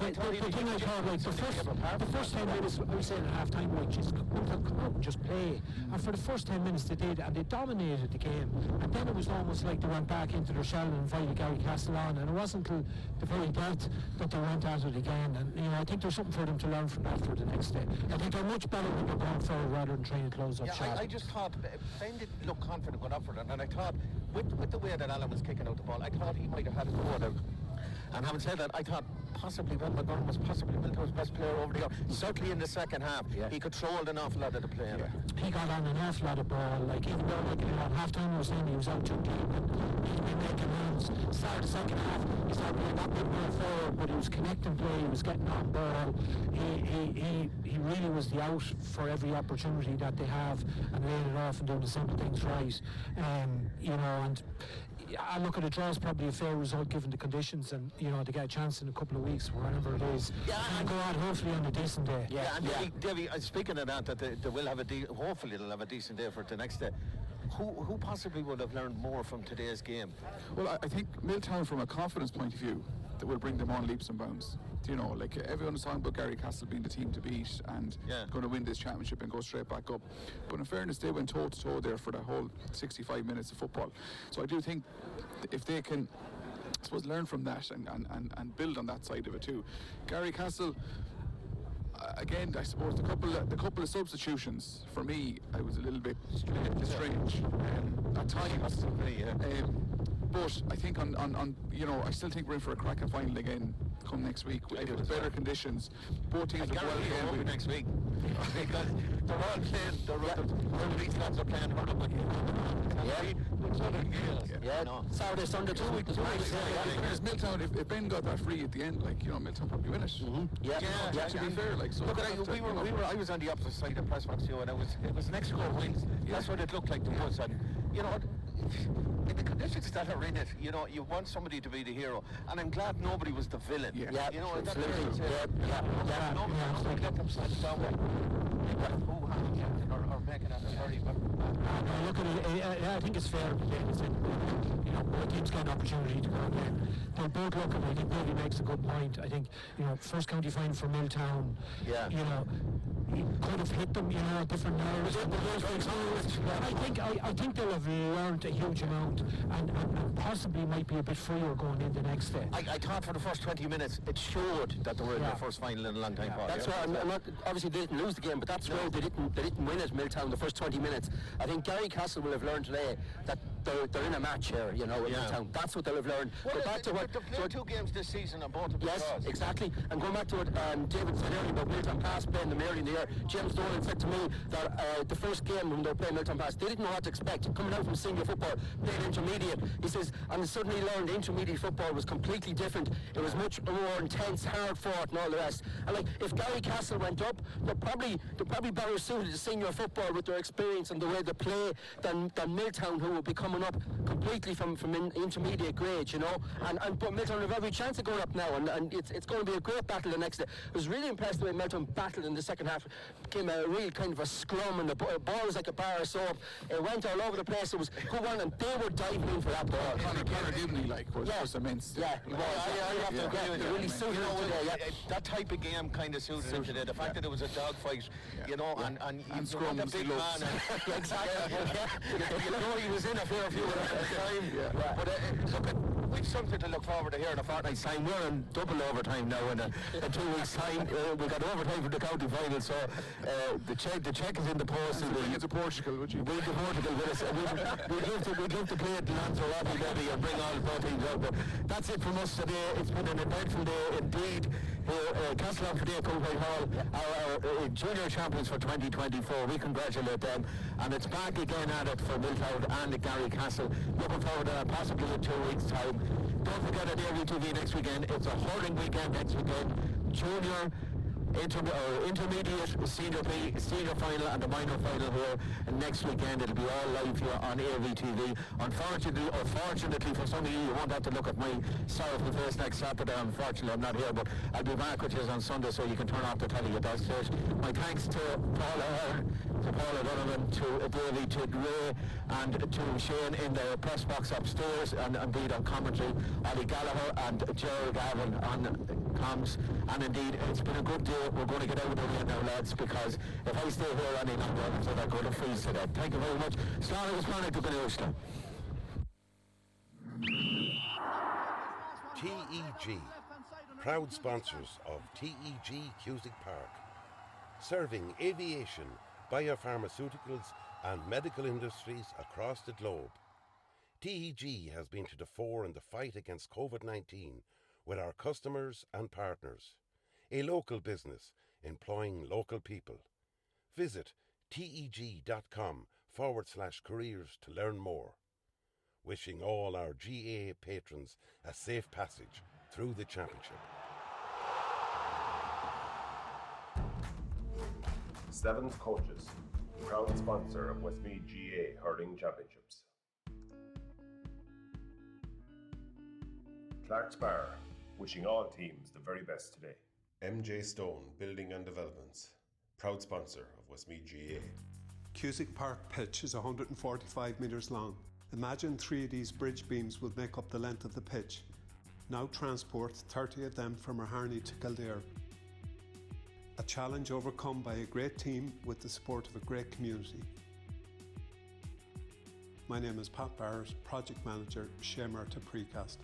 And the thing I thought, the first 10 minutes, I was saying at half time, just come out and just play. And for the first 10 minutes they did, and they dominated the game. And then it was almost like they went back into their shell and invited Garrycastle on. And it wasn't until the very death that they went at it again. And I think there's something for them to learn from that for the next day. I think they're much better when they're going forward rather than trying to close up shot. I just thought Ben didn't look confident going up for it, and I thought with the way that Alan was kicking out the ball, I thought he might have had a go at it. And having said that, I thought possibly Ben McGowan was possibly Milltown's best player over the year. Certainly in the second half, he controlled an awful lot of the play. He got on an awful lot of ball. Even though at half time we were saying he was out too deep and he'd been making runs. Start the second half, he started being that bit more forward, but he was connecting play, he was getting on ball. He really was the out for every opportunity that they have, and laying it off and doing the simple things right. And I look at the draw as probably a fair result given the conditions, and to get a chance in a couple of weeks, wherever it is, and go out hopefully on a decent day. Davey, speaking of that they will have hopefully they'll have a decent day for the next day. Who possibly would have learned more from today's game? Well, I think Milltown, from a confidence point of view, that will bring them on leaps and bounds. Everyone is talking about Garrycastle being the team to beat and going to win this championship and go straight back up. But in fairness, they went toe to toe there for the whole 65 minutes of football. So I do think if they can, I suppose, learn from that and build on that side of it too. Garrycastle, again, I suppose the couple of substitutions for me, I was a little bit strange at times. But I think I still think we're in for a cracking final again come next week with better conditions. Both teams are well again next week because they're all playing. These lads are playing hard up again. Saturday, Sunday, 2 weeks. Because Milltown, if Ben got that free at the end, Milltown probably win it. To be fair, I was on the opposite side of the press box, and it was an extra goal wins. That's what it looked like to us. And in the conditions that are in it, you know, you want somebody to be the hero, and I'm glad nobody was the villain. Yeah, you know, absolutely. Nobody let them stand down or making it a very. Look at it. I think it's fair. You know, both teams get an opportunity to go again. They'll both look at it. I think Davey makes a good point. I think, you know, first county final for Milltown. Yeah. You know, he could have hit them, you know, different nerves. I think they'll have learned a huge amount and possibly might be a bit freer going in the next day. I thought for the first 20 minutes it showed that they were in their first final in a long time. That's why I'm not, obviously they didn't lose the game, but that's why they didn't win at Milltown the first 20 minutes. I think Garrycastle will have learned today that they're in a match here, you know, in Milltown. That's what they'll have learned. Well, back to what, they've played 2 games this season and both of them. Yes, exactly. And going back to what David said earlier about Milltown Pass playing them early in the year, James Dolan said to me that the first game when they were playing Milltown Pass, they didn't know what to expect. Coming out from senior football, playing intermediate, he says, and suddenly learned intermediate football was completely different. It was much more intense, hard fought and all the rest. And like, if Garrycastle went up, they're probably better suited to senior football with their experience and the way they play than Milltown, who will be coming up completely from intermediate grade, you know. But Milltown have every chance of going up now, and it's going to be a great battle the next day. I was really impressed the way Milltown battled in the second half. Came a real kind of a scrum, and the ball was like a bar of soap. It went all over the place. It was who won, and they were diving in for that ball. Connor Dibney was immense. Yeah, he was. I have to agree with you. Really suited him today. That type of game kind of suited him today. The fact that it was a dogfight, you know, and scrums, a big man. Exactly. You know, he was in a fair few at the time. But look, we've something to look forward to here in a fortnight's time. We're in double overtime now in 2 weeks' time. We got overtime for the county final, so the check is in the post. We'll get to Portugal, would you? We'll to Portugal with us. We'll give to play at Lanzarote maybe and bring all 14 out. But that's it from us today. It's been an eventful day indeed. Castle for Coolway Hall, our junior champions for 2024. We congratulate them, and it's back again at it for Milltown and Garrycastle. Looking forward to possibly in 2 weeks' time. Don't forget at AVTV next weekend. It's a hurling weekend next weekend. Junior, intermediate, senior B, senior final and the minor final here next weekend. It'll be all live here on AVTV. Unfortunately, or fortunately for some of you won't have to look at my sorrowful face next Saturday. Unfortunately, I'm not here, but I'll be back with you on Sunday, so you can turn off the telly at that stage. My thanks to Paula Donovan, to Davey, to Ray, and to Shane in the press box upstairs, and indeed on commentary, Ollie Gallagher and Gerald Gavin on comms. And indeed, it's been a good day. We're going to get out of here now, lads, because if I stay here any longer, so they're going to freeze to death. Thank you very much. Slán agus Pánaigh go Gníomhiste. TEG, proud sponsors of TEG Cusack Park, serving aviation, biopharmaceuticals and medical industries across the globe. TEG has been to the fore in the fight against COVID-19 with our customers and partners. A local business employing local people. Visit teg.com/careers to learn more. Wishing all our GA patrons a safe passage through the championship. Sevens Coaches, proud sponsor of Westmeath GA Hurling Championships. Clark's Bar, wishing all teams the very best today. MJ Stone Building and Developments, proud sponsor of Westmeath GA. Cusack Park pitch is 145 metres long. Imagine 3 of these bridge beams would make up the length of the pitch. Now transport 30 of them from Harney to Kildare. A challenge overcome by a great team with the support of a great community. My name is Pat Barrett, Project Manager, Shay Murtagh Precast.